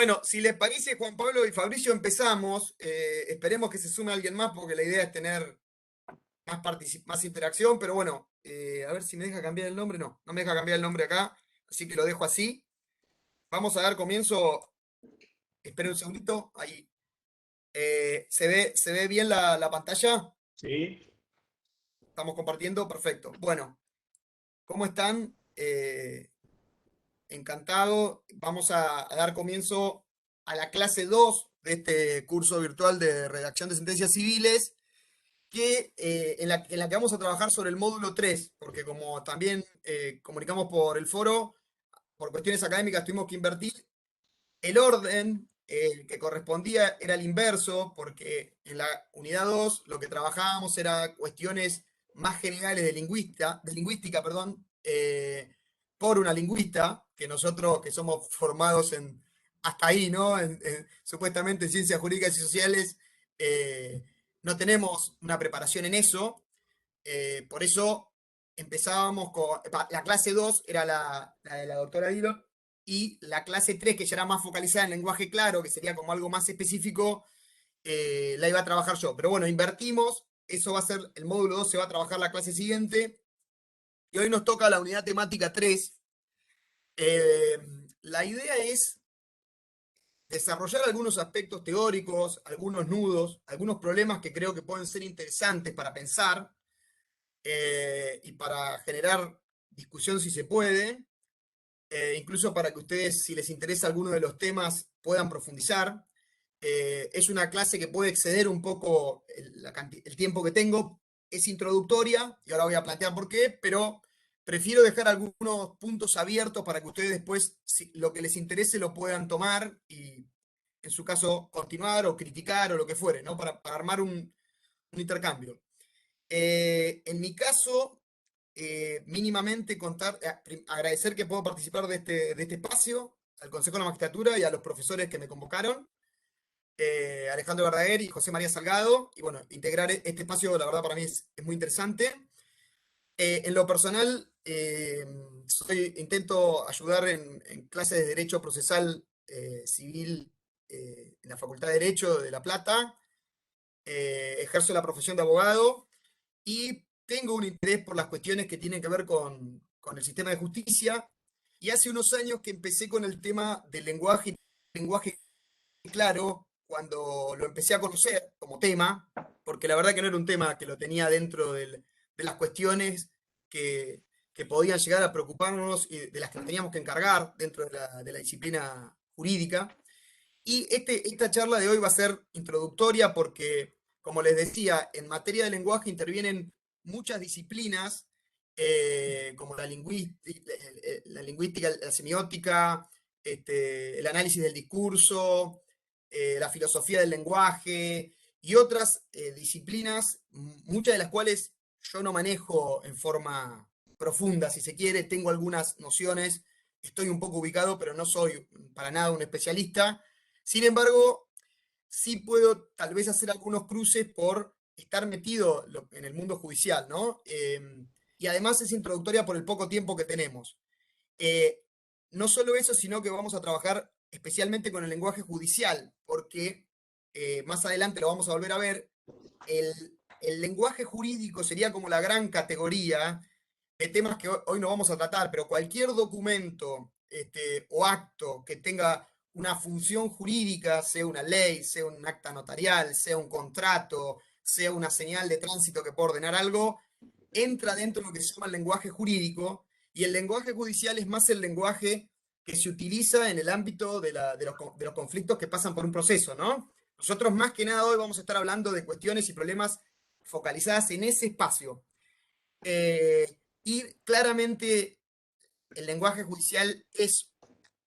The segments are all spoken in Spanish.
Bueno, si les parece, Juan Pablo y Fabricio, empezamos. Esperemos que se sume alguien más porque la idea es tener más interacción, pero bueno, a ver si me deja cambiar el nombre. No, no me deja cambiar el nombre acá, así que lo dejo así. Vamos a dar comienzo. Esperen un segundito. Ahí. ¿Se ve bien la pantalla? Sí, ¿Estamos compartiendo? Perfecto. Bueno, ¿cómo están? Encantado. Vamos a dar comienzo a la clase 2 de este curso virtual de redacción de sentencias civiles, en la que vamos a trabajar sobre el módulo 3 porque como también comunicamos por el foro, por cuestiones académicas tuvimos que invertir el orden. El que correspondía era el inverso, porque en la unidad 2 lo que trabajábamos era cuestiones más generales de lingüística, perdón, por una lingüista, que nosotros que somos formados hasta ahí, ¿no? Supuestamente en ciencias jurídicas y sociales, eh, no tenemos una preparación en eso. Por eso empezábamos con. La clase 2 era la de la doctora Dillon, y la clase 3, que ya era más focalizada en lenguaje claro, que sería como algo más específico, la iba a trabajar yo. Pero bueno, invertimos. Eso va a ser, el módulo 2 se va a trabajar la clase siguiente. Y hoy nos toca la unidad temática 3. Eh, la idea es desarrollar algunos aspectos teóricos, algunos nudos, algunos problemas que creo que pueden ser interesantes para pensar, y para generar discusión si se puede, incluso para que ustedes, si les interesa alguno de los temas, puedan profundizar. Es una clase que puede exceder un poco el tiempo que tengo. Es introductoria, y ahora voy a plantear por qué, pero prefiero dejar algunos puntos abiertos para que ustedes después, si lo que les interese, lo puedan tomar y, en su caso, continuar o criticar o lo que fuere, ¿no? Para armar un intercambio. En mi caso, mínimamente agradecer que puedo participar de este espacio, al Consejo de la Magistratura y a los profesores que me convocaron, Alejandro Verdaguer y José María Salgado. Y bueno, integrar este espacio, la verdad, para mí es muy interesante. En lo personal, intento ayudar en clases de Derecho Procesal Civil, en la Facultad de Derecho de La Plata. Ejerzo la profesión de abogado y tengo un interés por las cuestiones que tienen que ver con el sistema de justicia. Y hace unos años que empecé con el tema del lenguaje claro, cuando lo empecé a conocer como tema, porque la verdad que no era un tema que lo tenía dentro de las cuestiones que podían llegar a preocuparnos y de las que nos teníamos que encargar dentro de la disciplina jurídica. Y esta charla de hoy va a ser introductoria porque, como les decía, en materia de lenguaje intervienen muchas disciplinas, como la lingüística, la semiótica, el análisis del discurso, la filosofía del lenguaje y otras disciplinas, muchas de las cuales yo no manejo en forma profunda, si se quiere. Tengo algunas nociones, estoy un poco ubicado, pero no soy para nada un especialista. Sin embargo, sí puedo tal vez hacer algunos cruces por estar metido en el mundo judicial, ¿no? Y además es introductoria por el poco tiempo que tenemos. Eh, no solo eso, sino que vamos a trabajar especialmente con el lenguaje judicial, porque más adelante lo vamos a volver a ver. El lenguaje jurídico sería como la gran categoría de temas que hoy no vamos a tratar, pero cualquier documento, o acto que tenga una función jurídica, sea una ley, sea un acta notarial, sea un contrato, sea una señal de tránsito que pueda ordenar algo, entra dentro de lo que se llama el lenguaje jurídico. Y el lenguaje judicial es más el lenguaje que se utiliza en el ámbito de los conflictos que pasan por un proceso, ¿no? Nosotros más que nada hoy vamos a estar hablando de cuestiones y problemas focalizadas en ese espacio. Y claramente el lenguaje judicial es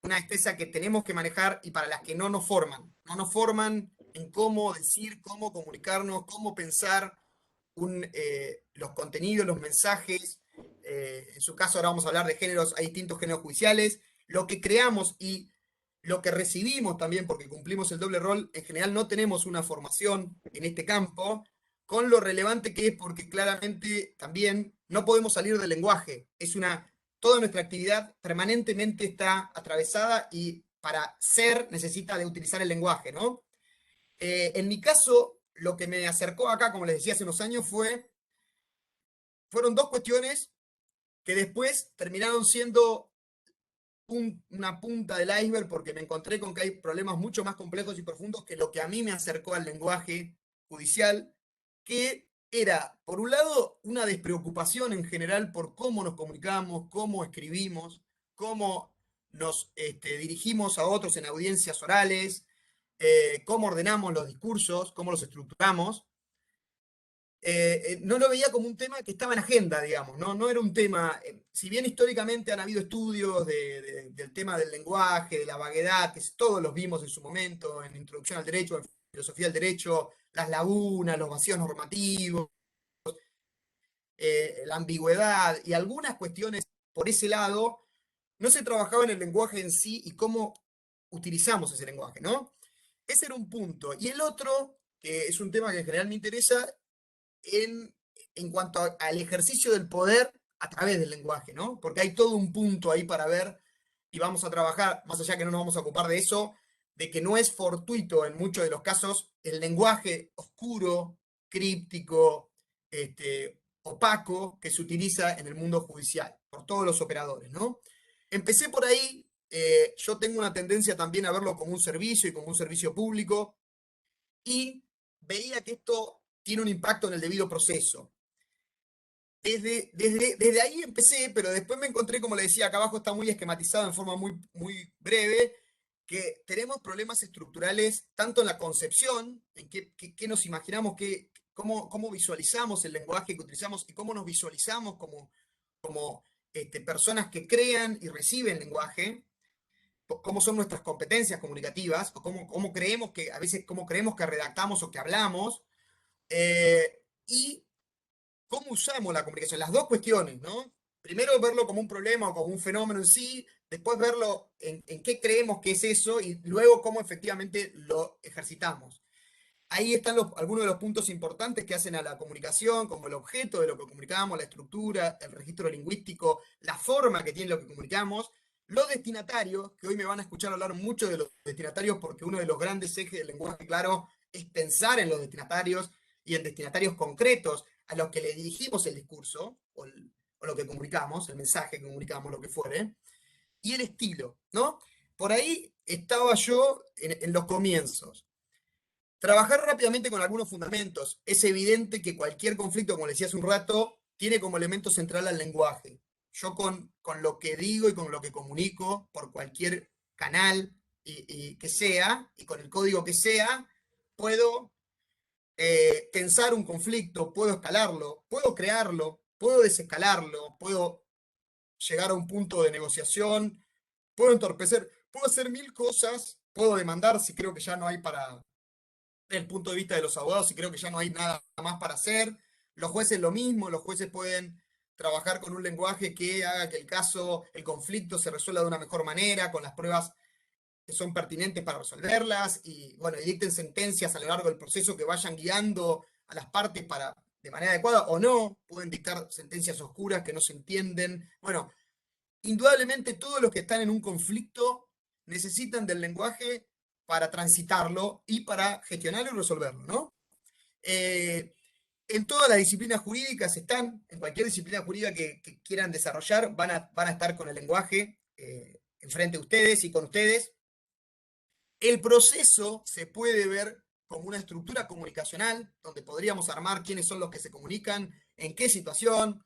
una destreza que tenemos que manejar y para las que no nos forman. No nos forman en cómo decir, cómo comunicarnos, cómo pensar los contenidos, los mensajes. En su caso ahora vamos a hablar de géneros, hay distintos géneros judiciales. Lo que creamos y lo que recibimos también, porque cumplimos el doble rol, en general no tenemos una formación en este campo, con lo relevante que es, porque claramente también no podemos salir del lenguaje. Toda nuestra actividad permanentemente está atravesada y para ser necesita de utilizar el lenguaje, ¿no? En mi caso, lo que me acercó acá, como les decía hace unos años, fueron dos cuestiones que después terminaron siendo una punta del iceberg porque me encontré con que hay problemas mucho más complejos y profundos que lo que a mí me acercó al lenguaje judicial, que era, por un lado, una despreocupación en general por cómo nos comunicamos, cómo escribimos, cómo nos dirigimos a otros en audiencias orales, cómo ordenamos los discursos, cómo los estructuramos. No lo veía como un tema que estaba en agenda, digamos, ¿no? No era un tema, si bien históricamente han habido estudios del tema del lenguaje, de la vaguedad, que todos los vimos en su momento, en Introducción al Derecho, en Filosofía del Derecho, las lagunas, los vacíos normativos, la ambigüedad y algunas cuestiones por ese lado, no se trabajaba en el lenguaje en sí y cómo utilizamos ese lenguaje, ¿no? Ese era un punto. Y el otro, que es un tema que en general me interesa, en, en cuanto al ejercicio del poder a través del lenguaje, ¿no? Porque hay todo un punto ahí para ver y vamos a trabajar, más allá que no nos vamos a ocupar de eso, de que no es fortuito en muchos de los casos el lenguaje oscuro, críptico, opaco que se utiliza en el mundo judicial por todos los operadores, ¿no? Empecé por ahí, yo tengo una tendencia también a verlo como un servicio y como un servicio público, y veía que esto tiene un impacto en el debido proceso. Desde ahí empecé, pero después me encontré, como le decía, acá abajo está muy esquematizado en forma muy breve, que tenemos problemas estructurales tanto en la concepción, en qué nos imaginamos, cómo visualizamos el lenguaje que utilizamos y cómo nos visualizamos como personas que crean y reciben lenguaje, cómo son nuestras competencias comunicativas, o cómo creemos que, a veces, cómo creemos que redactamos o que hablamos, y cómo usamos la comunicación. Las dos cuestiones, ¿no? Primero verlo como un problema o como un fenómeno en sí, después verlo en qué creemos que es eso y luego cómo efectivamente lo ejercitamos. Ahí están algunos de los puntos importantes que hacen a la comunicación, como el objeto de lo que comunicamos, la estructura, el registro lingüístico, la forma que tiene lo que comunicamos, los destinatarios, que hoy me van a escuchar hablar mucho de los destinatarios porque uno de los grandes ejes del lenguaje claro es pensar en los destinatarios y en destinatarios concretos a los que le dirigimos el discurso o lo que comunicamos, el mensaje que comunicamos, lo que fuere, y el estilo, ¿no? Por ahí estaba yo en los comienzos. Trabajar rápidamente con algunos fundamentos. Es evidente que cualquier conflicto, como le decía hace un rato, tiene como elemento central al lenguaje. Yo con lo que digo y con lo que comunico por cualquier canal y que sea, y con el código que sea, puedo tensar un conflicto, puedo escalarlo, puedo crearlo, puedo desescalarlo, puedo llegar a un punto de negociación, puedo entorpecer, puedo hacer mil cosas, puedo demandar si creo que ya no hay para el punto de vista de los abogados y creo que ya no hay nada más para hacer. Los jueces lo mismo, los jueces pueden trabajar con un lenguaje que haga que el caso, el conflicto se resuelva de una mejor manera, con las pruebas que son pertinentes para resolverlas y, bueno, y dicten sentencias a lo largo del proceso que vayan guiando a las partes para, de manera adecuada o no, pueden dictar sentencias oscuras que no se entienden. Bueno, indudablemente todos los que están en un conflicto necesitan del lenguaje para transitarlo y para gestionarlo y resolverlo, ¿no? Eh, en todas las disciplinas jurídicas están, en cualquier disciplina jurídica que quieran desarrollar, van a estar con el lenguaje enfrente de ustedes y con ustedes. El proceso se puede ver como una estructura comunicacional, donde podríamos armar quiénes son los que se comunican, en qué situación,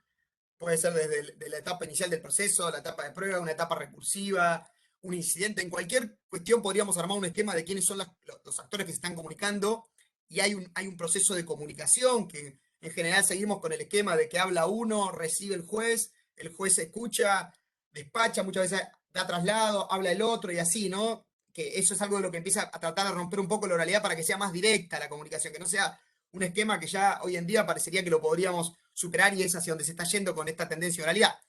puede ser desde la etapa inicial del proceso, la etapa de prueba, una etapa recursiva, un incidente. En cualquier cuestión podríamos armar un esquema de quiénes son los actores que se están comunicando y hay un proceso de comunicación que en general seguimos con el esquema de que habla uno, recibe el juez escucha, despacha, muchas veces da traslado, habla el otro y así, ¿no? Que eso es algo de lo que empieza a tratar de romper un poco la oralidad para que sea más directa la comunicación, que no sea un esquema que ya hoy en día parecería que lo podríamos superar y es hacia donde se está yendo con esta tendencia de oralidad.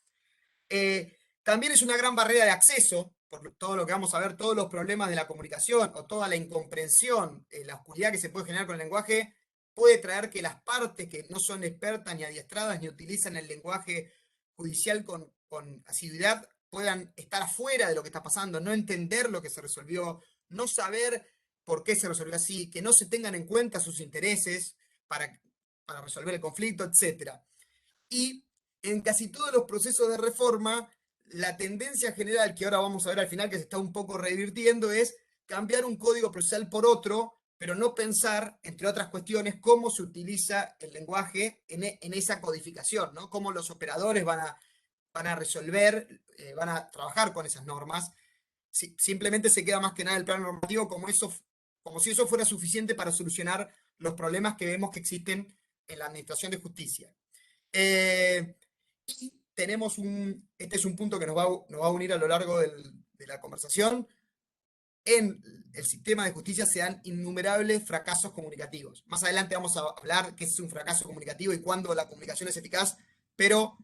También es una gran barrera de acceso, por todo lo que vamos a ver, todos los problemas de la comunicación o toda la incomprensión, la oscuridad que se puede generar con el lenguaje, puede traer que las partes que no son expertas ni adiestradas ni utilizan el lenguaje judicial con asiduidad puedan estar afuera de lo que está pasando, no entender lo que se resolvió, no saber por qué se resolvió así, que no se tengan en cuenta sus intereses para, para resolver el conflicto, etcétera. Y en casi todos los procesos de reforma, la tendencia general que ahora vamos a ver al final, que se está un poco revirtiendo, es cambiar un código procesal por otro, pero no pensar, entre otras cuestiones, cómo se utiliza el lenguaje en esa codificación, ¿no? Cómo los operadores van a resolver, van a trabajar con esas normas. Simplemente se queda más que nada el plano normativo como si eso fuera suficiente para solucionar los problemas que vemos que existen en la administración de justicia. Y tenemos este es un punto que nos va a unir a lo largo de la conversación. En el sistema de justicia se dan innumerables fracasos comunicativos. Más adelante vamos a hablar qué es un fracaso comunicativo y cuándo la comunicación es eficaz, pero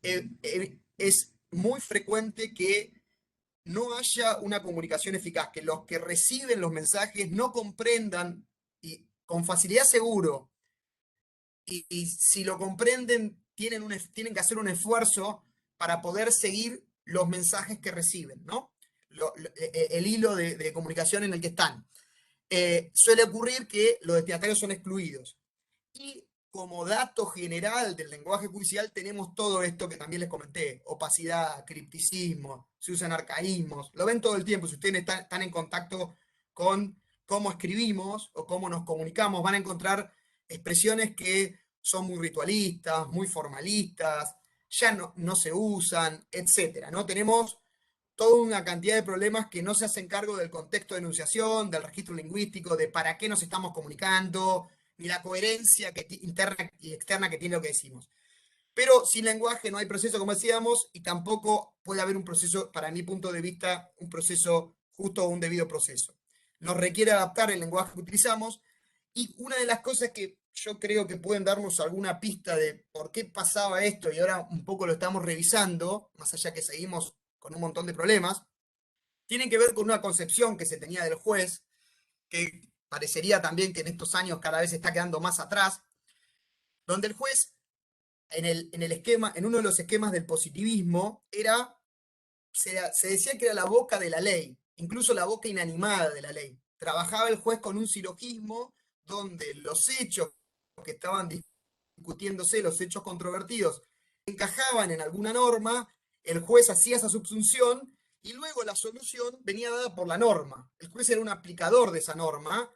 es muy frecuente que no haya una comunicación eficaz, que los que reciben los mensajes no comprendan y con facilidad seguro y si lo comprenden, tienen que hacer un esfuerzo para poder seguir los mensajes que reciben, ¿no? El hilo de comunicación en el que están. Suele ocurrir que los destinatarios son excluidos. Y como dato general del lenguaje judicial tenemos todo esto que también les comenté, opacidad, cripticismo, se usan arcaísmos, lo ven todo el tiempo, si ustedes están en contacto con cómo escribimos o cómo nos comunicamos, van a encontrar expresiones que son muy ritualistas, muy formalistas, ya no se usan, etcétera, ¿no? Tenemos toda una cantidad de problemas que no se hacen cargo del contexto de enunciación, del registro lingüístico, de para qué nos estamos comunicando, ni la coherencia interna y externa que tiene lo que decimos. Pero sin lenguaje no hay proceso, como decíamos, y tampoco puede haber un proceso, para mi punto de vista, un proceso justo o un debido proceso. Nos requiere adaptar el lenguaje que utilizamos, y una de las cosas que yo creo que pueden darnos alguna pista de por qué pasaba esto, y ahora un poco lo estamos revisando, más allá que seguimos con un montón de problemas, tienen que ver con una concepción que se tenía del juez, que parecería también que en estos años cada vez está quedando más atrás, donde el juez, en el esquema, en uno de los esquemas del positivismo, se decía que era la boca de la ley, incluso la boca inanimada de la ley. Trabajaba el juez con un silogismo donde los hechos que estaban discutiéndose, los hechos controvertidos, encajaban en alguna norma, el juez hacía esa subsunción y luego la solución venía dada por la norma. El juez era un aplicador de esa norma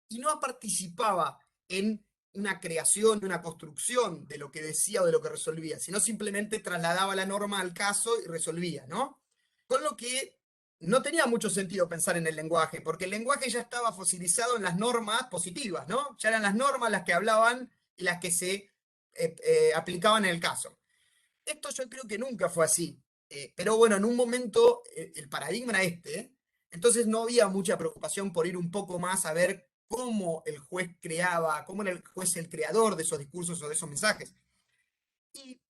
y no participaba en una creación, una construcción de lo que decía o de lo que resolvía, sino simplemente trasladaba la norma al caso y resolvía, ¿no? Con lo que no tenía mucho sentido pensar en el lenguaje, porque el lenguaje ya estaba fosilizado en las normas positivas, ¿no? Ya eran las normas las que hablaban y las que se aplicaban en el caso. Esto yo creo que nunca fue así. Pero bueno, en un momento el paradigma era este, entonces no había mucha preocupación por ir un poco más a ver cómo el juez creaba, cómo era el juez el creador de esos discursos o de esos mensajes. Y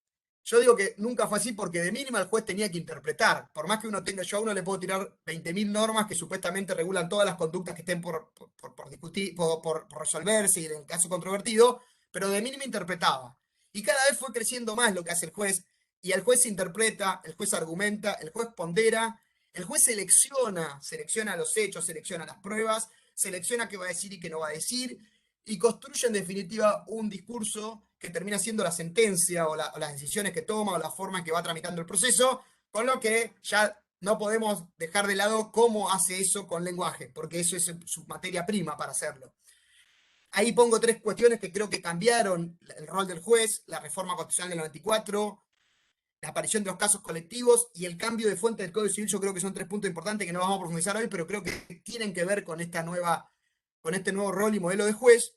yo digo que nunca fue así porque de mínima el juez tenía que interpretar. Por más que uno tenga, yo a uno le puedo tirar 20.000 normas que supuestamente regulan todas las conductas que estén por discutir, por resolverse y en el caso controvertido, pero de mínima interpretaba. Y cada vez fue creciendo más lo que hace el juez. Y el juez interpreta, el juez argumenta, el juez pondera, el juez selecciona los hechos, selecciona las pruebas, selecciona qué va a decir y qué no va a decir, y construye en definitiva un discurso que termina siendo la sentencia o las decisiones que toma o la forma en que va tramitando el proceso, con lo que ya no podemos dejar de lado cómo hace eso con lenguaje, porque eso es su materia prima para hacerlo. Ahí pongo tres cuestiones que creo que cambiaron el rol del juez: la reforma constitucional del 94, la aparición de los casos colectivos y el cambio de fuente del Código Civil. Yo creo que son tres puntos importantes que no vamos a profundizar hoy, pero creo que tienen que ver con con este nuevo rol y modelo de juez.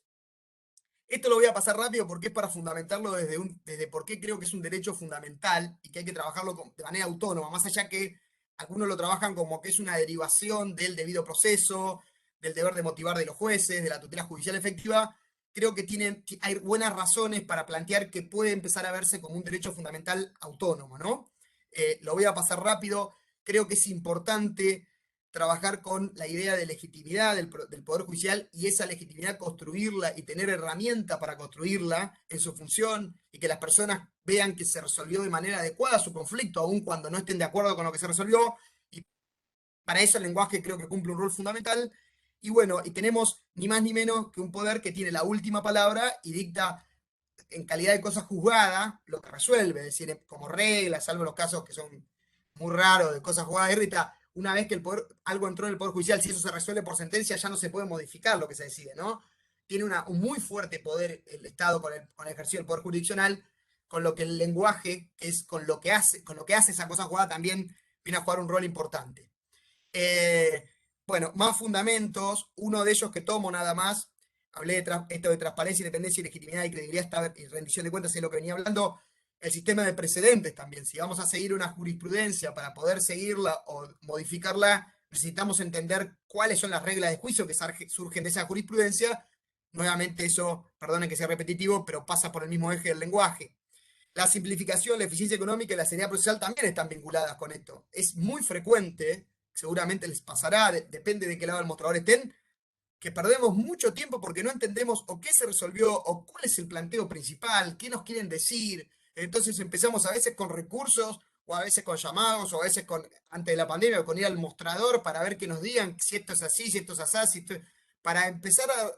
Esto lo voy a pasar rápido porque es para fundamentarlo desde por qué creo que es un derecho fundamental y que hay que trabajarlo de manera autónoma, más allá que algunos lo trabajan como que es una derivación del debido proceso, del deber de motivar de los jueces, de la tutela judicial efectiva. Creo que hay buenas razones para plantear que puede empezar a verse como un derecho fundamental autónomo, ¿no? Lo voy a pasar rápido. Creo que es importante trabajar con la idea de legitimidad del Poder Judicial y esa legitimidad construirla y tener herramienta para construirla en su función y que las personas vean que se resolvió de manera adecuada su conflicto, aun cuando no estén de acuerdo con lo que se resolvió. Y para eso el lenguaje creo que cumple un rol fundamental. Y bueno, y tenemos ni más ni menos que un poder que tiene la última palabra y dicta en calidad de cosa juzgada lo que resuelve, es decir, como regla, salvo los casos que son muy raros de cosas juzgadas, irrita, una vez que algo entró en el Poder Judicial, si eso se resuelve por sentencia, ya no se puede modificar lo que se decide, ¿no? Tiene un muy fuerte poder el Estado con el ejercicio del poder jurisdiccional, con lo que el lenguaje, que es con lo que hace esa cosa jugada, también viene a jugar un rol importante. Eh, bueno, más fundamentos, uno de ellos que tomo nada más, hablé de esto de transparencia, independencia y legitimidad y credibilidad y rendición de cuentas, es lo que venía hablando, el sistema de precedentes también. Si vamos a seguir una jurisprudencia para poder seguirla o modificarla, necesitamos entender cuáles son las reglas de juicio que surgen de esa jurisprudencia. Nuevamente eso, perdonen que sea repetitivo, pero pasa por el mismo eje del lenguaje. La simplificación, la eficiencia económica y la seriedad procesal también están vinculadas con esto. Es muy frecuente, seguramente les pasará, depende de qué lado del mostrador estén, que perdemos mucho tiempo porque no entendemos o qué se resolvió o cuál es el planteo principal, qué nos quieren decir. Entonces empezamos a veces con recursos o a veces con llamados o a veces antes de la pandemia con ir al mostrador para ver que nos digan si esto es así, si esto es así, para empezar a,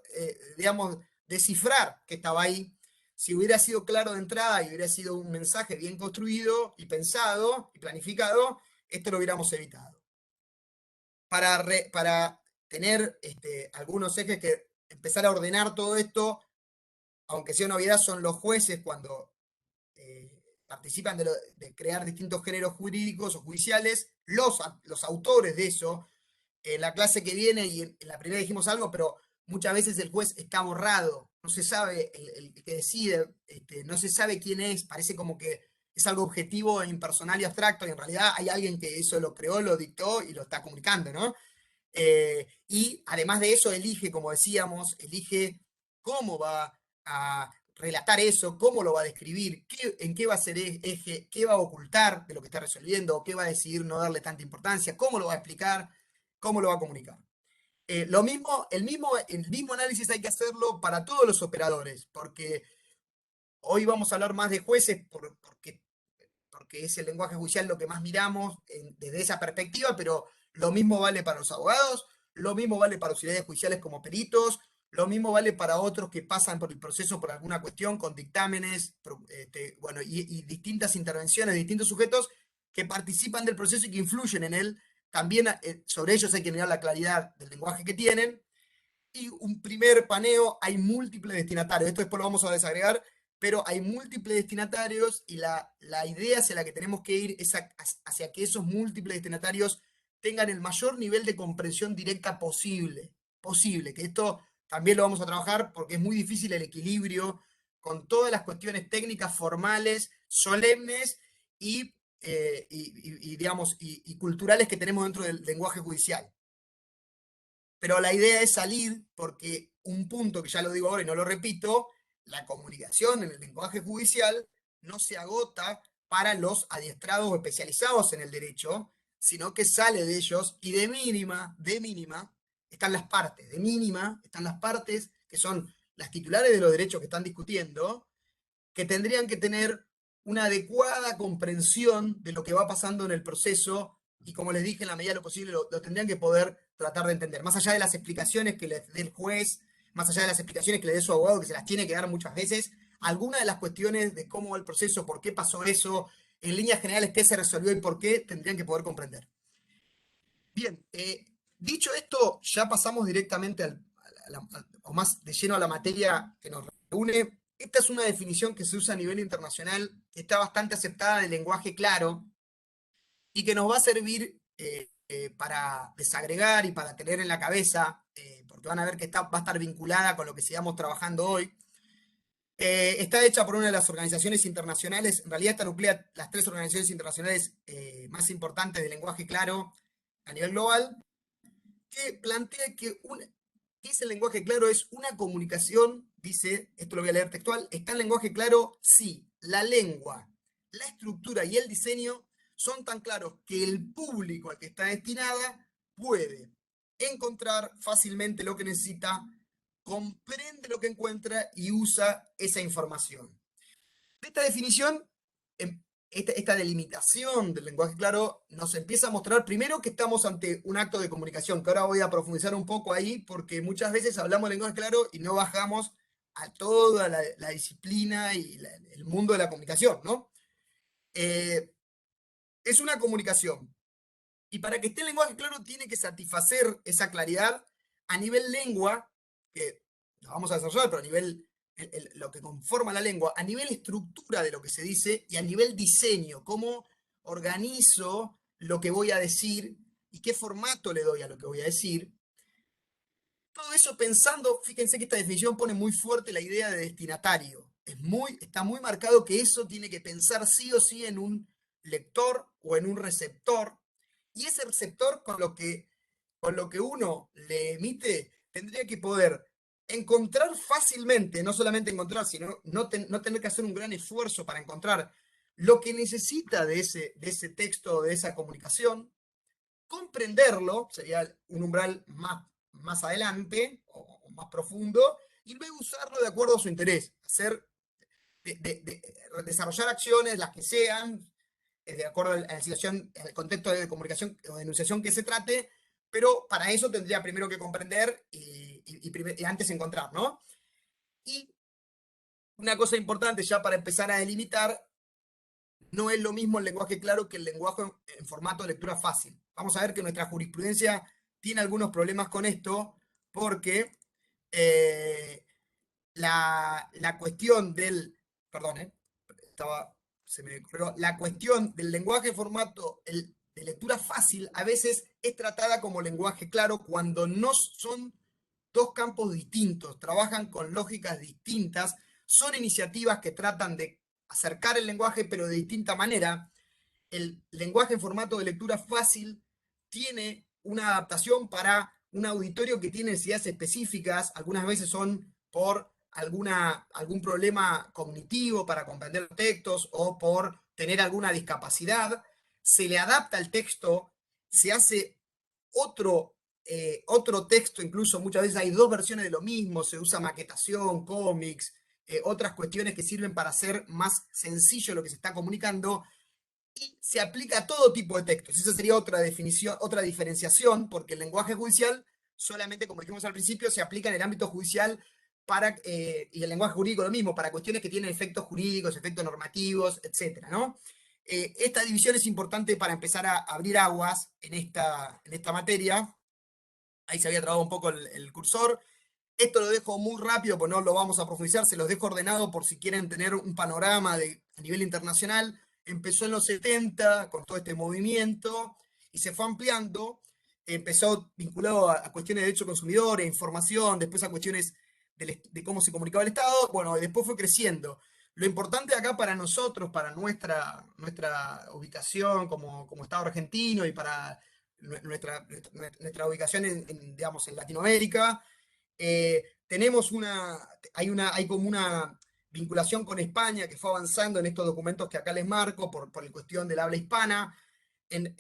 digamos, descifrar que estaba ahí. Si hubiera sido claro de entrada y hubiera sido un mensaje bien construido y pensado y planificado, esto lo hubiéramos evitado. Para tener algunos ejes que empezar a ordenar todo esto, aunque sea una novedad, son los jueces cuando participan de crear distintos géneros jurídicos o judiciales, los autores de eso. En la clase que viene y en la primera dijimos algo, pero muchas veces el juez está borrado, no se sabe el que decide, no se sabe quién es, parece como que es algo objetivo, e impersonal y abstracto, y en realidad hay alguien que eso lo creó, lo dictó y lo está comunicando, ¿no? Y además de eso, elige, como decíamos, elige cómo va a relatar eso, cómo lo va a describir, en qué va a ser eje, qué va a ocultar de lo que está resolviendo, qué va a decidir no darle tanta importancia, cómo lo va a explicar, cómo lo va a comunicar. El mismo análisis hay que hacerlo para todos los operadores, porque hoy vamos a hablar más de jueces porque es el lenguaje judicial lo que más miramos desde esa perspectiva, pero lo mismo vale para los abogados, lo mismo vale para auxiliares judiciales como peritos, lo mismo vale para otros que pasan por el proceso por alguna cuestión con dictámenes, bueno, y distintas intervenciones de distintos sujetos que participan del proceso y que influyen en él. También sobre ellos hay que mirar la claridad del lenguaje que tienen. Y un primer paneo, hay múltiples destinatarios. Esto después lo vamos a desagregar, pero hay múltiples destinatarios y la idea hacia la que tenemos que ir es hacia que esos múltiples destinatarios tengan el mayor nivel de comprensión directa posible, que esto también lo vamos a trabajar porque es muy difícil el equilibrio con todas las cuestiones técnicas, formales, solemnes digamos, y culturales que tenemos dentro del lenguaje judicial. Pero la idea es salir porque un punto que ya lo digo ahora y no lo repito, la comunicación en el lenguaje judicial no se agota para los adiestrados o especializados en el derecho, sino que sale de ellos y de mínima, están las partes, de mínima están las partes que son las titulares de los derechos que están discutiendo, que tendrían que tener una adecuada comprensión de lo que va pasando en el proceso y como les dije, en la medida de lo posible lo tendrían que poder tratar de entender. Más allá de las explicaciones que les dé el juez, más allá de las explicaciones que le dé su abogado, que se las tiene que dar muchas veces, algunas de las cuestiones de cómo va el proceso, por qué pasó eso, en líneas generales qué se resolvió y por qué, tendrían que poder comprender. Bien, dicho esto, ya pasamos directamente o más de lleno a la materia que nos reúne. Esta es una definición que se usa a nivel internacional, que está bastante aceptada de lenguaje claro y que nos va a servir para desagregar y para tener en la cabeza, porque van a ver que va a estar vinculada con lo que sigamos trabajando hoy. Está hecha por una de las organizaciones internacionales, en realidad esta nuclea las tres organizaciones internacionales más importantes de lenguaje claro a nivel global, que plantea que ese lenguaje claro es una comunicación, dice, esto lo voy a leer textual, está en lenguaje claro si la lengua, la estructura y el diseño son tan claros que el público al que está destinada puede encontrar fácilmente lo que necesita, comprende lo que encuentra y usa esa información. De esta definición, esta delimitación del lenguaje claro nos empieza a mostrar primero que estamos ante un acto de comunicación, que ahora voy a profundizar un poco ahí, porque muchas veces hablamos de lenguaje claro y no bajamos a toda la disciplina y el mundo de la comunicación, ¿no? Es una comunicación. Y para que esté el lenguaje claro, tiene que satisfacer esa claridad a nivel lengua, que lo vamos a desarrollar, pero a nivel lo que conforma la lengua, a nivel estructura de lo que se dice y a nivel diseño, cómo organizo lo que voy a decir y qué formato le doy a lo que voy a decir. Todo eso pensando, fíjense que esta definición pone muy fuerte la idea de destinatario. Está muy marcado que eso tiene que pensar sí o sí en un lector o en un receptor. Y ese receptor con lo que uno le emite tendría que poder encontrar fácilmente, no solamente encontrar, sino no tener que hacer un gran esfuerzo para encontrar lo que necesita de ese texto, de esa comunicación, comprenderlo, sería un umbral más adelante o más profundo, y luego usarlo de acuerdo a su interés, desarrollar acciones, las que sean, de acuerdo a la situación, al contexto de comunicación o de enunciación que se trate, pero para eso tendría primero que comprender y antes encontrar, ¿no? Y una cosa importante ya para empezar a delimitar, no es lo mismo el lenguaje claro que el lenguaje en formato de lectura fácil. Vamos a ver que nuestra jurisprudencia tiene algunos problemas con esto, porque eh, la cuestión del, perdón, se me ocurrió, la cuestión del lenguaje en formato de lectura fácil a veces es tratada como lenguaje claro cuando no son dos campos distintos, trabajan con lógicas distintas, son iniciativas que tratan de acercar el lenguaje pero de distinta manera. El lenguaje en formato de lectura fácil tiene una adaptación para un auditorio que tiene necesidades específicas, algunas veces son por algún problema cognitivo para comprender textos o por tener alguna discapacidad, se le adapta el texto, se hace otro texto, incluso muchas veces hay dos versiones de lo mismo, se usa maquetación, cómics, otras cuestiones que sirven para hacer más sencillo lo que se está comunicando, y se aplica a todo tipo de textos. Esa sería otra definición, otra diferenciación, porque el lenguaje judicial solamente, como dijimos al principio, se aplica en el ámbito judicial y el lenguaje jurídico lo mismo, para cuestiones que tienen efectos jurídicos, efectos normativos, etcétera, ¿no? Esta división es importante para empezar a abrir aguas en esta materia. Ahí se había trabado un poco el cursor. Esto lo dejo muy rápido, pues no lo vamos a profundizar, se los dejo ordenado por si quieren tener un panorama a nivel internacional. Empezó en los 70 con todo este movimiento y se fue ampliando. Empezó vinculado a cuestiones de derechos consumidores, información, después a cuestiones de cómo se comunicaba el Estado. Bueno, y después fue creciendo. Lo importante acá para nosotros, para nuestra ubicación como Estado argentino y para nuestra ubicación digamos, en Latinoamérica, tenemos hay como una vinculación con España que fue avanzando en estos documentos que acá les marco por la cuestión del habla hispana.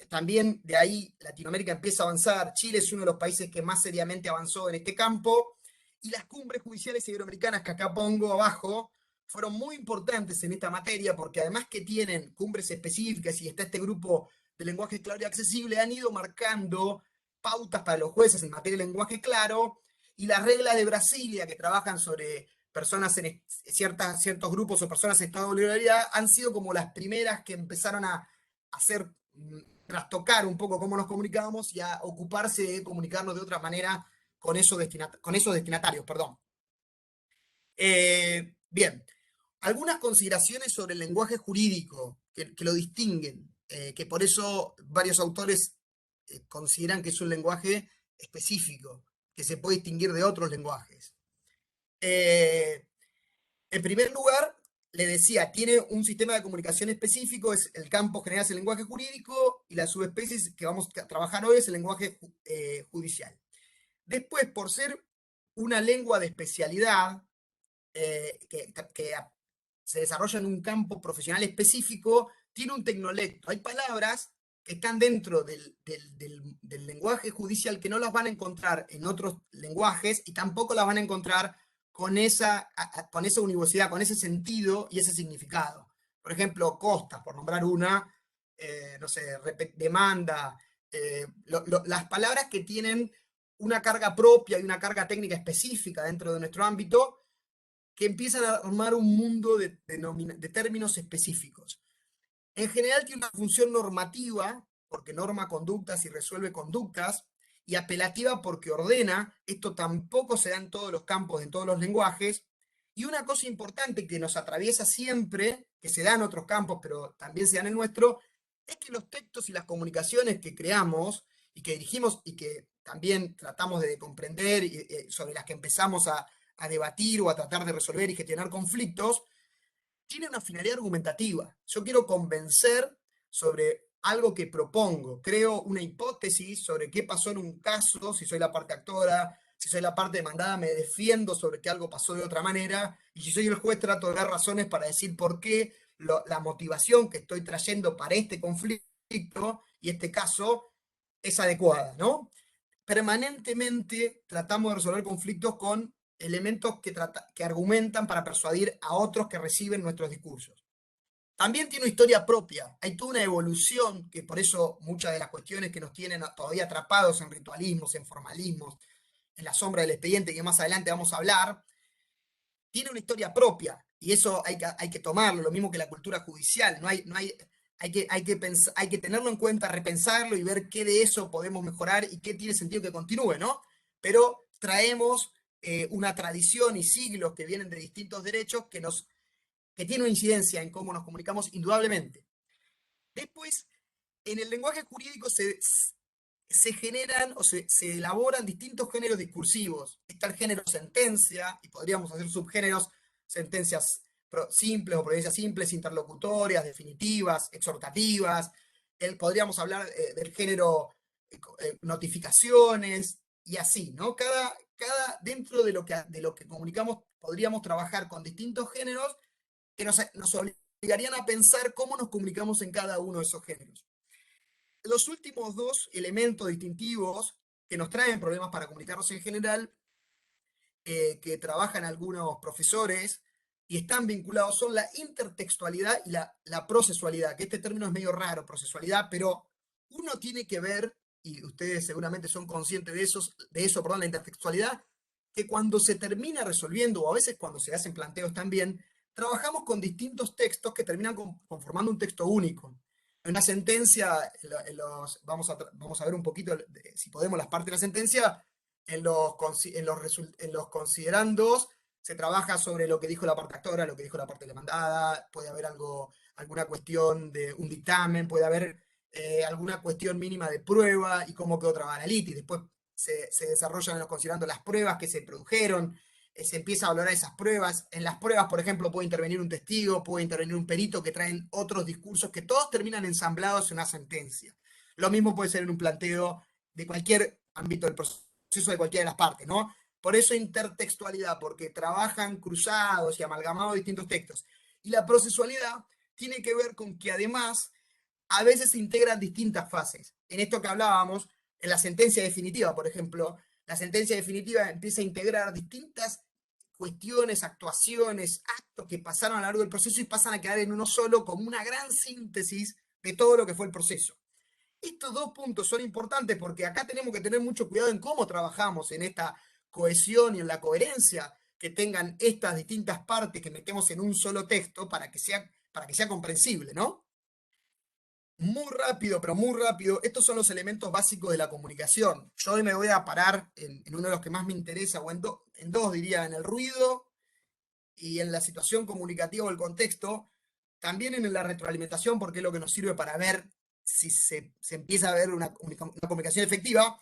También de ahí Latinoamérica empieza a avanzar. Chile es uno de los países que más seriamente avanzó en este campo. Y las cumbres judiciales iberoamericanas que acá pongo abajo fueron muy importantes en esta materia porque además que tienen cumbres específicas y está este grupo de lenguaje claro y accesible, han ido marcando pautas para los jueces en materia de lenguaje claro, y las reglas de Brasilia que trabajan sobre personas en ciertos grupos o personas en estado de vulnerabilidad han sido como las primeras que empezaron a hacer trastocar un poco cómo nos comunicábamos y a ocuparse de comunicarnos de otra manera con esos destinatarios. Perdón. Bien, algunas consideraciones sobre el lenguaje jurídico que lo distinguen, que por eso varios autores consideran que es un lenguaje específico, que se puede distinguir de otros lenguajes. En primer lugar, le decía, tiene un sistema de comunicación específico, es el campo general es el lenguaje jurídico y la subespecie que vamos a trabajar hoy es el lenguaje judicial. Después, por ser una lengua de especialidad que se desarrolla en un campo profesional específico, tiene un tecnolecto. Hay palabras que están dentro del lenguaje judicial que no las van a encontrar en otros lenguajes y tampoco las van a encontrar con esa universidad, con ese sentido y ese significado. Por ejemplo, costas, por nombrar una, no sé, demanda, las palabras que tienen una carga propia y una carga técnica específica dentro de nuestro ámbito, que empiezan a armar un mundo de términos específicos. En general tiene una función normativa, porque norma conductas y resuelve conductas, y apelativa porque ordena. Esto tampoco se da en todos los campos, en todos los lenguajes. Y una cosa importante que nos atraviesa siempre, que se da en otros campos, pero también se da en el nuestro, es que los textos y las comunicaciones que creamos y que dirigimos y que también tratamos de comprender y sobre las que empezamos a debatir o a tratar de resolver y gestionar conflictos, tiene una finalidad argumentativa. Yo quiero convencer sobre algo que propongo, creo una hipótesis sobre qué pasó en un caso, si soy la parte actora, si soy la parte demandada, me defiendo sobre que algo pasó de otra manera, y si soy el juez trato de dar razones para decir por qué la motivación que estoy trayendo para este conflicto y este caso es adecuada, ¿no? Permanentemente tratamos de resolver conflictos con elementos que argumentan para persuadir a otros que reciben nuestros discursos. También tiene una historia propia, hay toda una evolución, que por eso muchas de las cuestiones que nos tienen todavía atrapados en ritualismos, en formalismos, en la sombra del expediente, que más adelante vamos a hablar, tiene una historia propia, y eso hay que tomarlo, lo mismo que la cultura judicial, hay que tenerlo en cuenta, repensarlo y ver qué de eso podemos mejorar y qué tiene sentido que continúe, ¿no? Pero traemos una tradición y siglos que vienen de distintos derechos que tiene una incidencia en cómo nos comunicamos indudablemente. Después, en el lenguaje jurídico se generan o se elaboran distintos géneros discursivos. Está el género sentencia, y podríamos hacer subgéneros, sentencias simples o providencias simples, interlocutorias, definitivas, exhortativas. Podríamos hablar del género notificaciones y así, ¿no? Dentro de lo que comunicamos, podríamos trabajar con distintos géneros que nos obligarían a pensar cómo nos comunicamos en cada uno de esos géneros. Los últimos dos elementos distintivos que nos traen problemas para comunicarnos en general, que trabajan algunos profesores y están vinculados, son la intertextualidad y la procesualidad, que este término es medio raro, procesualidad, pero uno tiene que ver, y ustedes seguramente son conscientes de eso, perdón, la intertextualidad, que cuando se termina resolviendo, o a veces cuando se hacen planteos también, trabajamos con distintos textos que terminan conformando un texto único. En una sentencia, vamos a ver un poquito, si podemos, las partes de la sentencia. En los considerandos se trabaja sobre lo que dijo la parte actora, lo que dijo la parte demandada, puede haber alguna cuestión de un dictamen, puede haber alguna cuestión mínima de prueba y cómo quedó trabada la litis. Después se desarrollan en los considerandos las pruebas que se produjeron, se empieza a valorar esas pruebas. En las pruebas, por ejemplo, puede intervenir un testigo, puede intervenir un perito, que traen otros discursos que todos terminan ensamblados en una sentencia. Lo mismo puede ser en un planteo de cualquier ámbito del proceso de cualquiera de las partes, ¿no? Por eso intertextualidad, porque trabajan cruzados y amalgamados distintos textos. Y la procesualidad tiene que ver con que además a veces se integran distintas fases. En esto que hablábamos, en la sentencia definitiva, por ejemplo, la sentencia definitiva empieza a integrar distintas cuestiones, actuaciones, actos que pasaron a lo largo del proceso y pasan a quedar en uno solo como una gran síntesis de todo lo que fue el proceso. Estos dos puntos son importantes porque acá tenemos que tener mucho cuidado en cómo trabajamos en esta cohesión y en la coherencia que tengan estas distintas partes que metemos en un solo texto para que sea comprensible, ¿no? Muy rápido, pero muy rápido, estos son los elementos básicos de la comunicación. Yo hoy me voy a parar en uno de los que más me interesa, o en dos diría, en el ruido y en la situación comunicativa o el contexto, también en la retroalimentación, porque es lo que nos sirve para ver si se empieza a ver una comunicación efectiva.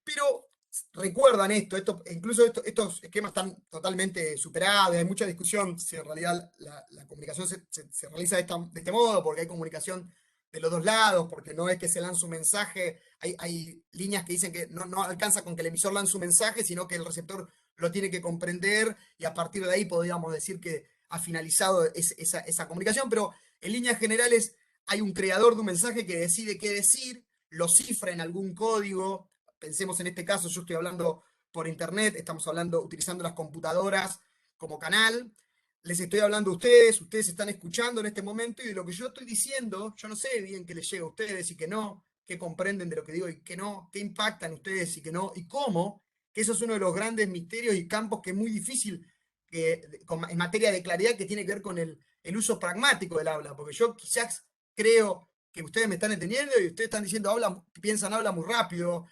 Pero recuerdan incluso estos esquemas están totalmente superados, hay mucha discusión si en realidad la comunicación se realiza de este modo, porque hay comunicación de los dos lados, porque no es que se lanza un mensaje, hay líneas que dicen que no alcanza con que el emisor lance un mensaje, sino que el receptor lo tiene que comprender y a partir de ahí podríamos decir que ha finalizado esa comunicación, pero en líneas generales hay un creador de un mensaje que decide qué decir, lo cifra en algún código. Pensemos en este caso, yo estoy hablando por internet, estamos hablando utilizando las computadoras como canal. Les estoy hablando a ustedes, ustedes están escuchando en este momento y de lo que yo estoy diciendo, yo no sé bien qué les llega a ustedes y qué no, qué comprenden de lo que digo y qué no, qué impactan ustedes y qué no, y cómo, que eso es uno de los grandes misterios y campos que es muy difícil en materia de claridad, que tiene que ver con el uso pragmático del habla, porque yo quizás creo que ustedes me están entendiendo y ustedes están diciendo, piensan, habla muy rápido,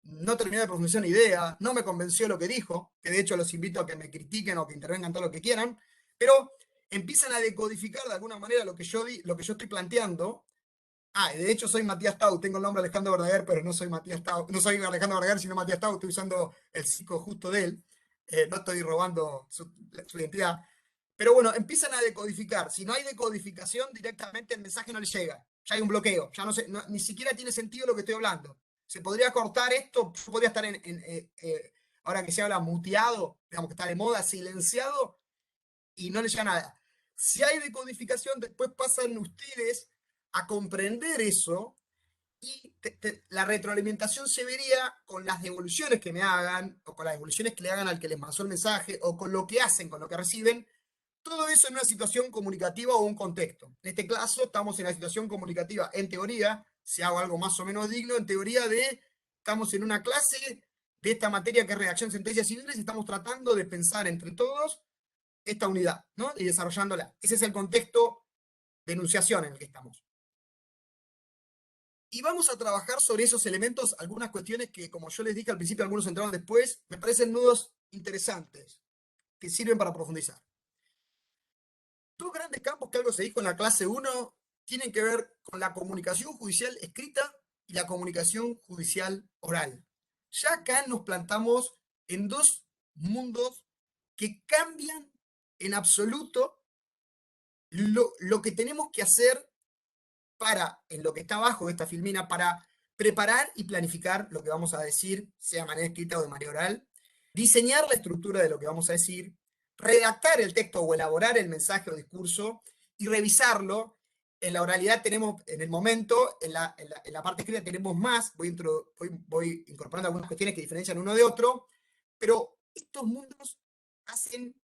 no terminé de profundizar una idea, no me convenció lo que dijo, que de hecho los invito a que me critiquen o que intervengan todo lo que quieran, pero empiezan a decodificar de alguna manera lo que yo estoy planteando. De hecho soy Matías Tau, tengo el nombre Alejandro Verdaguer, pero no soy Matías Tau, no soy Alejandro Verdaguer, sino Matías Tau, estoy usando el psico justo de él, no estoy robando su identidad. Pero bueno, empiezan a decodificar. Si no hay decodificación, directamente el mensaje no les llega. Ya hay un bloqueo. Ya no sé, ni siquiera tiene sentido lo que estoy hablando. Se podría cortar esto, yo podría estar ahora que se habla muteado, digamos que está de moda, silenciado, y no les llega nada. Si hay decodificación, después pasan ustedes a comprender eso y la retroalimentación se vería con las devoluciones que me hagan, o con las devoluciones que le hagan al que les pasó el mensaje, o con lo que hacen, con lo que reciben, todo eso en una situación comunicativa o un contexto. En este caso, estamos en la situación comunicativa, en teoría, si hago algo más o menos digno, en teoría estamos en una clase de esta materia que es redacción, sentencias civiles, y estamos tratando de pensar entre todos esta unidad, ¿no? Y desarrollándola. Ese es el contexto de enunciación en el que estamos. Y vamos a trabajar sobre esos elementos, algunas cuestiones que, como yo les dije al principio, algunos entraron después, me parecen nudos interesantes, que sirven para profundizar. Dos grandes campos que algo se dijo en la clase 1 tienen que ver con la comunicación judicial escrita y la comunicación judicial oral. Ya acá nos plantamos en dos mundos que cambian en absoluto lo que tenemos que hacer para, en lo que está abajo de esta filmina, para preparar y planificar lo que vamos a decir, sea de manera escrita o de manera oral, diseñar la estructura de lo que vamos a decir, redactar el texto o elaborar el mensaje o discurso y revisarlo. En la oralidad tenemos, en el momento, en la parte escrita tenemos más, voy incorporando algunas cuestiones que diferencian uno de otro, pero estos mundos hacen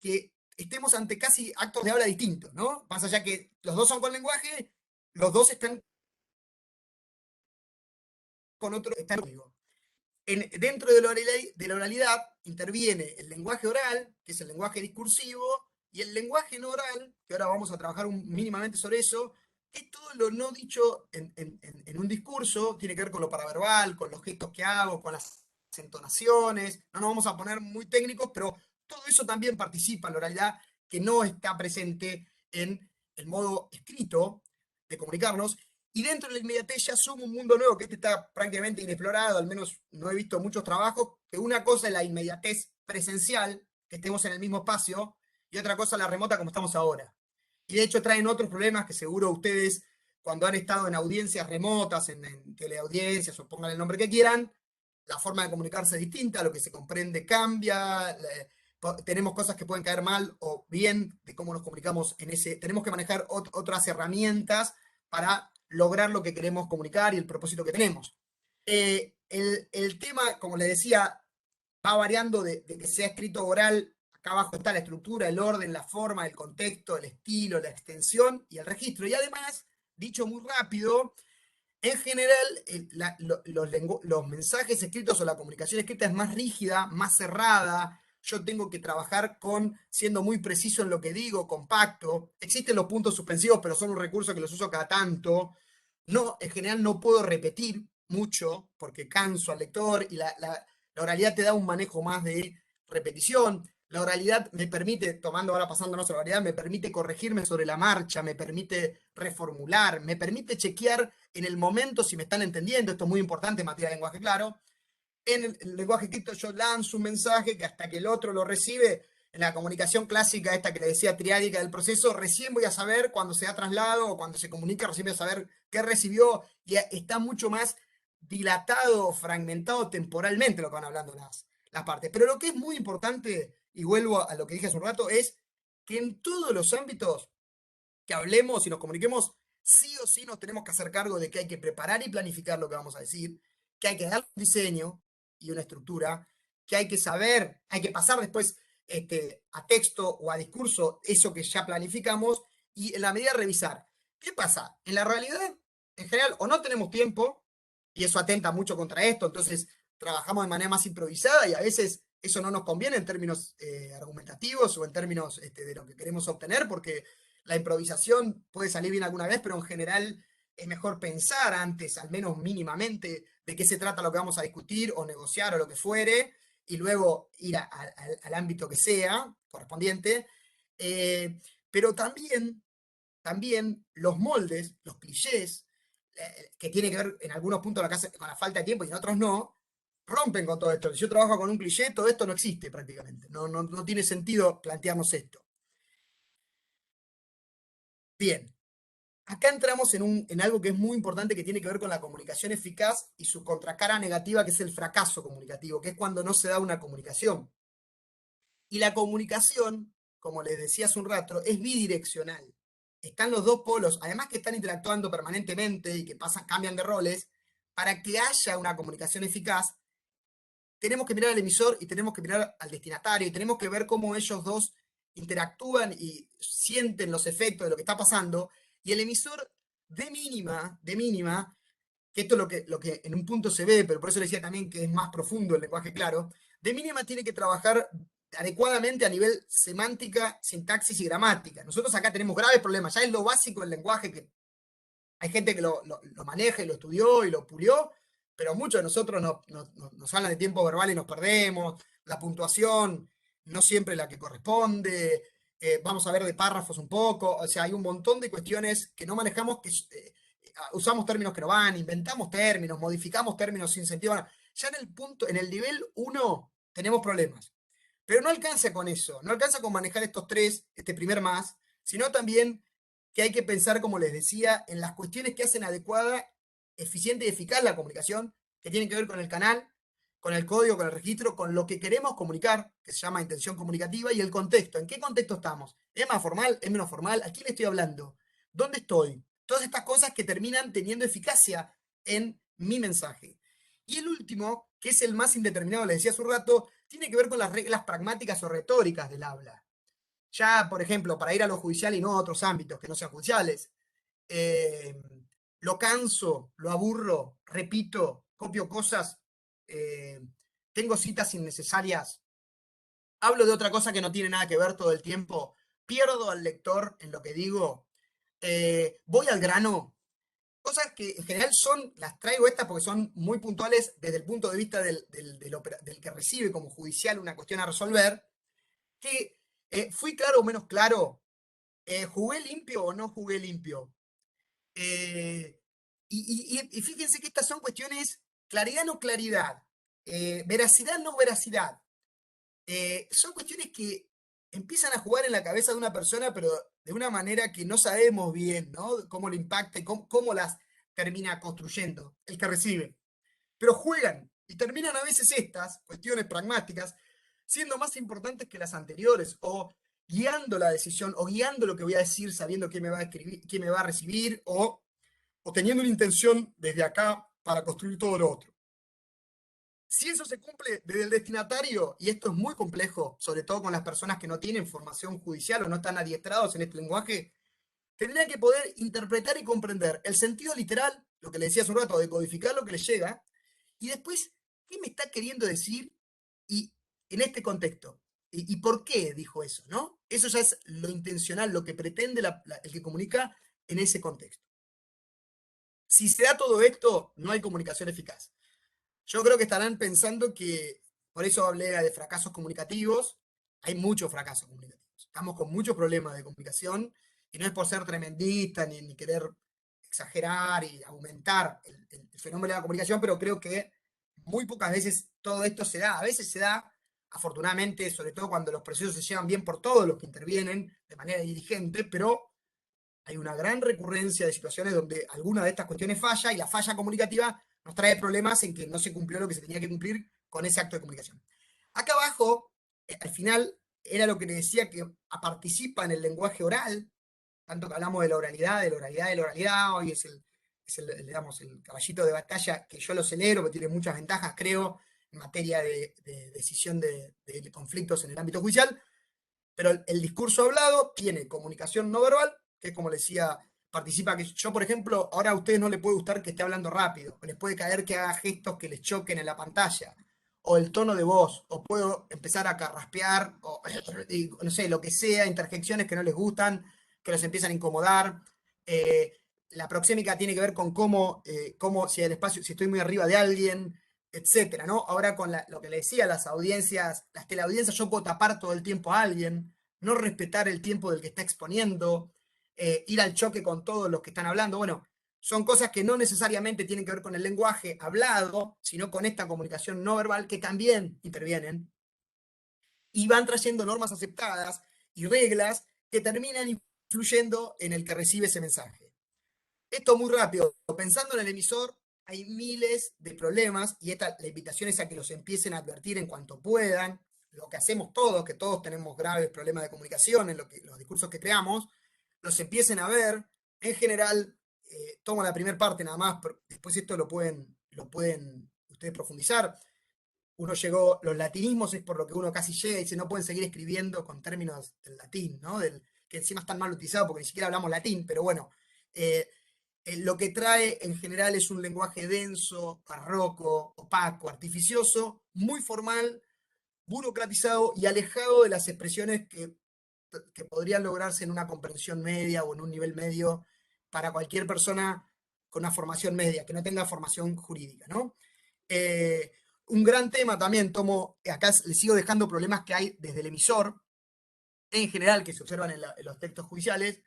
que estemos ante casi actos de habla distintos, ¿no? Más allá que los dos son con lenguaje, los dos están con otro, están código. Dentro de la oralidad interviene el lenguaje oral, que es el lenguaje discursivo, y el lenguaje no oral, que ahora vamos a trabajar mínimamente sobre eso, es todo lo no dicho en un discurso, tiene que ver con lo paraverbal, con los gestos que hago, con las entonaciones, no nos vamos a poner muy técnicos, pero todo eso también participa en la oralidad que no está presente en el modo escrito de comunicarnos. Y dentro de la inmediatez ya somos un mundo nuevo, que este está prácticamente inexplorado, al menos no he visto muchos trabajos, que una cosa es la inmediatez presencial, que estemos en el mismo espacio, y otra cosa la remota como estamos ahora. Y de hecho traen otros problemas que seguro ustedes, cuando han estado en audiencias remotas, en teleaudiencias, o pongan el nombre que quieran, la forma de comunicarse es distinta, lo que se comprende cambia, tenemos cosas que pueden caer mal o bien de cómo nos comunicamos en ese, tenemos que manejar otras herramientas para lograr lo que queremos comunicar y el propósito que tenemos. El tema, como les decía, va variando de que sea escrito oral. Acá abajo está la estructura, el orden, la forma, el contexto, el estilo, la extensión y el registro. Y además, dicho muy rápido, en general, los mensajes escritos o la comunicación escrita es más rígida, más cerrada. Yo tengo que trabajar siendo muy preciso en lo que digo, compacto. Existen los puntos suspensivos, pero son un recurso que los uso cada tanto. No, en general no puedo repetir mucho porque canso al lector y la oralidad te da un manejo más de repetición. La oralidad me permite, tomando ahora pasándonos a la oralidad, me permite corregirme sobre la marcha, me permite reformular, me permite chequear en el momento si me están entendiendo. Esto es muy importante en materia de lenguaje claro. En el lenguaje escrito yo lanzo un mensaje que hasta que el otro lo recibe, en la comunicación clásica, esta que le decía triádica del proceso, recién voy a saber cuando se da traslado o cuando se comunica, recién voy a saber qué recibió, y está mucho más dilatado, fragmentado temporalmente lo que van hablando las partes. Pero lo que es muy importante, y vuelvo a lo que dije hace un rato, es que en todos los ámbitos que hablemos y nos comuniquemos, sí o sí nos tenemos que hacer cargo de que hay que preparar y planificar lo que vamos a decir, que hay que dar un diseño y una estructura, que hay que saber, hay que pasar después a texto o a discurso eso que ya planificamos y en la medida revisar. ¿Qué pasa? En la realidad, en general, o no tenemos tiempo, y eso atenta mucho contra esto, entonces trabajamos de manera más improvisada y a veces eso no nos conviene en términos argumentativos o en términos de lo que queremos obtener, porque la improvisación puede salir bien alguna vez, pero en general es mejor pensar antes, al menos mínimamente, de qué se trata lo que vamos a discutir o negociar o lo que fuere, y luego ir al ámbito que sea correspondiente. Eh, pero también los moldes, los clichés, que tiene que ver en algunos puntos con la falta de tiempo y en otros no, rompen con todo esto. Si yo trabajo con un cliché, todo esto no existe prácticamente. No tiene sentido plantearnos esto. Bien, acá entramos en algo que es muy importante que tiene que ver con la comunicación eficaz y su contracara negativa, que es el fracaso comunicativo, que es cuando no se da una comunicación. Y la comunicación, como les decía hace un rato, es bidireccional. Están los dos polos, además que están interactuando permanentemente y que cambian de roles, para que haya una comunicación eficaz, tenemos que mirar al emisor y tenemos que mirar al destinatario y tenemos que ver cómo ellos dos interactúan y sienten los efectos de lo que está pasando. Y el emisor, de mínima, que esto es lo que en un punto se ve, pero por eso le decía también que es más profundo el lenguaje claro, de mínima tiene que trabajar adecuadamente a nivel semántica, sintaxis y gramática. Nosotros acá tenemos graves problemas, ya es lo básico del lenguaje, que hay gente que lo maneja y lo estudió y lo pulió, pero muchos de nosotros nos hablan de tiempo verbal y nos perdemos, la puntuación no siempre es la que corresponde, vamos a ver de párrafos un poco, o sea, hay un montón de cuestiones que no manejamos, que usamos términos que no van, inventamos términos, modificamos términos sin sentido. Ya en el nivel 1 tenemos problemas. Pero no alcanza con eso, no alcanza con manejar estos tres, este primer más, sino también que hay que pensar, como les decía, en las cuestiones que hacen adecuada, eficiente y eficaz la comunicación, que tienen que ver con el canal, con el código, con el registro, con lo que queremos comunicar, que se llama intención comunicativa, y el contexto. ¿En qué contexto estamos? ¿Es más formal? ¿Es menos formal? ¿A quién le estoy hablando? ¿Dónde estoy? Todas estas cosas que terminan teniendo eficacia en mi mensaje. Y el último, que es el más indeterminado, les decía hace un rato, tiene que ver con las reglas pragmáticas o retóricas del habla. Ya, por ejemplo, para ir a lo judicial y no a otros ámbitos que no sean judiciales, eh, lo canso, lo aburro, repito, copio cosas, eh, tengo citas innecesarias, hablo de otra cosa que no tiene nada que ver todo el tiempo, pierdo al lector en lo que digo, voy al grano. Cosas que en general las traigo estas porque son muy puntuales desde el punto de vista del que recibe como judicial una cuestión a resolver, que fui claro o menos claro, jugué limpio o no jugué limpio. Eh, y fíjense que estas son cuestiones, claridad no claridad, veracidad no veracidad. Son cuestiones que empiezan a jugar en la cabeza de una persona, pero de una manera que no sabemos bien, ¿no? Cómo le impacta y cómo las termina construyendo el que recibe. Pero juegan y terminan a veces estas cuestiones pragmáticas siendo más importantes que las anteriores o guiando la decisión o guiando lo que voy a decir sabiendo quién me va a escribir, quién me va a recibir o teniendo una intención desde acá para construir todo lo otro. Si eso se cumple desde el destinatario, y esto es muy complejo, sobre todo con las personas que no tienen formación judicial o no están adiestrados en este lenguaje, tendrían que poder interpretar y comprender el sentido literal, lo que le decía hace un rato, de codificar lo que les llega, y después, ¿qué me está queriendo decir y en este contexto? ¿Y por qué dijo eso? ¿No? Eso ya es lo intencional, lo que pretende el que comunica en ese contexto. Si se da todo esto, no hay comunicación eficaz. Yo creo que estarán pensando que, por eso hablé de fracasos comunicativos, hay muchos fracasos comunicativos. Estamos con muchos problemas de comunicación y no es por ser tremendista ni querer exagerar y aumentar el fenómeno de la comunicación, pero creo que muy pocas veces todo esto se da. A veces se da, afortunadamente, sobre todo cuando los procesos se llevan bien por todos los que intervienen de manera dirigente, pero hay una gran recurrencia de situaciones donde alguna de estas cuestiones falla y la falla comunicativa nos trae problemas en que no se cumplió lo que se tenía que cumplir con ese acto de comunicación. Acá abajo, al final, era lo que le decía que participa en el lenguaje oral, tanto que hablamos de la oralidad, de la oralidad, de la oralidad, hoy digamos, el caballito de batalla que yo lo celebro, porque tiene muchas ventajas, creo, en materia de decisión de conflictos en el ámbito judicial, pero el discurso hablado tiene comunicación no verbal, que es como le decía, participa que yo, por ejemplo, ahora a ustedes no les puede gustar que esté hablando rápido, o les puede caer que haga gestos que les choquen en la pantalla, o el tono de voz, o puedo empezar a carraspear, o no sé, lo que sea, interjecciones que no les gustan, que los empiezan a incomodar. Eh, la proxémica tiene que ver con cómo si el espacio, si estoy muy arriba de alguien, etcétera, ¿no? Ahora con lo que le decía, las audiencias, las teleaudiencias, yo puedo tapar todo el tiempo a alguien, no respetar el tiempo del que está exponiendo, ir al choque con todos los que están hablando. Bueno, son cosas que no necesariamente tienen que ver con el lenguaje hablado, sino con esta comunicación no verbal que también intervienen y van trayendo normas aceptadas y reglas que terminan influyendo en el que recibe ese mensaje. Esto muy rápido, pensando en el emisor, hay miles de problemas y la invitación es a que los empiecen a advertir en cuanto puedan, lo que hacemos todos, que todos tenemos graves problemas de comunicación en los discursos que creamos, los empiecen a ver. En general, tomo la primera parte nada más, pero después esto lo pueden ustedes profundizar. Uno llegó, los latinismos es por lo que uno casi llega y dice, no pueden seguir escribiendo con términos del latín, ¿no? Que encima están mal utilizados porque ni siquiera hablamos latín, pero bueno, eh, lo que trae en general es un lenguaje denso, barroco, opaco, artificioso, muy formal, burocratizado y alejado de las expresiones que podrían lograrse en una comprensión media o en un nivel medio para cualquier persona con una formación media, que no tenga formación jurídica, ¿no? Eh, un gran tema también, acá le sigo dejando problemas que hay desde el emisor, en general, que se observan en los textos judiciales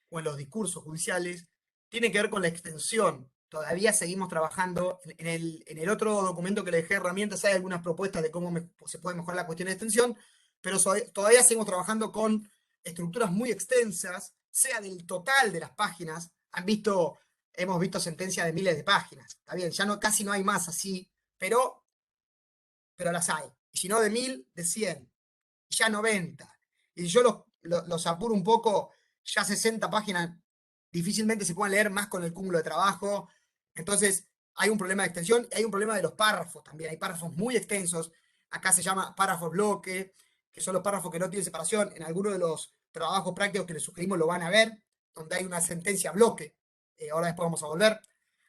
o en los discursos judiciales, tiene que ver con la extensión. Todavía seguimos trabajando en el otro documento que le dejé herramientas, hay algunas propuestas de cómo se puede mejorar la cuestión de extensión, pero todavía seguimos trabajando con estructuras muy extensas, sea del total de las páginas. Hemos visto sentencias de miles de páginas. Está bien, ya no, casi no hay más así, pero las hay. Y si no de 1000, de 100, ya 90. Y si yo los apuro un poco, ya 60 páginas difícilmente se pueden leer más con el cúmulo de trabajo. Entonces, hay un problema de extensión y hay un problema de los párrafos también. Hay párrafos muy extensos. Acá se llama párrafos bloque, que son los párrafos que no tienen separación. En algunos de los trabajos prácticos que les sugerimos lo van a ver, donde hay una sentencia bloque. Ahora después vamos a volver.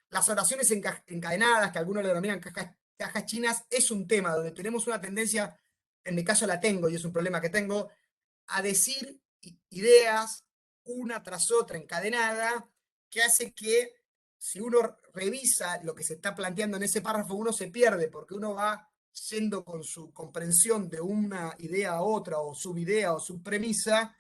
Las oraciones encadenadas, que algunos le denominan cajas chinas, es un tema donde tenemos una tendencia, en mi caso la tengo y es un problema que tengo, a decir ideas una tras otra encadenada, que hace que si uno revisa lo que se está planteando en ese párrafo, uno se pierde porque uno va yendo con su comprensión de una idea a otra o subidea o subpremisa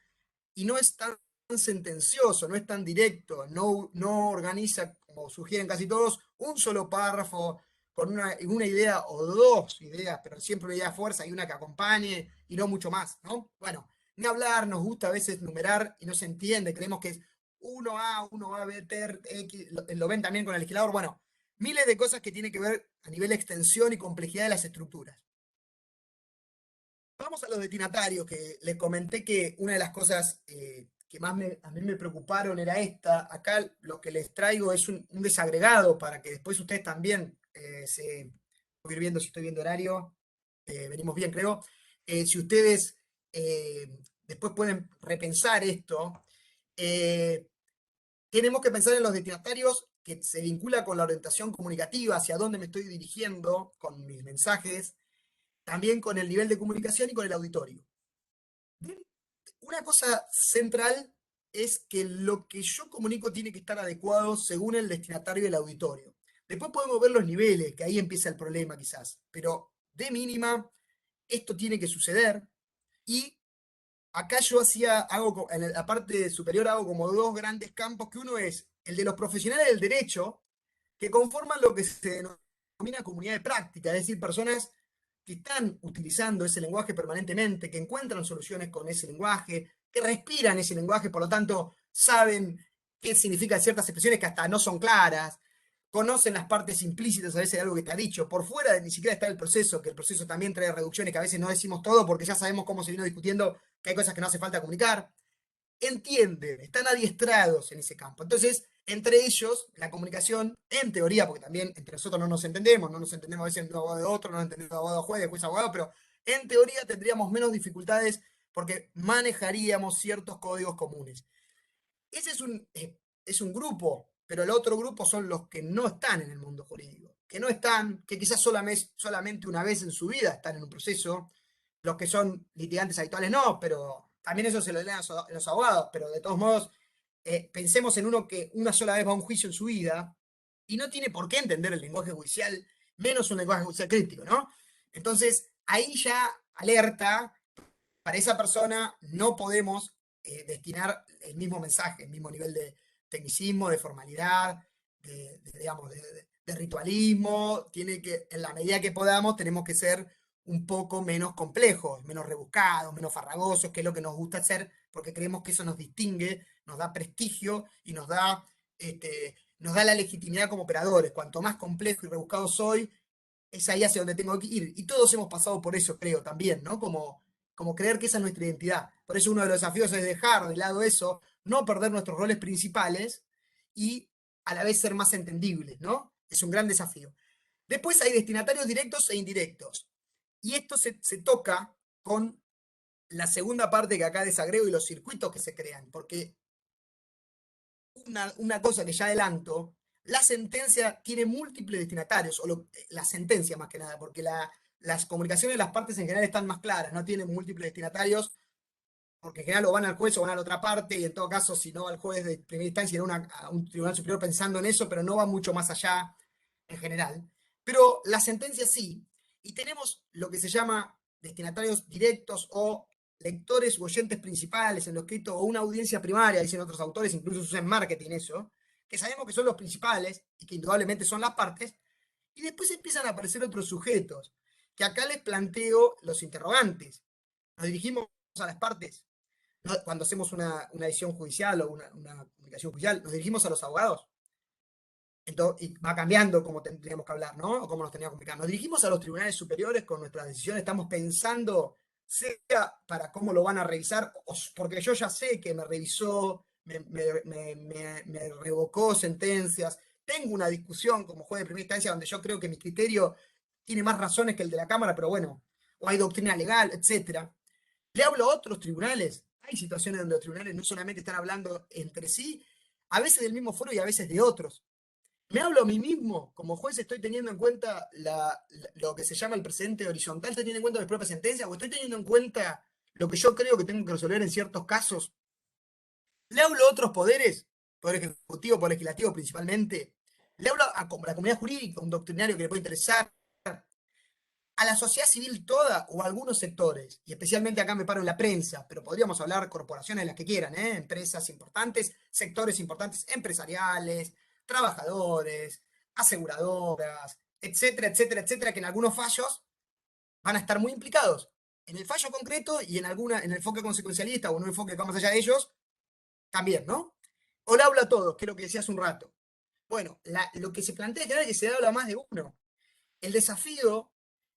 y no es tan sentencioso, no es tan directo, no organiza, como sugieren casi todos, un solo párrafo con una idea o dos ideas, pero siempre una idea de fuerza y una que acompañe y no mucho más, ¿no? Bueno, ni hablar, nos gusta a veces numerar y no se entiende, creemos que es 1A, 1A, B, TER, X, lo ven también con el legislador, bueno, miles de cosas que tienen que ver a nivel de extensión y complejidad de las estructuras. Vamos a los destinatarios, que les comenté que una de las cosas que más a mí me preocuparon era esta. Acá lo que les traigo es un desagregado para que después ustedes también voy a ir viendo si estoy viendo horario. Venimos bien, creo. Si ustedes después pueden repensar esto, eh, tenemos que pensar en los destinatarios que se vincula con la orientación comunicativa, hacia dónde me estoy dirigiendo con mis mensajes, también con el nivel de comunicación y con el auditorio. Una cosa central es que lo que yo comunico tiene que estar adecuado según el destinatario y el auditorio. Después podemos ver los niveles, que ahí empieza el problema quizás, pero de mínima esto tiene que suceder y acá yo en la parte superior hago como dos grandes campos, que uno es el de los profesionales del derecho, que conforman lo que se denomina comunidad de práctica, es decir, personas que están utilizando ese lenguaje permanentemente, que encuentran soluciones con ese lenguaje, que respiran ese lenguaje, por lo tanto saben qué significan ciertas expresiones que hasta no son claras, conocen las partes implícitas a veces de algo que te ha dicho, por fuera de ni siquiera está el proceso, que el proceso también trae reducciones que a veces no decimos todo porque ya sabemos cómo se vino discutiendo que hay cosas que no hace falta comunicar. entienden, están adiestrados en ese campo. Entonces, entre ellos, la comunicación, en teoría, porque también entre nosotros no nos entendemos, no nos entendemos a veces un abogado de otro, no nos entendemos abogado juez, juez abogado, pero en teoría tendríamos menos dificultades porque manejaríamos ciertos códigos comunes. Ese es un grupo, pero el otro grupo son los que no están en el mundo jurídico, que no están, que quizás solamente una vez en su vida están en un proceso, los que son litigantes habituales no, pero también eso se lo leen a los abogados, pero de todos modos, pensemos en uno que una sola vez va a un juicio en su vida y no tiene por qué entender el lenguaje judicial, menos un lenguaje judicial crítico, ¿no? Entonces, ahí ya alerta, para esa persona no podemos destinar el mismo mensaje, el mismo nivel de tecnicismo, de formalidad, digamos, de ritualismo. Tiene que, en la medida que podamos, tenemos que ser un poco menos complejos, menos rebuscados, menos farragosos, que es lo que nos gusta hacer, porque creemos que eso nos distingue, nos da prestigio y nos da la legitimidad como operadores. Cuanto más complejo y rebuscado soy, es ahí hacia donde tengo que ir. Y todos hemos pasado por eso, creo, también, ¿no? Como creer que esa es nuestra identidad. Por eso uno de los desafíos es dejar de lado eso, no perder nuestros roles principales y a la vez ser más entendibles, ¿no? Es un gran desafío. Después hay destinatarios directos e indirectos. Y esto se toca con la segunda parte que acá desagrego y los circuitos que se crean, porque una cosa que ya adelanto, la sentencia tiene múltiples destinatarios, la sentencia más que nada, porque las comunicaciones de las partes en general están más claras, no tienen múltiples destinatarios, porque en general o van al juez o van a la otra parte, y en todo caso, si no va al juez de primera instancia, irá a un tribunal superior pensando en eso, pero no va mucho más allá en general. Pero la sentencia sí, y tenemos lo que se llama destinatarios directos o lectores u oyentes principales en lo escrito, o una audiencia primaria, dicen otros autores, incluso usan marketing eso, que sabemos que son los principales y que indudablemente son las partes, y después empiezan a aparecer otros sujetos, que acá les planteo los interrogantes. Nos dirigimos a las partes, cuando hacemos una edición judicial o una comunicación judicial, nos dirigimos a los abogados. Entonces, y va cambiando como tendríamos que hablar, ¿no? O cómo nos teníamos que comunicar. Nos dirigimos a los tribunales superiores con nuestras decisiones, estamos pensando, sea para cómo lo van a revisar, porque yo ya sé que me revisó, me revocó sentencias. Tengo una discusión como juez de primera instancia donde yo creo que mi criterio tiene más razones que el de la Cámara, pero bueno, o hay doctrina legal, etcétera. Le hablo a otros tribunales. Hay situaciones donde los tribunales no solamente están hablando entre sí, a veces del mismo foro y a veces de otros. Me hablo a mí mismo, como juez estoy teniendo en cuenta lo que se llama el precedente horizontal, estoy teniendo en cuenta mis propias sentencias, o estoy teniendo en cuenta lo que yo creo que tengo que resolver en ciertos casos. Le hablo a otros poderes, poder ejecutivo, poder legislativo principalmente. Le hablo a la comunidad jurídica, un doctrinario que le puede interesar, a la sociedad civil toda o a algunos sectores, y especialmente acá me paro en la prensa, pero podríamos hablar corporaciones, las que quieran, empresas importantes, sectores importantes empresariales, trabajadores, aseguradoras, etcétera, etcétera, etcétera, que en algunos fallos van a estar muy implicados en el fallo concreto y en el enfoque consecuencialista o en un enfoque que va más allá de ellos, también, ¿no? O le hablo a todos, que es lo que decía hace un rato. Bueno, lo que se plantea es que se habla más de uno. El desafío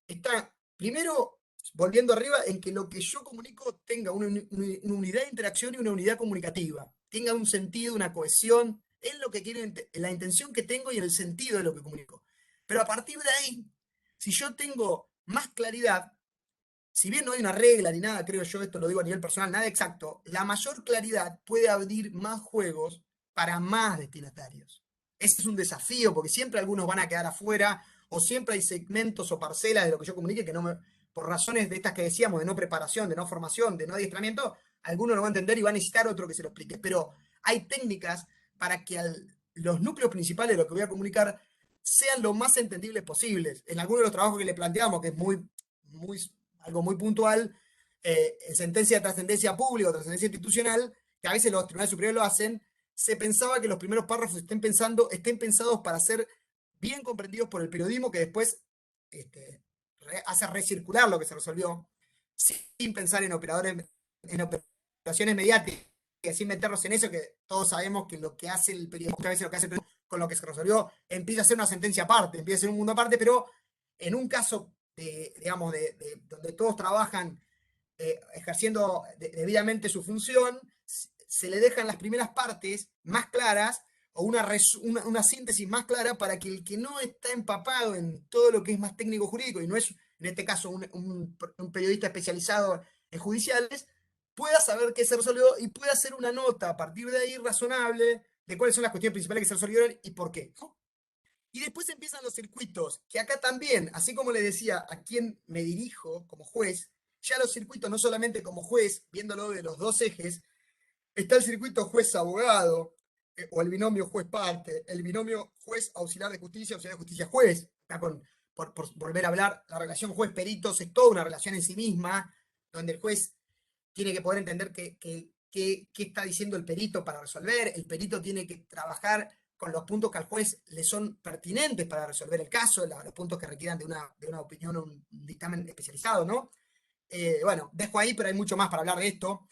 está, primero, volviendo arriba, en que lo que yo comunico tenga una unidad de interacción y una unidad comunicativa, tenga un sentido, una cohesión, en lo que quiero, en la intención que tengo y en el sentido de lo que comunico. Pero a partir de ahí, si yo tengo más claridad, si bien no hay una regla ni nada, creo yo, esto lo digo a nivel personal, nada exacto, la mayor claridad puede abrir más juegos para más destinatarios. Ese es un desafío, porque siempre algunos van a quedar afuera, o siempre hay segmentos o parcelas de lo que yo comunique que no me, por razones de estas que decíamos, de no preparación, de no formación, de no adiestramiento, alguno no va a entender y va a necesitar otro que se lo explique. Pero hay técnicas para que los núcleos principales de lo que voy a comunicar sean lo más entendibles posibles. En algunos de los trabajos que le planteamos, que es algo muy puntual, en sentencia de trascendencia pública o trascendencia institucional, que a veces los tribunales superiores lo hacen, se pensaba que los primeros párrafos estén pensados para ser bien comprendidos por el periodismo, que después hace recircular lo que se resolvió, sin pensar en operaciones mediáticas, sin meternos en eso, que todos sabemos que lo que hace el periodismo, muchas veces lo que hace el periodismo con lo que se resolvió, empieza a ser una sentencia aparte, empieza a ser un mundo aparte, pero en un caso digamos, donde todos trabajan ejerciendo debidamente su función, se le dejan las primeras partes más claras o una síntesis más clara para que el que no está empapado en todo lo que es más técnico jurídico y no es, en este caso, un periodista especializado en judiciales, pueda saber qué se resolvió y pueda hacer una nota a partir de ahí razonable de cuáles son las cuestiones principales que se resolvieron y por qué, ¿no? Y después empiezan los circuitos, que acá también, así como le decía a quién me dirijo como juez, ya los circuitos, no solamente como juez, viéndolo de los dos ejes, está el circuito juez-abogado, o el binomio juez-parte, el binomio juez auxiliar de justicia-juez. Acá por volver a hablar, la relación juez-peritos es toda una relación en sí misma, donde el juez tiene que poder entender qué está diciendo el perito para resolver, el perito tiene que trabajar con los puntos que al juez le son pertinentes para resolver el caso, los puntos que requieran de una opinión, un dictamen especializado, ¿no? Bueno, dejo ahí, pero hay mucho más para hablar de esto.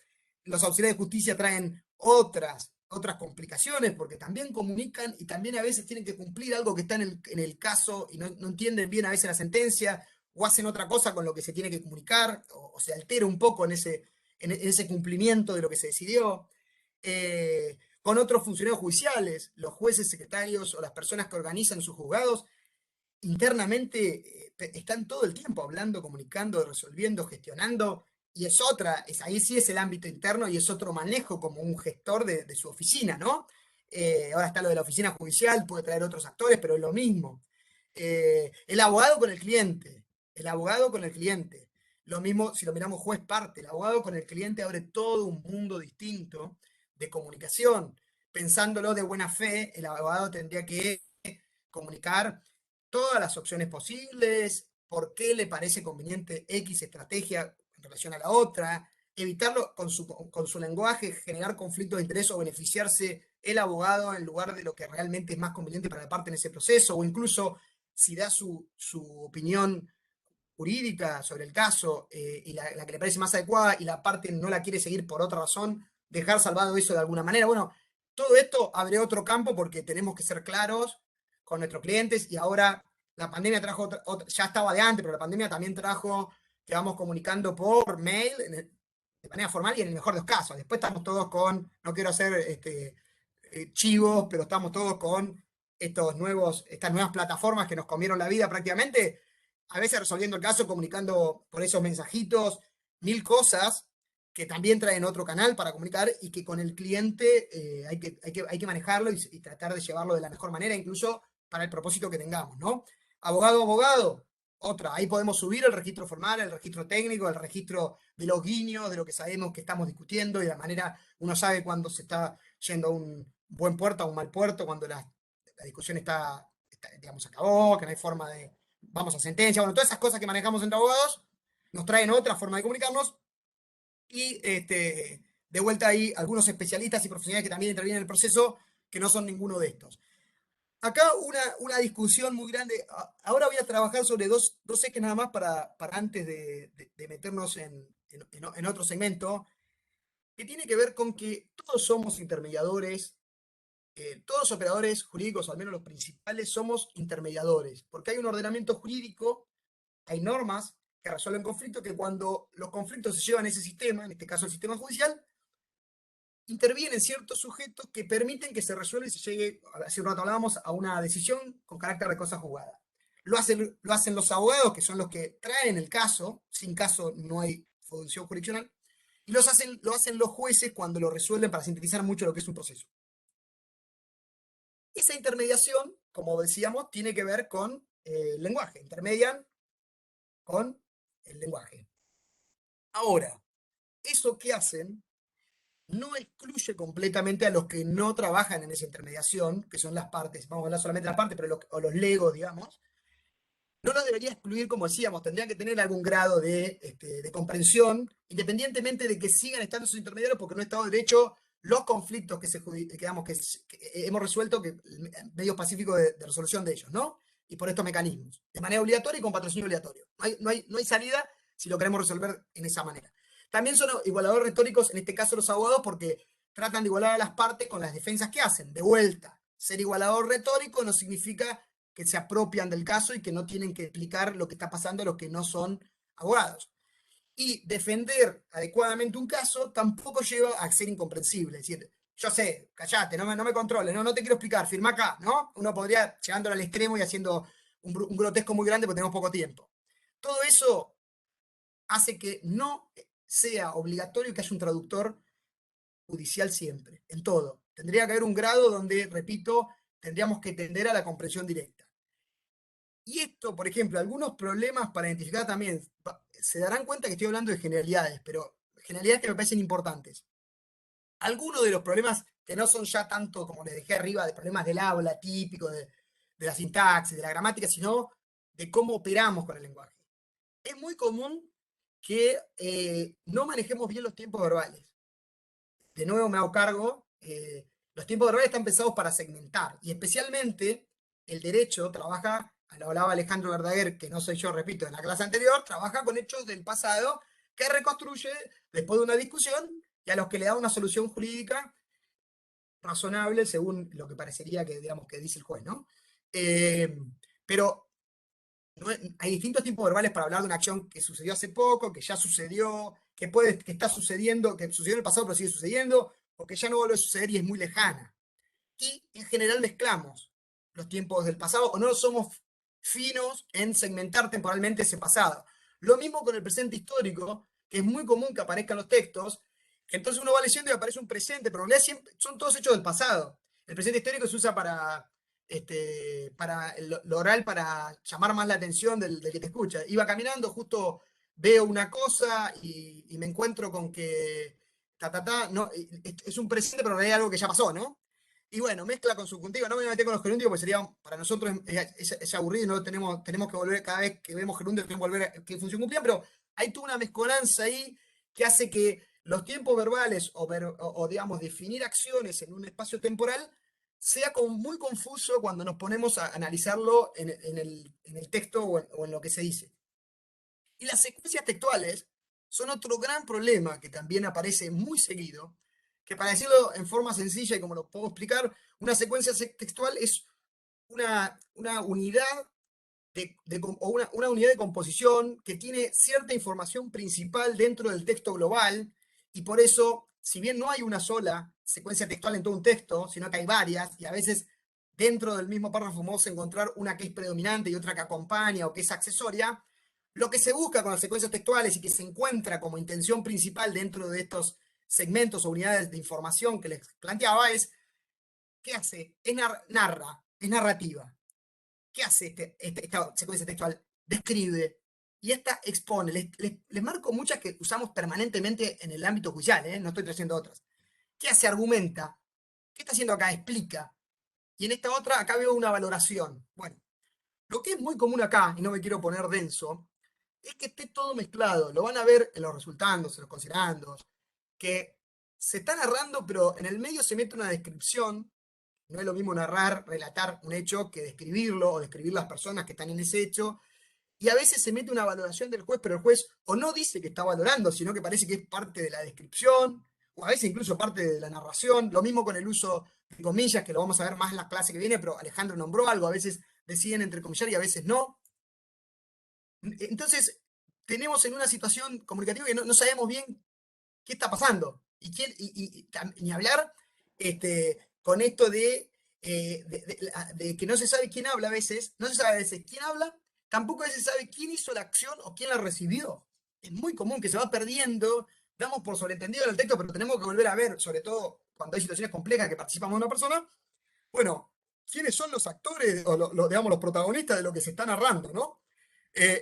Los auxiliares de justicia traen otras complicaciones porque también comunican y también a veces tienen que cumplir algo que está en el caso y no entienden bien a veces la sentencia o hacen otra cosa con lo que se tiene que comunicar o se altera un poco en ese cumplimiento de lo que se decidió. Con otros funcionarios judiciales, los jueces, secretarios o las personas que organizan sus juzgados, internamente están todo el tiempo hablando, comunicando, resolviendo, gestionando, y ahí sí es el ámbito interno y es otro manejo como un gestor de su oficina, ¿no? Ahora está lo de la oficina judicial, puede traer otros actores, pero es lo mismo. El abogado con el cliente, el abogado con el cliente. Lo mismo si lo miramos juez parte, el abogado con el cliente abre todo un mundo distinto de comunicación. Pensándolo de buena fe, el abogado tendría que comunicar todas las opciones posibles, por qué le parece conveniente X estrategia en relación a la otra, evitarlo con su lenguaje, generar conflictos de interés o beneficiarse el abogado en lugar de lo que realmente es más conveniente para la parte en ese proceso, o incluso si da su opinión jurídica sobre el caso y la que le parece más adecuada y la parte no la quiere seguir por otra razón, dejar salvado eso de alguna manera. Bueno, todo esto abre otro campo porque tenemos que ser claros con nuestros clientes y ahora la pandemia trajo ya estaba de antes, pero la pandemia también trajo que vamos comunicando por mail de manera formal y en el mejor de los casos. Después estamos todos no quiero hacer chivos, pero estamos todos con estas nuevas plataformas que nos comieron la vida prácticamente, a veces resolviendo el caso, comunicando por esos mensajitos, mil cosas que también traen otro canal para comunicar y que con el cliente hay que manejarlo y tratar de llevarlo de la mejor manera, incluso para el propósito que tengamos, ¿no? Abogado, abogado, otra. Ahí podemos subir el registro formal, el registro técnico, el registro de los guiños, de lo que sabemos que estamos discutiendo y de la manera uno sabe cuando se está yendo a un buen puerto, a un mal puerto, cuando la discusión digamos, acabó, que no hay forma de, vamos a sentencia, bueno, todas esas cosas que manejamos entre abogados nos traen otra forma de comunicarnos y de vuelta hay algunos especialistas y profesionales que también intervienen en el proceso que no son ninguno de estos. Acá una discusión muy grande. Ahora voy a trabajar sobre dos ejes nada más para antes de meternos en otro segmento, que tiene que ver con que todos somos intermediadores, todos los operadores jurídicos, o al menos los principales, somos intermediadores, porque hay un ordenamiento jurídico, hay normas que resuelven conflictos, que cuando los conflictos se llevan a ese sistema, en este caso el sistema judicial, intervienen ciertos sujetos que permiten que se resuelva y se llegue, hace un rato hablábamos, a una decisión con carácter de cosa juzgada. Lo hacen los abogados, que son los que traen el caso, sin caso no hay función jurisdiccional, y lo hacen los jueces cuando lo resuelven para sintetizar mucho lo que es un proceso. Esa intermediación, como decíamos, tiene que ver con el lenguaje, intermedian con el lenguaje. Ahora, eso que hacen no excluye completamente a los que no trabajan en esa intermediación, que son las partes, vamos a hablar solamente de las partes, pero o los legos, digamos, no lo debería excluir, como decíamos, tendrían que tener algún grado de comprensión, independientemente de que sigan estando esos intermediarios, porque no Estado de Derecho, los conflictos que hemos resuelto, medios pacíficos de resolución de ellos, ¿no? Y por estos mecanismos, de manera obligatoria y con patrocinio obligatorio. No hay salida si lo queremos resolver en esa manera. También son igualadores retóricos, en este caso los abogados, porque tratan de igualar a las partes con las defensas que hacen. De vuelta, ser igualador retórico no significa que se apropian del caso y que no tienen que explicar lo que está pasando a los que no son abogados. Y defender adecuadamente un caso tampoco lleva a ser incomprensible. Es decir, yo sé, callate, no me controles, no te quiero explicar, firma acá, ¿no? Uno podría llevándolo al extremo y haciendo un grotesco muy grande porque tenemos poco tiempo. Todo eso hace que no sea obligatorio que haya un traductor judicial siempre, en todo. Tendría que haber un grado donde, repito, tendríamos que tender a la comprensión directa. Y esto, por ejemplo, algunos problemas para identificar también, se darán cuenta que estoy hablando de generalidades, pero generalidades que me parecen importantes. Algunos de los problemas que no son ya tanto, como les dejé arriba, de problemas del habla típico, de la sintaxis, de la gramática, sino de cómo operamos con el lenguaje. Es muy común que no manejemos bien los tiempos verbales. De nuevo me hago cargo, los tiempos verbales están pensados para segmentar, y especialmente el derecho trabaja, lo hablaba Alejandro Verdaguer, que no soy yo, repito, en la clase anterior, trabaja con hechos del pasado que reconstruye después de una discusión y a los que le da una solución jurídica razonable según lo que parecería que, digamos, que dice el juez, ¿no? Eh, pero no, hay distintos tipos verbales para hablar de una acción que sucedió hace poco, que ya sucedió, que está sucediendo, que sucedió en el pasado pero sigue sucediendo, o que ya no vuelve a suceder y es muy lejana. Y en general mezclamos los tiempos del pasado o no somos finos en segmentar temporalmente ese pasado. Lo mismo con el presente histórico, que es muy común que aparezcan los textos, que entonces uno va leyendo y aparece un presente, pero en realidad siempre, son todos hechos del pasado. El presente histórico se usa para lo oral, para llamar más la atención del que te escucha. Iba caminando, justo veo una cosa y me encuentro con que no, es un presente, pero en realidad es algo que ya pasó, ¿no? Y bueno, mezcla con subjuntivo. No me voy a meter con los gerundios porque sería, para nosotros es aburrido y no tenemos que volver, cada vez que vemos gerundios, tenemos que volver a qué función cumplían, pero hay toda una mezcolanza ahí que hace que los tiempos verbales o, digamos, definir acciones en un espacio temporal sea como muy confuso cuando nos ponemos a analizarlo en el texto o en lo que se dice. Y las secuencias textuales son otro gran problema que también aparece muy seguido, que para decirlo en forma sencilla y como lo puedo explicar, una secuencia textual es una unidad o una unidad de composición que tiene cierta información principal dentro del texto global y por eso, si bien no hay una sola secuencia textual en todo un texto, sino que hay varias y a veces dentro del mismo párrafo vamos a encontrar una que es predominante y otra que acompaña o que es accesoria, lo que se busca con las secuencias textuales y que se encuentra como intención principal dentro de estos segmentos o unidades de información que les planteaba es, ¿qué hace? Narra, es narrativa. ¿Qué hace esta secuencia textual? Describe. Y esta expone. Les marco muchas que usamos permanentemente en el ámbito judicial, ¿eh? No estoy trayendo otras. ¿Qué hace? Argumenta. ¿Qué está haciendo acá? Explica. Y en esta otra, acá veo una valoración. Bueno, lo que es muy común acá, y no me quiero poner denso, es que esté todo mezclado. Lo van a ver en los resultandos, en los considerandos, que se está narrando, pero en el medio se mete una descripción. No es lo mismo narrar, relatar un hecho que describirlo o describir las personas que están en ese hecho. Y a veces se mete una valoración del juez, pero el juez o no dice que está valorando, sino que parece que es parte de la descripción, o a veces incluso parte de la narración. Lo mismo con el uso de comillas, que lo vamos a ver más en la clase que viene, pero Alejandro nombró algo, a veces deciden entrecomillar y a veces no. Entonces, tenemos en una situación comunicativa que no sabemos bien qué está pasando. Y ni hablar con esto de que no se sabe quién habla a veces, no se sabe a veces quién habla, tampoco a veces se sabe quién hizo la acción o quién la recibió. Es muy común que se va perdiendo, damos por sobreentendido en el texto, pero tenemos que volver a ver, sobre todo cuando hay situaciones complejas que participamos de una persona, bueno, quiénes son los actores o digamos, los protagonistas de lo que se está narrando, ¿no?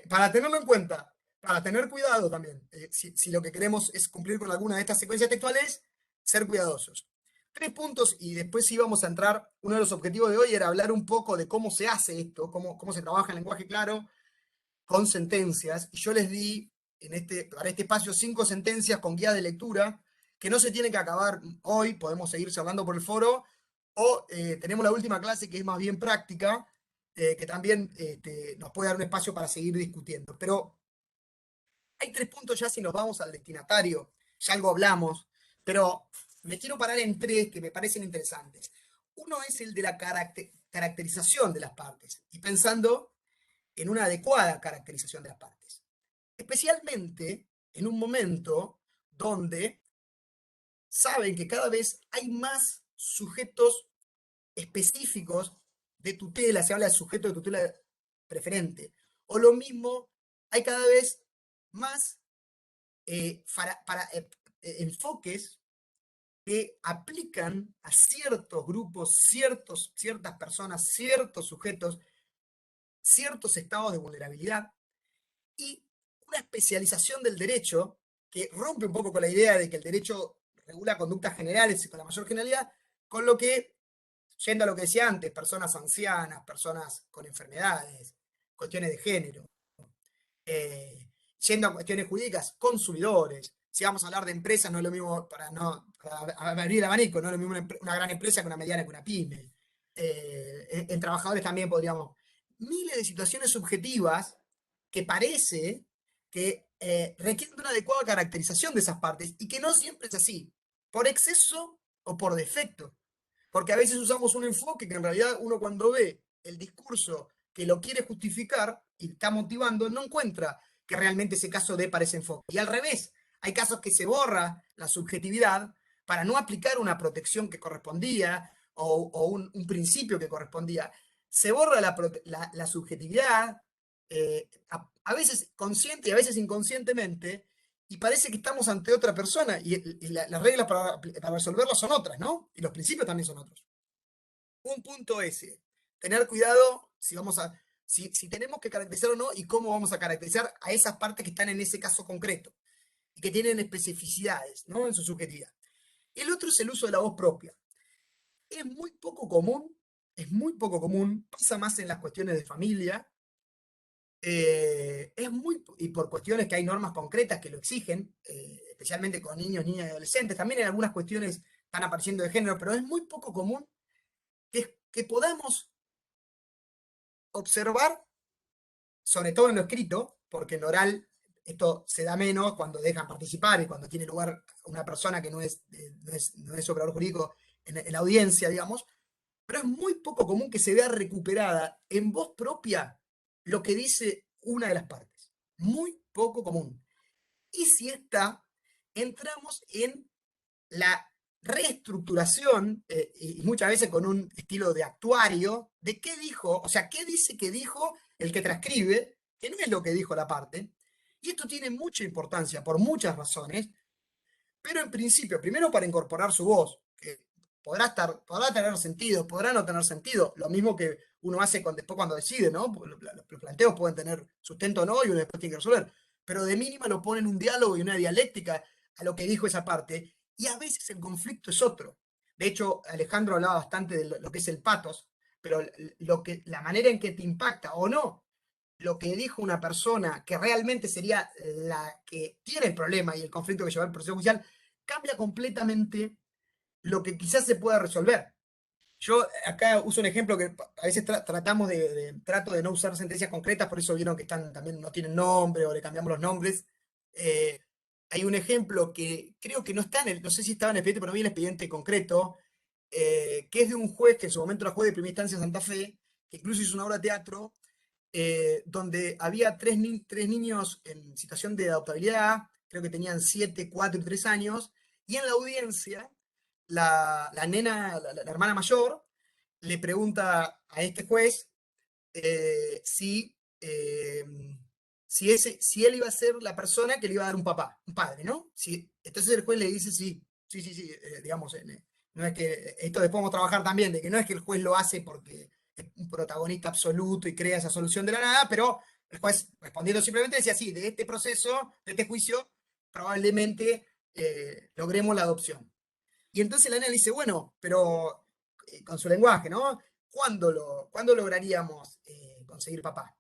Para tenerlo en cuenta, para tener cuidado también, si lo que queremos es cumplir con alguna de estas secuencias textuales, ser cuidadosos. 3 puntos y después sí vamos a entrar, uno de los objetivos de hoy era hablar un poco de cómo se hace esto, cómo se trabaja en lenguaje claro con sentencias, y yo les di para este espacio 5 sentencias con guía de lectura, que no se tiene que acabar hoy, podemos seguir charlando por el foro, o tenemos la última clase que es más bien práctica, que también nos puede dar un espacio para seguir discutiendo. Pero hay 3 puntos ya si nos vamos al destinatario, ya algo hablamos, pero me quiero parar en 3 que me parecen interesantes. Uno es el de la caracterización de las partes, y pensando en una adecuada caracterización de las partes. Especialmente en un momento donde saben que cada vez hay más sujetos específicos de tutela, se habla de sujeto de tutela preferente. O lo mismo, hay cada vez más enfoques que aplican a ciertos grupos, ciertas personas, ciertos sujetos, ciertos estados de vulnerabilidad y una especialización del derecho que rompe un poco con la idea de que el derecho regula conductas generales y con la mayor generalidad, con lo que, yendo a lo que decía antes, personas ancianas, personas con enfermedades, cuestiones de género, yendo a cuestiones jurídicas, consumidores. Si vamos a hablar de empresas, no es lo mismo, para abrir el abanico, no es lo mismo una gran empresa que una mediana que una pyme. En trabajadores también podríamos. Miles de situaciones subjetivas que parece que requieren de una adecuada caracterización de esas partes y que no siempre es así, por exceso o por defecto. Porque a veces usamos un enfoque que en realidad uno cuando ve el discurso que lo quiere justificar y está motivando, no encuentra que realmente ese caso dé para ese enfoque. Y al revés, hay casos que se borra la subjetividad para no aplicar una protección que correspondía o un principio que correspondía. Se borra la subjetividad, a veces consciente y a veces inconscientemente, y parece que estamos ante otra persona, y las reglas para resolverlo son otras, ¿no? Y los principios también son otros. Un punto ese, tener cuidado si tenemos que caracterizar o no y cómo vamos a caracterizar a esas partes que están en ese caso concreto y que tienen especificidades, ¿no? En su subjetividad. El otro es el uso de la voz propia. Es muy poco común, pasa más en las cuestiones de familia, y por cuestiones que hay normas concretas que lo exigen, especialmente con niños, niñas y adolescentes, también en algunas cuestiones están apareciendo de género, pero es muy poco común que podamos observar, sobre todo en lo escrito, porque en oral esto se da menos cuando dejan participar y cuando tiene lugar una persona que no es operador jurídico en la audiencia, digamos, pero es muy poco común que se vea recuperada en voz propia lo que dice una de las partes. Muy poco común. Y si está, entramos en la reestructuración, y muchas veces con un estilo de actuario, de qué dijo, o sea, qué dice que dijo el que transcribe, que no es lo que dijo la parte. Y esto tiene mucha importancia por muchas razones, pero en principio, primero para incorporar su voz, que podrá tener sentido, podrá no tener sentido, lo mismo que uno hace después cuando decide, ¿no? Los planteos pueden tener sustento o no, y uno después tiene que resolver, pero de mínima lo pone en un diálogo y una dialéctica a lo que dijo esa parte, y a veces el conflicto es otro. De hecho, Alejandro hablaba bastante de lo que es el patos, pero la manera en que te impacta o no lo que dijo una persona que realmente sería la que tiene el problema y el conflicto que lleva el proceso judicial, cambia completamente lo que quizás se pueda resolver. Yo acá uso un ejemplo que a veces trato de no usar sentencias concretas, por eso vieron que también no tienen nombre o le cambiamos los nombres. Eh, Hay un ejemplo que creo que no está no sé si estaba en el expediente, pero no vi el expediente concreto, que es de un juez que en su momento era juez de primera instancia en Santa Fe, que incluso hizo una obra de teatro donde había tres niños en situación de adoptabilidad, creo que tenían 7, 4 y 3 años, y en la audiencia, la nena, la hermana mayor, le pregunta a este juez eh, si él iba a ser la persona que le iba a dar un padre, ¿no? Entonces el juez le dice sí, sí, sí, sí, digamos, no es que, esto después vamos a trabajar también, de que no es que el juez lo hace porque es un protagonista absoluto y crea esa solución de la nada, pero el juez respondiendo simplemente decía sí, de este proceso, de este juicio, probablemente logremos la adopción. Y entonces la nena le dice, bueno, pero con su lenguaje, ¿no? ¿Cuándo lograríamos conseguir papá?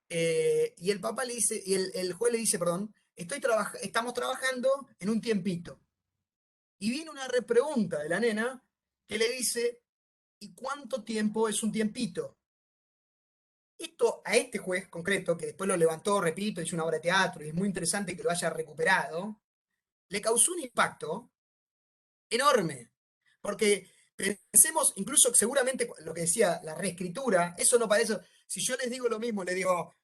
Y el papá le dice, y el juez le dice, perdón, estamos trabajando en un tiempito. Y viene una repregunta de la nena que le dice, ¿y cuánto tiempo es un tiempito? Esto a este juez concreto, que después lo levantó, repito, hizo una obra de teatro y es muy interesante que lo haya recuperado, le causó un impacto enorme. Porque pensemos, incluso seguramente lo que decía, la reescritura, eso no parece. Si yo les digo lo mismo, les digo,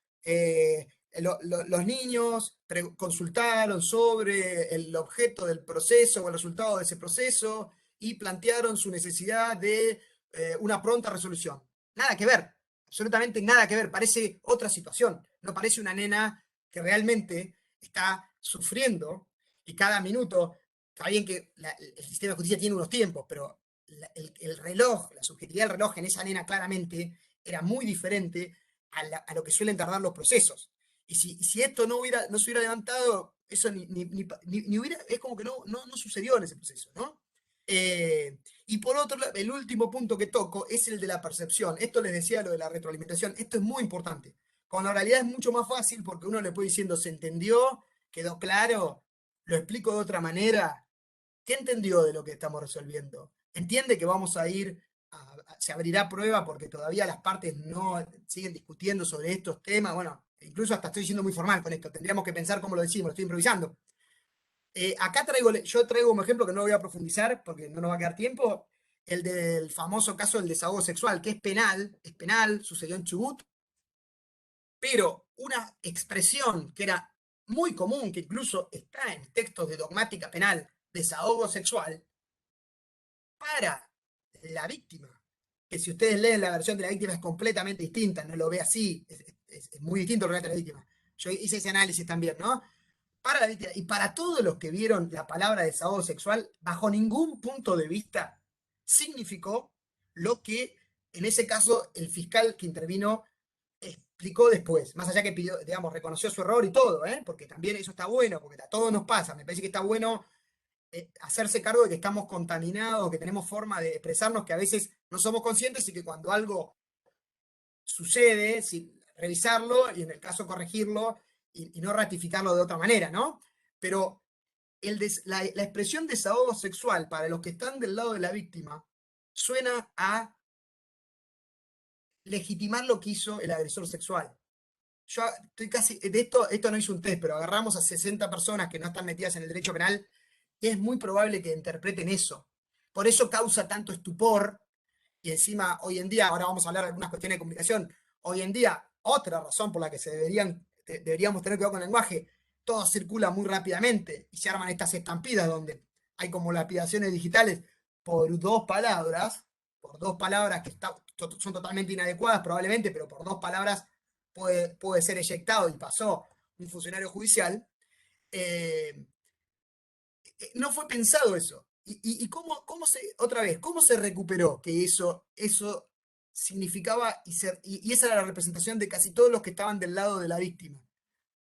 los niños consultaron sobre el objeto del proceso o el resultado de ese proceso y plantearon su necesidad de una pronta resolución. Nada que ver, absolutamente nada que ver, parece otra situación, no parece una nena que realmente está sufriendo y cada minuto, está bien que el sistema de justicia tiene unos tiempos, pero el reloj, la subjetividad del reloj en esa nena claramente era muy diferente a lo que suelen tardar los procesos. Y si esto no se hubiera levantado, eso ni hubiera, es como que no sucedió en ese proceso, ¿no? Y por otro lado, el último punto que toco es el de la percepción. Esto les decía lo de la retroalimentación. Esto es muy importante. Con la oralidad es mucho más fácil porque uno le puede diciendo, ¿se entendió? ¿Quedó claro? ¿Lo explico de otra manera? ¿Qué entendió de lo que estamos resolviendo? ¿Entiende que vamos a ir, se abrirá prueba porque todavía las partes no siguen discutiendo sobre estos temas? Bueno, incluso hasta estoy siendo muy formal con esto. Tendríamos que pensar cómo lo decimos, lo estoy improvisando. Acá yo traigo un ejemplo que no voy a profundizar porque no nos va a quedar tiempo, el del famoso caso del desahogo sexual, que es penal, sucedió en Chubut, pero una expresión que era muy común, que incluso está en textos de dogmática penal, desahogo sexual, para la víctima, que si ustedes leen la versión de la víctima es completamente distinta, no lo ve así, es muy distinto el relato de la víctima. Yo hice ese análisis también, ¿no? Para la víctima y para todos los que vieron la palabra desahogo sexual, bajo ningún punto de vista significó lo que en ese caso el fiscal que intervino explicó después, más allá que pidió, digamos, reconoció su error y todo, ¿eh? Porque también eso está bueno, porque a todos nos pasa, me parece que está bueno hacerse cargo de que estamos contaminados, que tenemos forma de expresarnos que a veces no somos conscientes y que cuando algo sucede, revisarlo y en el caso corregirlo y no ratificarlo de otra manera, ¿no? Pero la expresión desahogo sexual para los que están del lado de la víctima suena a legitimar lo que hizo el agresor sexual. Yo estoy casi, esto no hice un test, pero agarramos a 60 personas que no están metidas en el derecho penal y es muy probable que interpreten eso. Por eso causa tanto estupor y encima hoy en día, ahora vamos a hablar de algunas cuestiones de comunicación, hoy en día otra razón por la que deberíamos tener cuidado con el lenguaje, todo circula muy rápidamente y se arman estas estampidas donde hay como lapidaciones digitales por dos palabras que son totalmente inadecuadas probablemente, pero por dos palabras puede ser eyectado y pasó un funcionario judicial. Eh, no fue pensado eso. ¿Y otra vez, cómo se recuperó que eso significaba y esa era la representación de casi todos los que estaban del lado de la víctima?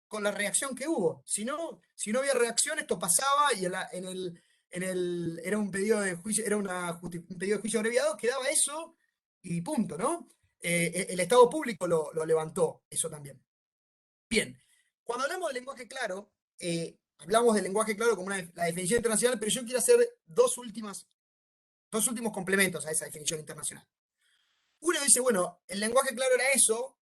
Con la reacción que hubo. Si no había reacción, esto pasaba y era un pedido de juicio, era un pedido de juicio abreviado, quedaba eso y punto, ¿no? El Estado público lo levantó, eso también. Bien, cuando hablamos de lenguaje claro, hablamos del lenguaje claro como la definición internacional, pero yo quiero hacer dos últimos complementos a esa definición internacional. Uno dice, bueno, el lenguaje claro era eso,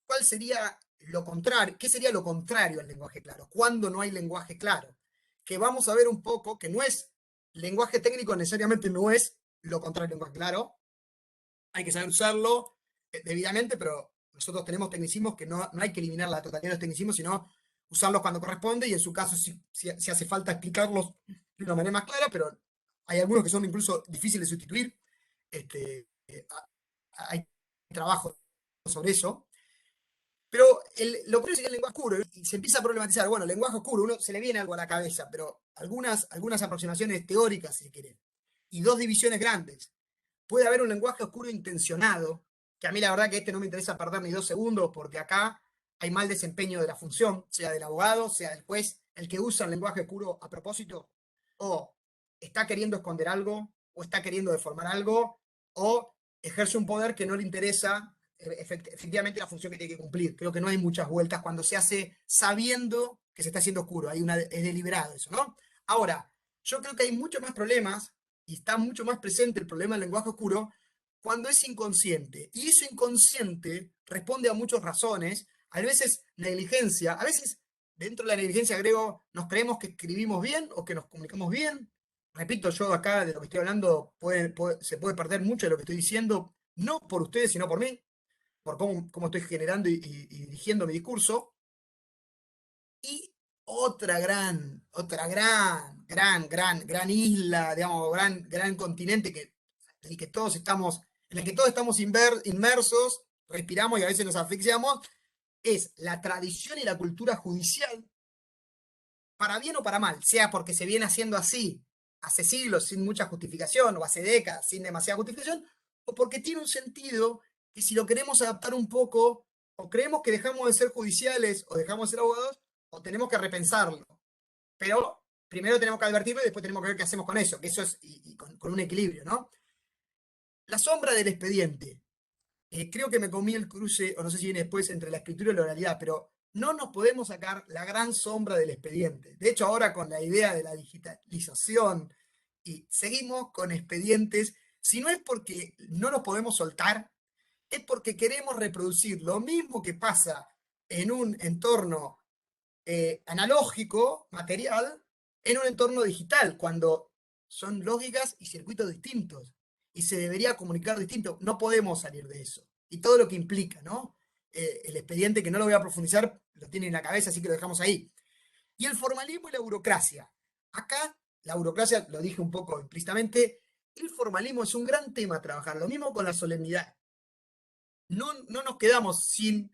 ¿cuál sería lo contrario? ¿Qué sería lo contrario al lenguaje claro? ¿Cuándo no hay lenguaje claro? Que vamos a ver un poco que no es lenguaje técnico, necesariamente no es lo contrario al lenguaje claro. Hay que saber usarlo debidamente, pero nosotros tenemos tecnicismos que no hay que eliminar la totalidad de los tecnicismos, sino usarlos cuando corresponde y en su caso si hace falta explicarlos de una manera más clara, pero hay algunos que son incluso difíciles de sustituir. Hay trabajo sobre eso. Pero lo que es el lenguaje oscuro, y se empieza a problematizar, bueno, el lenguaje oscuro, uno se le viene algo a la cabeza, pero algunas aproximaciones teóricas, si quieren, y dos divisiones grandes. Puede haber un lenguaje oscuro intencionado, que a mí la verdad que no me interesa perder ni 2 segundos, porque acá hay mal desempeño de la función, sea del abogado, sea del juez, el que usa el lenguaje oscuro a propósito, o está queriendo esconder algo, o está queriendo deformar algo, o ejerce un poder que no le interesa efectivamente la función que tiene que cumplir. Creo que no hay muchas vueltas cuando se hace sabiendo que se está haciendo oscuro, es deliberado eso, ¿no? Ahora, yo creo que hay muchos más problemas y está mucho más presente el problema del lenguaje oscuro cuando es inconsciente. Y eso inconsciente responde a muchas razones, a veces negligencia, a veces dentro de la negligencia agrego, nos creemos que escribimos bien o que nos comunicamos bien. Repito, yo acá de lo que estoy hablando se puede perder mucho de lo que estoy diciendo, no por ustedes, sino por mí. por cómo estoy generando y dirigiendo mi discurso. Y gran isla, digamos, gran continente que todos estamos, en el que todos estamos inmersos, respiramos y a veces nos asfixiamos, es la tradición y la cultura judicial, para bien o para mal, sea porque se viene haciendo así hace siglos sin mucha justificación, o hace décadas sin demasiada justificación, o porque tiene un sentido que si lo queremos adaptar un poco, o creemos que dejamos de ser judiciales o dejamos de ser abogados, o tenemos que repensarlo. Pero primero tenemos que advertirlo y después tenemos que ver qué hacemos con eso, que eso es y con un equilibrio, ¿no? La sombra del expediente. Creo que me comí el cruce, o no sé si viene después, entre la escritura y la oralidad, pero no nos podemos sacar la gran sombra del expediente. De hecho, ahora con la idea de la digitalización y seguimos con expedientes, si no es porque no nos podemos soltar, es porque queremos reproducir lo mismo que pasa en un entorno analógico, material, en un entorno digital, cuando son lógicas y circuitos distintos. Y se debería comunicar distinto. No podemos salir de eso. Y todo lo que implica, ¿no? El expediente, que no lo voy a profundizar, lo tiene en la cabeza, así que lo dejamos ahí. Y el formalismo y la burocracia. Acá, la burocracia, lo dije un poco implícitamente, el formalismo es un gran tema a trabajar. Lo mismo con la solemnidad. No nos quedamos sin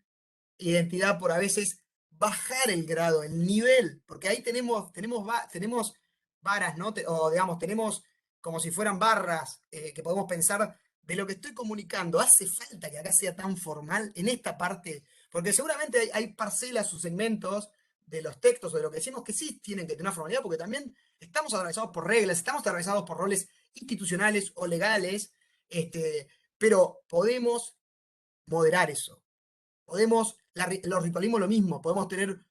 identidad por a veces bajar el grado, el nivel, porque ahí tenemos varas, ¿no? O digamos, tenemos como si fueran barras que podemos pensar de lo que estoy comunicando. ¿Hace falta que acá sea tan formal en esta parte? Porque seguramente hay parcelas o segmentos de los textos o de lo que decimos que sí tienen que tener una formalidad, porque también estamos atravesados por reglas, estamos atravesados por roles institucionales o legales, pero podemos moderar eso. Los ritualismos lo mismo, podemos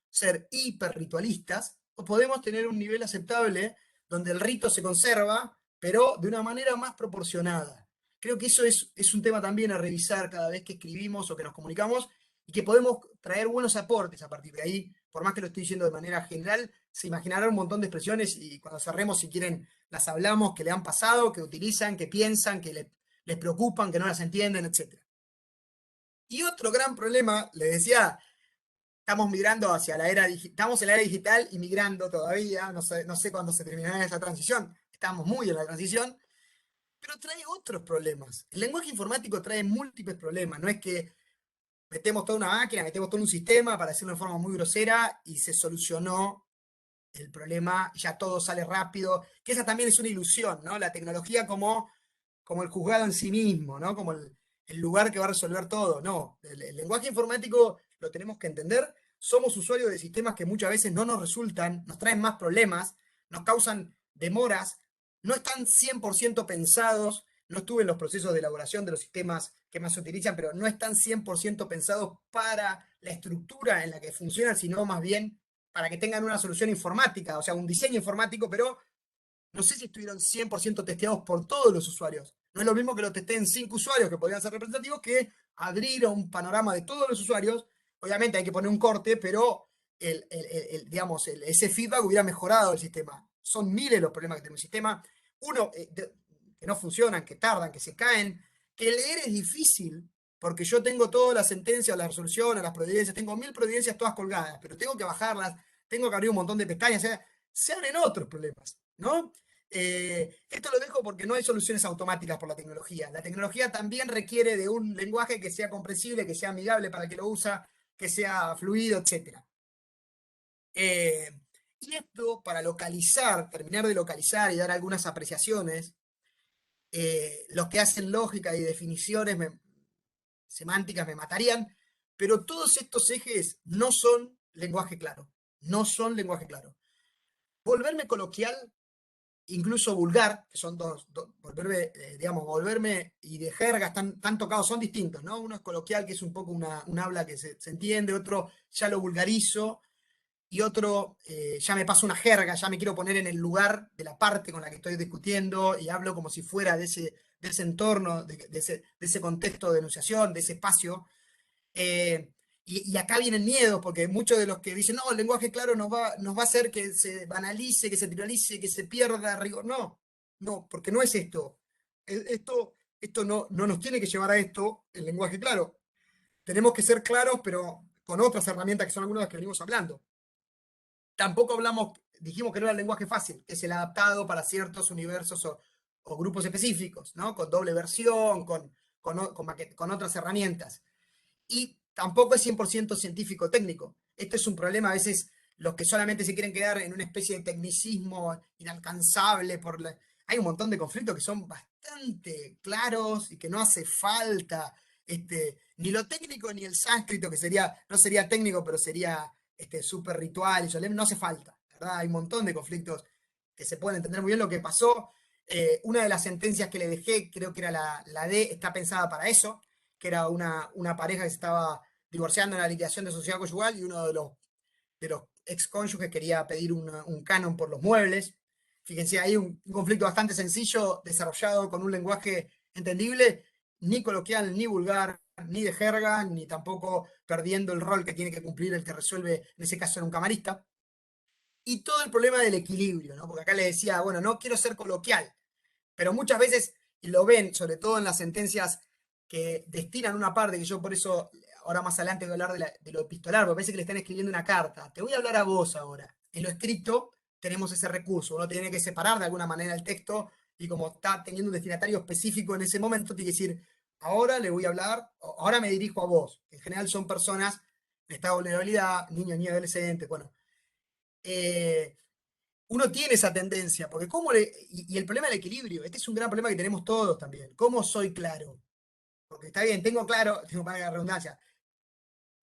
ser hiper ritualistas o podemos tener un nivel aceptable donde el rito se conserva, pero de una manera más proporcionada. Creo que eso es un tema también a revisar cada vez que escribimos o que nos comunicamos y que podemos traer buenos aportes a partir de ahí. Por más que lo estoy diciendo de manera general, se imaginarán un montón de expresiones y cuando cerremos, si quieren, las hablamos, que le han pasado, que utilizan, que piensan, les preocupan, que no las entienden, etc. Y otro gran problema, les decía, estamos migrando hacia la era digital, estamos en la era digital y migrando todavía, no sé cuándo se terminará esa transición, estamos muy en la transición, pero trae otros problemas. El lenguaje informático trae múltiples problemas, no es que metemos toda una máquina, metemos todo un sistema para hacerlo de forma muy grosera y se solucionó el problema, ya todo sale rápido, que esa también es una ilusión, ¿no? La tecnología como el juzgado en sí mismo, ¿no? Como el lugar que va a resolver todo. No, el lenguaje informático lo tenemos que entender. Somos usuarios de sistemas que muchas veces no nos resultan, nos traen más problemas, nos causan demoras, no están 100% pensados. No estuve en los procesos de elaboración de los sistemas que más se utilizan, pero no están 100% pensados para la estructura en la que funcionan, sino más bien para que tengan una solución informática, o sea, un diseño informático, pero no sé si estuvieron 100% testeados por todos los usuarios. No es lo mismo que lo testeen 5 usuarios que podrían ser representativos que abrir un panorama de todos los usuarios. Obviamente hay que poner un corte, pero digamos, ese feedback hubiera mejorado el sistema. Son miles los problemas que tiene el sistema. Uno, que no funcionan, que tardan, que se caen, que leer es difícil, porque yo tengo todas las sentencias, las resoluciones, las providencias, tengo 1000 providencias todas colgadas, pero tengo que bajarlas, tengo que abrir un montón de pestañas, o sea, se abren otros problemas, ¿no? Esto lo dejo porque no hay soluciones automáticas por la tecnología. La tecnología también requiere de un lenguaje que sea comprensible, que sea amigable para el que lo usa, que sea fluido, etc. Y esto, para localizar, terminar de localizar y dar algunas apreciaciones, los que hacen lógica y definiciones semánticas me matarían, pero todos estos ejes no son lenguaje claro. No son lenguaje claro. Volverme coloquial, incluso vulgar, que son volverme, digamos, volverme y de jerga están tocados, son distintos, ¿no? Uno es coloquial, que es un poco un habla que se entiende, otro ya lo vulgarizo, y otro ya me paso una jerga, ya me quiero poner en el lugar de la parte con la que estoy discutiendo y hablo como si fuera de ese entorno, de ese contexto de enunciación, de ese espacio. Eh, y acá vienen miedos, porque muchos de los que dicen, no, el lenguaje claro nos va a hacer que se banalice, que se trivialice, que se pierda rigor. No, no, porque no es esto. Esto no nos tiene que llevar a esto, el lenguaje claro. tenemos que ser claros, pero con otras herramientas que son algunas de las que venimos hablando. Tampoco hablamos, dijimos que no era el lenguaje fácil, que es el adaptado para ciertos universos o grupos específicos, ¿no? Con doble versión, con otras herramientas. Y tampoco es 100% científico técnico. Este es un problema a veces los que solamente se quieren quedar en una especie de tecnicismo inalcanzable hay un montón de conflictos que son bastante claros y que no hace falta ni lo técnico ni el sánscrito, que no sería técnico, pero sería súper ritual y solemne, no hace falta, ¿verdad? Hay un montón de conflictos que se pueden entender muy bien lo que pasó. Una de las sentencias que le dejé, creo que era la D, está pensada para eso, que era una pareja que se estaba divorciando en la liquidación de sociedad conyugal y uno de los ex cónyuges quería pedir un canon por los muebles. Fíjense, hay un conflicto bastante sencillo, desarrollado con un lenguaje entendible, ni coloquial, ni vulgar, ni de jerga, ni tampoco perdiendo el rol que tiene que cumplir el que resuelve, en ese caso era un camarista. Y todo el problema del equilibrio, ¿no? Porque acá le decía, bueno, no quiero ser coloquial, pero muchas veces, y lo ven, sobre todo en las sentencias que destinan una parte, que yo por eso, ahora más adelante voy a hablar de lo epistolar, porque parece que le están escribiendo una carta. Te voy a hablar a vos ahora. En lo escrito tenemos ese recurso, uno tiene que separar de alguna manera el texto y como está teniendo un destinatario específico en ese momento, tiene que decir, ahora le voy a hablar, ahora me dirijo a vos. En general son personas de estado de vulnerabilidad, niños, niñas, adolescentes, bueno. Eh, Uno tiene esa tendencia, porque y el problema del equilibrio, este es un gran problema que tenemos todos también. ¿Cómo soy claro? Porque está bien, tengo claro, tengo para la redundancia,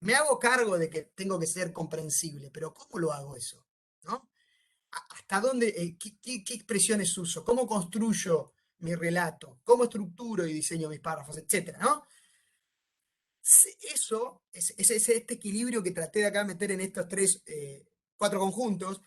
me hago cargo de que tengo que ser comprensible, pero ¿cómo lo hago eso? ¿No? ¿Hasta dónde, qué expresiones uso? ¿Cómo construyo mi relato? ¿Cómo estructuro y diseño mis párrafos? Etcétera, ¿no? Eso, este equilibrio que traté de acá meter en estos cuatro conjuntos,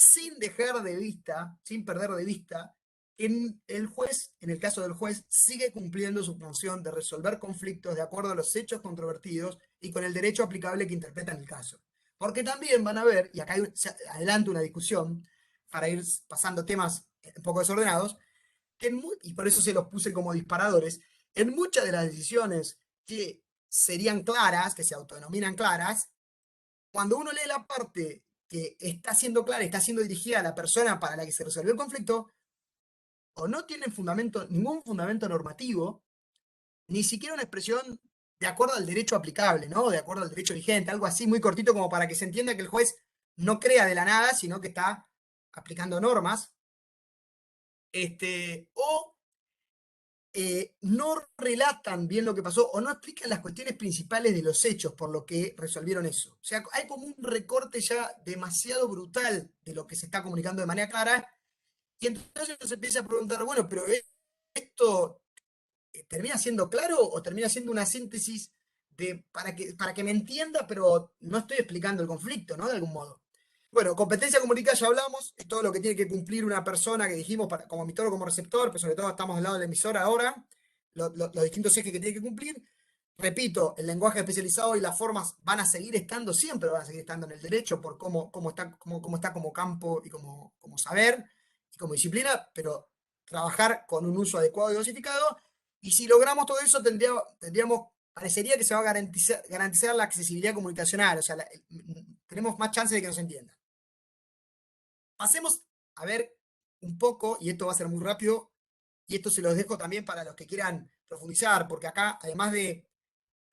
sin dejar de vista, sin perder de vista, el juez, en el caso del juez, sigue cumpliendo su función de resolver conflictos de acuerdo a los hechos controvertidos y con el derecho aplicable que interpreta en el caso. Porque también van a ver, y acá se adelanta una discusión para ir pasando temas un poco desordenados, y por eso se los puse como disparadores, en muchas de las decisiones que serían claras, que se autodenominan claras, cuando uno lee la parte que está siendo clara, está siendo dirigida a la persona para la que se resolvió el conflicto, o no tienen ningún fundamento normativo, ni siquiera una expresión de acuerdo al derecho aplicable, ¿no? De acuerdo al derecho vigente, algo así muy cortito como para que se entienda que el juez no crea de la nada, sino que está aplicando normas. O no relatan bien lo que pasó o no explican las cuestiones principales de los hechos por lo que resolvieron eso. O sea, hay como un recorte ya demasiado brutal de lo que se está comunicando de manera clara y entonces se empieza a preguntar, bueno, pero esto termina siendo claro o termina siendo una síntesis para que me entienda, pero no estoy explicando el conflicto, ¿no? De algún modo. Bueno, competencia comunicada ya hablamos, es todo lo que tiene que cumplir una persona que dijimos como emitor o como receptor, pero sobre todo estamos del lado del emisor ahora, los distintos ejes que tiene que cumplir. Repito, el lenguaje especializado y las formas van a seguir estando, siempre van a seguir estando en el derecho por cómo está como campo y como saber y como disciplina, pero trabajar con un uso adecuado y dosificado. Y si logramos todo eso, parecería que se va a garantizar la accesibilidad comunicacional, o sea, tenemos más chance de que nos entiendan. Pasemos a ver un poco, y esto va a ser muy rápido, y esto se los dejo también para los que quieran profundizar, porque acá, además de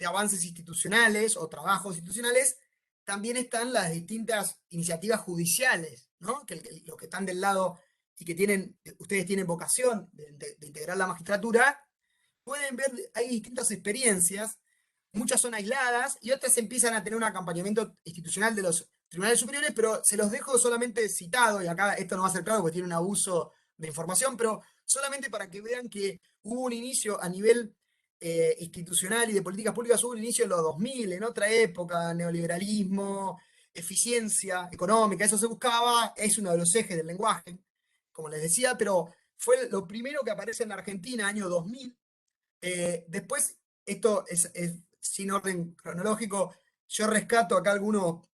avances institucionales o trabajos institucionales, también están las distintas iniciativas judiciales, ¿no? Los que están del lado y que ustedes tienen vocación de integrar la magistratura, pueden ver, hay distintas experiencias, muchas son aisladas y otras empiezan a tener un acompañamiento institucional de los tribunales superiores, pero se los dejo solamente citado, y acá esto no va a ser claro porque tiene un abuso de información, pero solamente para que vean que hubo un inicio a nivel institucional y de políticas públicas, hubo un inicio en los 2000, en otra época, neoliberalismo, eficiencia económica, eso se buscaba, es uno de los ejes del lenguaje, como les decía, pero fue lo primero que aparece en la Argentina, año 2000. Después, esto es sin orden cronológico, yo rescato acá algunos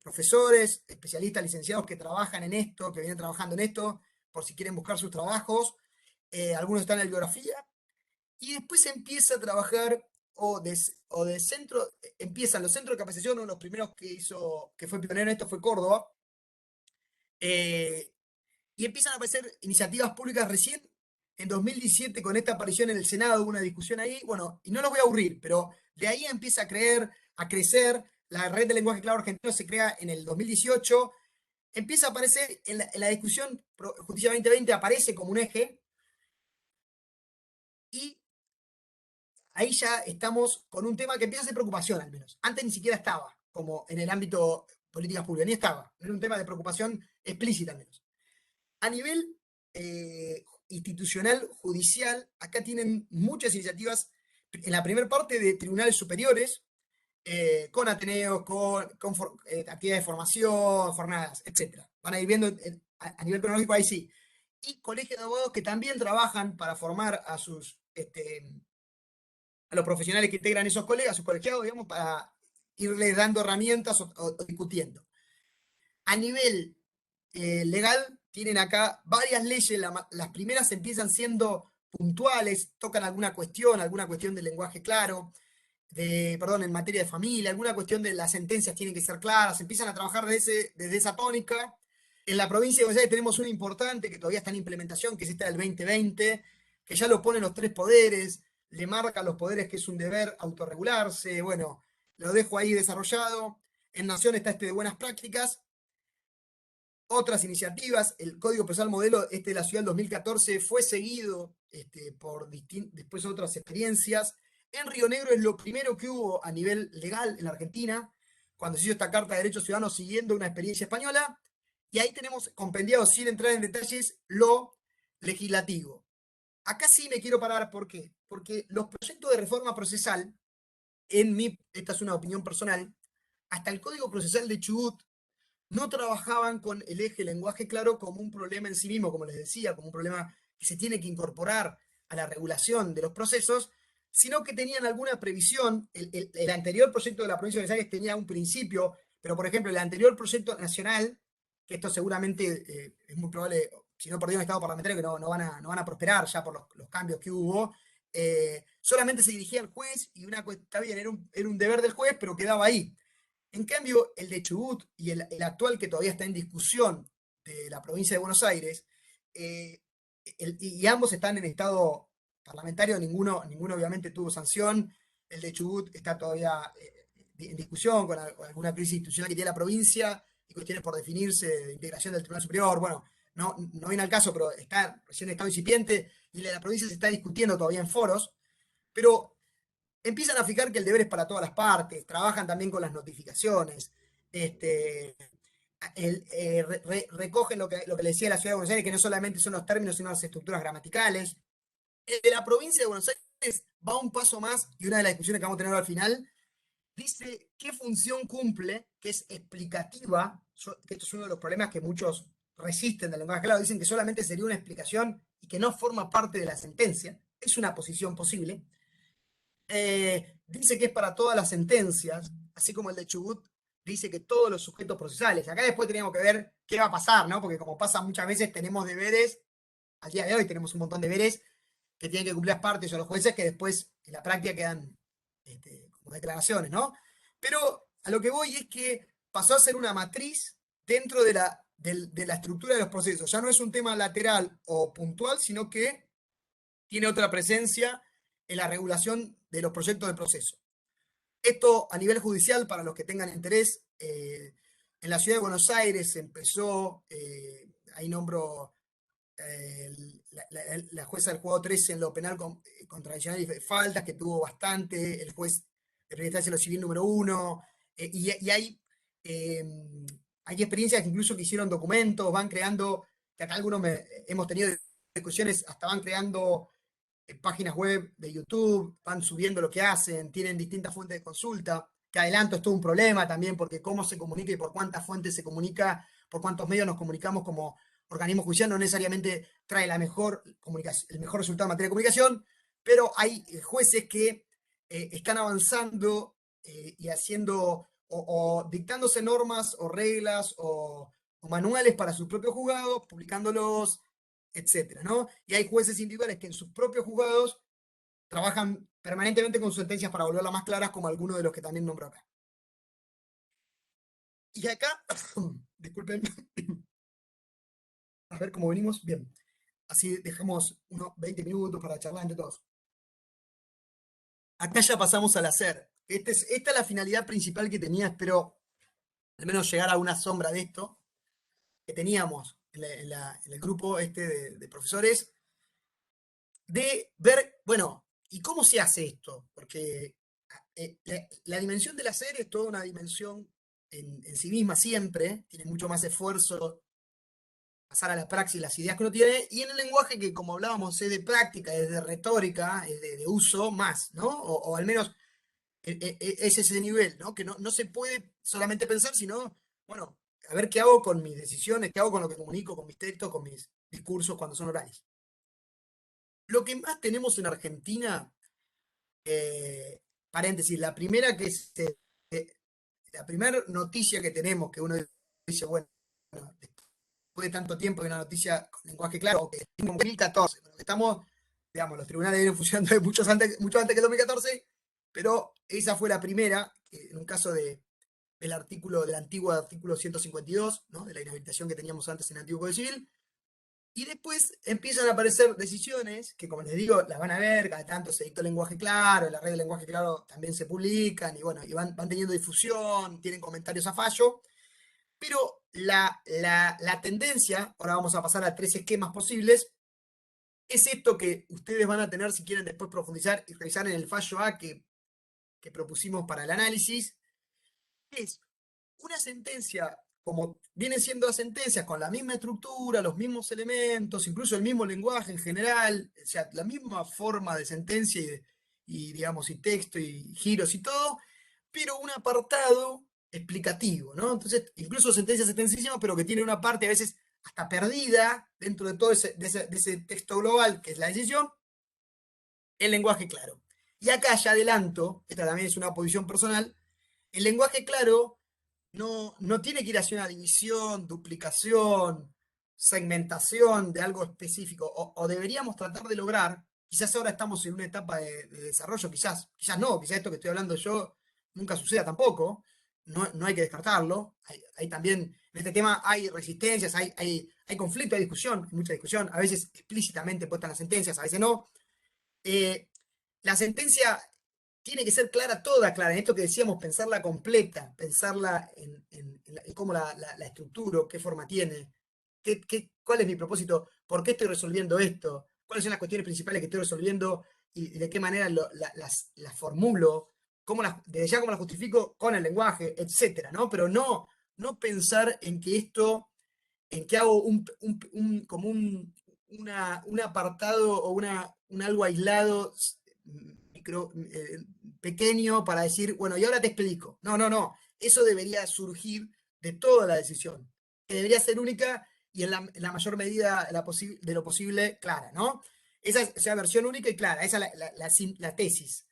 profesores, especialistas, licenciados que trabajan en esto, que vienen trabajando en esto, por si quieren buscar sus trabajos. Algunos están en la bibliografía. Y después se empieza a trabajar o de centro, empiezan los centros de capacitación, uno de los primeros que fue pionero en esto fue Córdoba, eh, y empiezan a aparecer iniciativas públicas recién en 2017 con esta aparición en el Senado, hubo una discusión ahí, bueno, y no los voy a aburrir, pero de ahí empieza a crecer, la red de lenguaje claro argentino se crea en el 2018, empieza a aparecer en la discusión Justicia 2020, aparece como un eje, y ahí ya estamos con un tema que empieza a ser preocupación al menos. Antes ni siquiera estaba como en el ámbito políticas públicas, ni estaba, era un tema de preocupación explícita al menos. A nivel institucional, judicial, acá tienen muchas iniciativas en la primera parte de tribunales superiores, con ateneos, con actividades de formación, jornadas, etc. Van a ir viendo a nivel cronológico ahí sí. Y colegios de abogados que también trabajan para formar a los profesionales que integran esos colegas, sus colegiados, digamos, para irles dando herramientas o discutiendo. A nivel legal, tienen acá varias leyes, las primeras empiezan siendo puntuales, tocan alguna cuestión del lenguaje claro, perdón, en materia de familia, alguna cuestión de las sentencias tienen que ser claras, empiezan a trabajar desde esa tónica. En la provincia de Buenos Aires tenemos una importante que todavía está en implementación, que es esta del 2020, que ya lo ponen los tres poderes, le marca a los poderes que es un deber autorregularse, bueno, lo dejo ahí desarrollado. En Nación está este de buenas prácticas. Otras iniciativas, el Código Procesal Modelo de la Ciudad del 2014 fue seguido por después otras experiencias. En Río Negro es lo primero que hubo a nivel legal en la Argentina, cuando se hizo esta Carta de Derechos Ciudadanos siguiendo una experiencia española, y ahí tenemos compendiado, sin entrar en detalles, lo legislativo. Acá sí me quiero parar, ¿por qué? Porque los proyectos de reforma procesal, esta es una opinión personal, hasta el Código Procesal de Chubut no trabajaban con el eje lenguaje claro como un problema en sí mismo, como les decía, como un problema que se tiene que incorporar a la regulación de los procesos, sino que tenían alguna previsión. El anterior proyecto de la provincia de Buenos Aires tenía un principio, pero por ejemplo, el anterior proyecto nacional, que esto seguramente es muy probable, si no perdió un estado parlamentario, que no van a prosperar ya por los cambios que hubo, solamente se dirigía al juez y está bien, era un deber del juez, pero quedaba ahí. En cambio, el de Chubut y el actual que todavía está en discusión de la provincia de Buenos Aires, eh, y ambos están en estado parlamentario, ninguno obviamente tuvo sanción. El de Chubut está todavía en discusión con alguna crisis institucional que tiene la provincia y cuestiones por definirse de integración del Tribunal Superior. Bueno, no viene al caso, pero está recién en estado incipiente y la provincia se está discutiendo todavía en foros. Pero empiezan a fijar que el deber es para todas las partes, trabajan también con las notificaciones, recogen lo que le decía la Ciudad de Buenos Aires, que no solamente son los términos, sino las estructuras gramaticales. El de la provincia de Buenos Aires va un paso más, y una de las discusiones que vamos a tener al final, dice qué función cumple, que es explicativa, que esto es uno de los problemas que muchos resisten del lenguaje claro, dicen que solamente sería una explicación y que no forma parte de la sentencia, es una posición posible. Dice que es para todas las sentencias, así como el de Chubut dice que todos los sujetos procesales. Acá después teníamos que ver qué va a pasar, ¿no? Porque como pasa muchas veces, tenemos deberes, al día de hoy tenemos un montón de deberes que tienen que cumplir las partes o los jueces que después en la práctica quedan como declaraciones, ¿no? Pero a lo que voy es que pasó a ser una matriz dentro de la estructura de los procesos. Ya no es un tema lateral o puntual, sino que tiene otra presencia en la regulación de los proyectos de proceso. Esto a nivel judicial, para los que tengan interés, en la ciudad de Buenos Aires empezó, ahí nombro la jueza del juego 13 en lo penal contradiccional y faltas, que tuvo bastante, el juez de primera instancia en lo civil número 1, y hay experiencias que incluso que hicieron documentos, van creando, que acá algunos hemos tenido discusiones, hasta van creando páginas web de YouTube, van subiendo lo que hacen, tienen distintas fuentes de consulta, que adelanto es todo un problema también, porque cómo se comunica y por cuántas fuentes se comunica, por cuántos medios nos comunicamos como organismo judicial, no necesariamente trae el mejor resultado en materia de comunicación, pero hay jueces que están avanzando y haciendo o dictándose normas o reglas o manuales para sus propios juzgados, publicándolos, etcétera, ¿no? Y hay jueces individuales que en sus propios juzgados trabajan permanentemente con sentencias para volverlas más claras, como algunos de los que también nombro acá. Y acá, disculpen, a ver cómo venimos. Bien, así dejamos unos 20 minutos para charlar entre todos. Acá ya pasamos al hacer. Esta es la finalidad principal que tenía, espero al menos llegar a una sombra de esto, que teníamos en el grupo este de profesores, de ver, bueno, ¿y cómo se hace esto? Porque la dimensión del hacer es toda una dimensión en sí misma siempre, tiene mucho más esfuerzo pasar a la praxis las ideas que uno tiene, y en el lenguaje que, como hablábamos, es de práctica, es de retórica, es de uso más, ¿no? O al menos es ese nivel, ¿no? Que no se puede solamente pensar, sino, bueno, a ver qué hago con mis decisiones, qué hago con lo que comunico, con mis textos, con mis discursos cuando son orales. Lo que más tenemos en Argentina, paréntesis, la primera eh, la primera noticia que tenemos, que uno dice, bueno, después de tanto tiempo de una noticia con lenguaje claro, que en 2014, pero que estamos, digamos, los tribunales vienen funcionando de mucho antes que el 2014, pero esa fue la primera, en un caso del artículo, del antiguo artículo 152, ¿no? De la inhabilitación que teníamos antes en el antiguo Código Civil. Y después empiezan a aparecer decisiones que, como les digo, las van a ver, cada tanto se dictó lenguaje claro, en la red de lenguaje claro también se publican, y bueno, y van teniendo difusión, tienen comentarios a fallo, pero la tendencia, ahora vamos a pasar a tres esquemas posibles, es esto que ustedes van a tener si quieren después profundizar y revisar en el fallo A que propusimos para el análisis, es una sentencia, como vienen siendo las sentencias, con la misma estructura, los mismos elementos, incluso el mismo lenguaje en general, o sea, la misma forma de sentencia digamos, y texto y giros y todo, pero un apartado explicativo, ¿no? Entonces, incluso sentencias extensísimas, pero que tiene una parte a veces hasta perdida dentro de todo de ese texto global, que es la decisión, el lenguaje claro. Y acá ya adelanto, esta también es una posición personal, el lenguaje claro no tiene que ir hacia una división, duplicación, segmentación de algo específico, o deberíamos tratar de lograr, quizás ahora estamos en una etapa de desarrollo, quizás no, quizás esto que estoy hablando yo nunca suceda tampoco, no hay que descartarlo, hay también, en este tema hay resistencias, hay conflicto, hay discusión, hay mucha discusión, a veces explícitamente puestas las sentencias, a veces no. Eh, la sentencia tiene que ser clara, toda clara, en esto que decíamos, pensarla completa, pensarla en cómo la estructuro, qué forma tiene, cuál es mi propósito, por qué estoy resolviendo esto, cuáles son las cuestiones principales que estoy resolviendo y de qué manera las formulo, desde ya cómo las justifico con el lenguaje, etcétera, ¿no? Pero no pensar en que esto, en que hago como un apartado o un algo aislado micro, pequeño para decir, bueno, y ahora te explico. No. Eso debería surgir de toda la decisión, que debería ser única y en la mayor medida de lo posible clara, ¿no? Esa es la versión única y clara, esa es la tesis.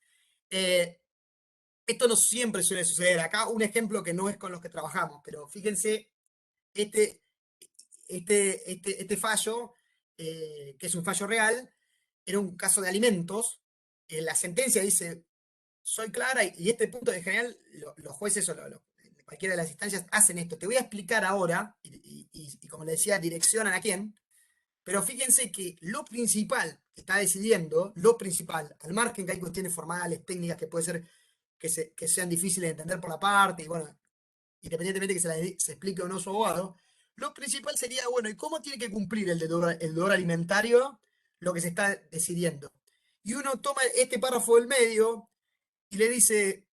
Eh, Esto no siempre suele suceder. Acá un ejemplo que no es con los que trabajamos, pero fíjense, este, este fallo, que es un fallo real, era un caso de alimentos. La sentencia dice, soy clara y este punto en general los jueces o cualquiera de las instancias hacen esto. Te voy a explicar ahora, y como le decía, direccionan a quién, pero fíjense que lo principal que está decidiendo, lo principal, al margen que hay cuestiones formales, técnicas que puede ser que sean difíciles de entender por la parte, y bueno, independientemente que se explique o no su abogado, lo principal sería, bueno, ¿y cómo tiene que cumplir el deudor alimentario lo que se está decidiendo? Y uno toma este párrafo del medio y le dice,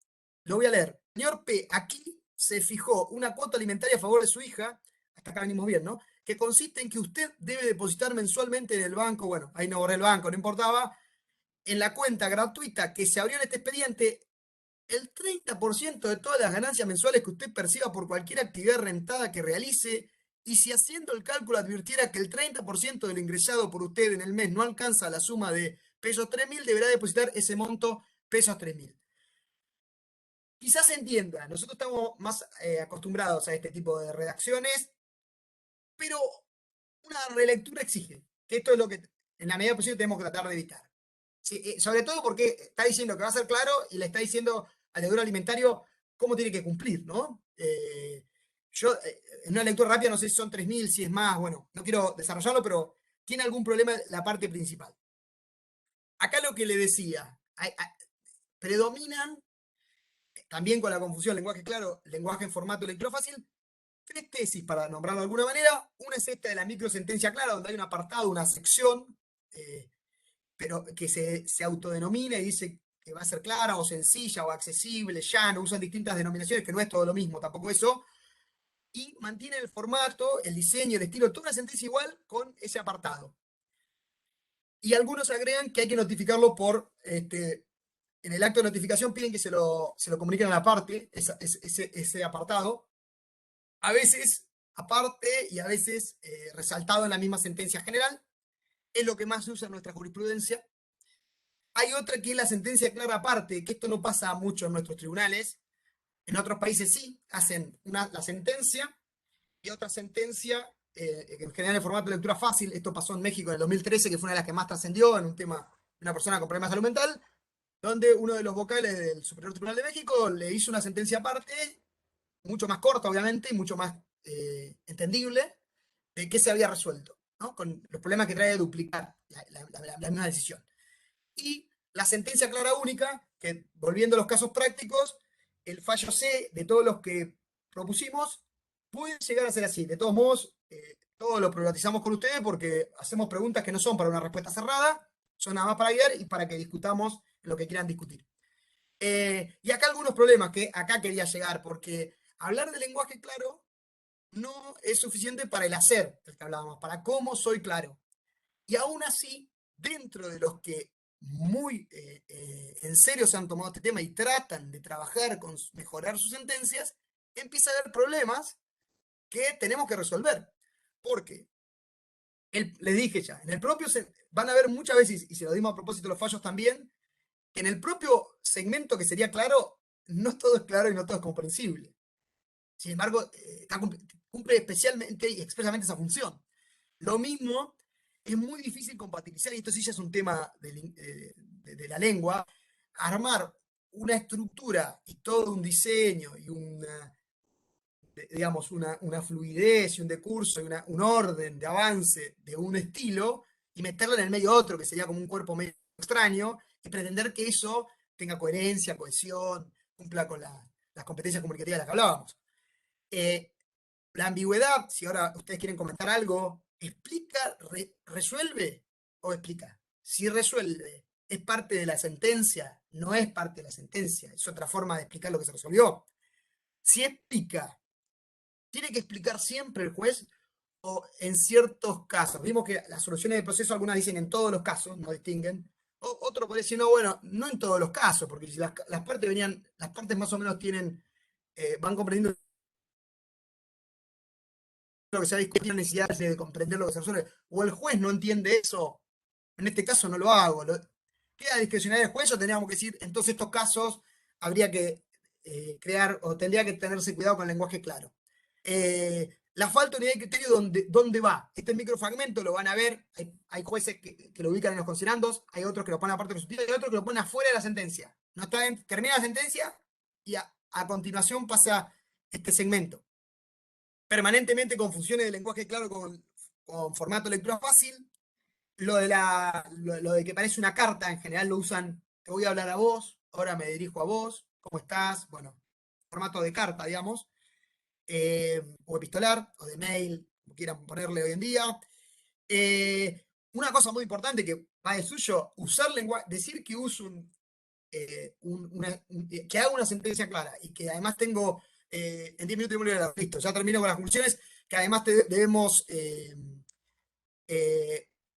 lo voy a leer, señor P, aquí se fijó una cuota alimentaria a favor de su hija, hasta acá venimos bien, ¿no? Que consiste en que usted debe depositar mensualmente en el banco, bueno, ahí no borré el banco, no importaba, en la cuenta gratuita que se abrió en este expediente, el 30% de todas las ganancias mensuales que usted perciba por cualquier actividad rentada que realice, y si haciendo el cálculo advirtiera que el 30% de lo ingresado por usted en el mes no alcanza la suma de pesos 3.000, deberá depositar ese monto pesos 3.000. Quizás se entienda, nosotros estamos más acostumbrados a este tipo de redacciones, pero una relectura exige, que esto es lo que en la medida posible tenemos que tratar de evitar. Sí, sobre todo porque está diciendo que va a ser claro y le está diciendo al deudor alimentario cómo tiene que cumplir, ¿no? Yo, en una lectura rápida, no sé si son 3.000, si es más, bueno, no quiero desarrollarlo, pero tiene algún problema la parte principal. Acá lo que le decía, predominan, también con la confusión, lenguaje claro, lenguaje en formato lectofácil, tres tesis, para nombrarlo de alguna manera. Una es esta de la microsentencia clara, donde hay un apartado, una sección, eh, pero que se autodenomina y dice que va a ser clara o sencilla o accesible, llano, usan distintas denominaciones, que no es todo lo mismo, tampoco eso, y mantiene el formato, el diseño, el estilo, toda una sentencia igual con ese apartado. Y algunos agregan que hay que notificarlo en el acto de notificación piden que se lo comuniquen a la parte, ese apartado, a veces aparte y a veces resaltado en la misma sentencia general, es lo que más se usa en nuestra jurisprudencia. Hay otra que es la sentencia clara aparte, que esto no pasa mucho en nuestros tribunales. En otros países sí, hacen la sentencia y otra sentencia, en general en formato de lectura fácil. Esto pasó en México en el 2013, que fue una de las que más trascendió en un tema de una persona con problemas de salud mental, donde uno de los vocales del Superior Tribunal de México le hizo una sentencia aparte, mucho más corta, obviamente, y mucho más entendible, de qué se había resuelto, ¿no? Con los problemas que trae de duplicar la misma decisión. Y la sentencia clara única, que volviendo a los casos prácticos, el fallo C de todos los que propusimos puede llegar a ser así. De todos modos, todo lo privatizamos con ustedes porque hacemos preguntas que no son para una respuesta cerrada, son nada más para guiar y para que discutamos lo que quieran discutir. Y acá algunos problemas que acá quería llegar, porque hablar de lenguaje claro no es suficiente para el hacer, del que hablábamos, para cómo soy claro. Y aún así, dentro de los que muy en serio se han tomado este tema y tratan de trabajar con mejorar sus sentencias, empieza a haber problemas que tenemos que resolver. Porque, les dije ya, en el propio, van a ver muchas veces, y se lo dimos a propósito de los fallos también, que en el propio segmento que sería claro, no todo es claro y no todo es comprensible. Sin embargo, cumple especialmente y expresamente esa función. Lo mismo, es muy difícil compatibilizar, y esto sí ya es un tema de la lengua, armar una estructura y todo un diseño y digamos, una fluidez y un decurso y un orden de avance de un estilo y meterlo en el medio otro, que sería como un cuerpo medio extraño, y pretender que eso tenga coherencia, cohesión, cumpla con las competencias comunicativas de las que hablábamos. Eh, la ambigüedad, si ahora ustedes quieren comentar algo, ¿explica, resuelve o explica? Si resuelve, ¿es parte de la sentencia? No es parte de la sentencia, es otra forma de explicar lo que se resolvió. Si explica, ¿tiene que explicar siempre el juez o en ciertos casos? Vimos que las soluciones de proceso, algunas dicen en todos los casos, no distinguen. Otro puede decir, no, bueno, no en todos los casos, porque si las partes venían, las partes más o menos tienen, van comprendiendo lo que se ha discutido, la necesidad de comprender lo que se resuelve, o el juez no entiende eso, en este caso no lo hago. Queda discrecional el juez, o teníamos que decir, en todos estos casos habría que crear, o tendría que tenerse cuidado con el lenguaje claro. La falta de unidad de criterio, ¿dónde va? Este microfragmento lo van a ver, hay jueces que lo ubican en los considerandos, hay otros que lo ponen aparte de los subtítulos, y otros que lo ponen afuera de la sentencia. No está termina la sentencia y a continuación pasa este segmento permanentemente confusiones de lenguaje claro con formato de lectura fácil. Lo de que parece una carta, en general lo usan, te voy a hablar a vos, ahora me dirijo a vos, ¿cómo estás? Bueno, formato de carta, digamos, o epistolar, o de mail, como quieran ponerle hoy en día. Una cosa muy importante que va de suyo, usar lenguaje, decir que uso que haga una sentencia clara y que además tengo, en 10 minutos listo, ya termino con las conclusiones, que además debemos, eh,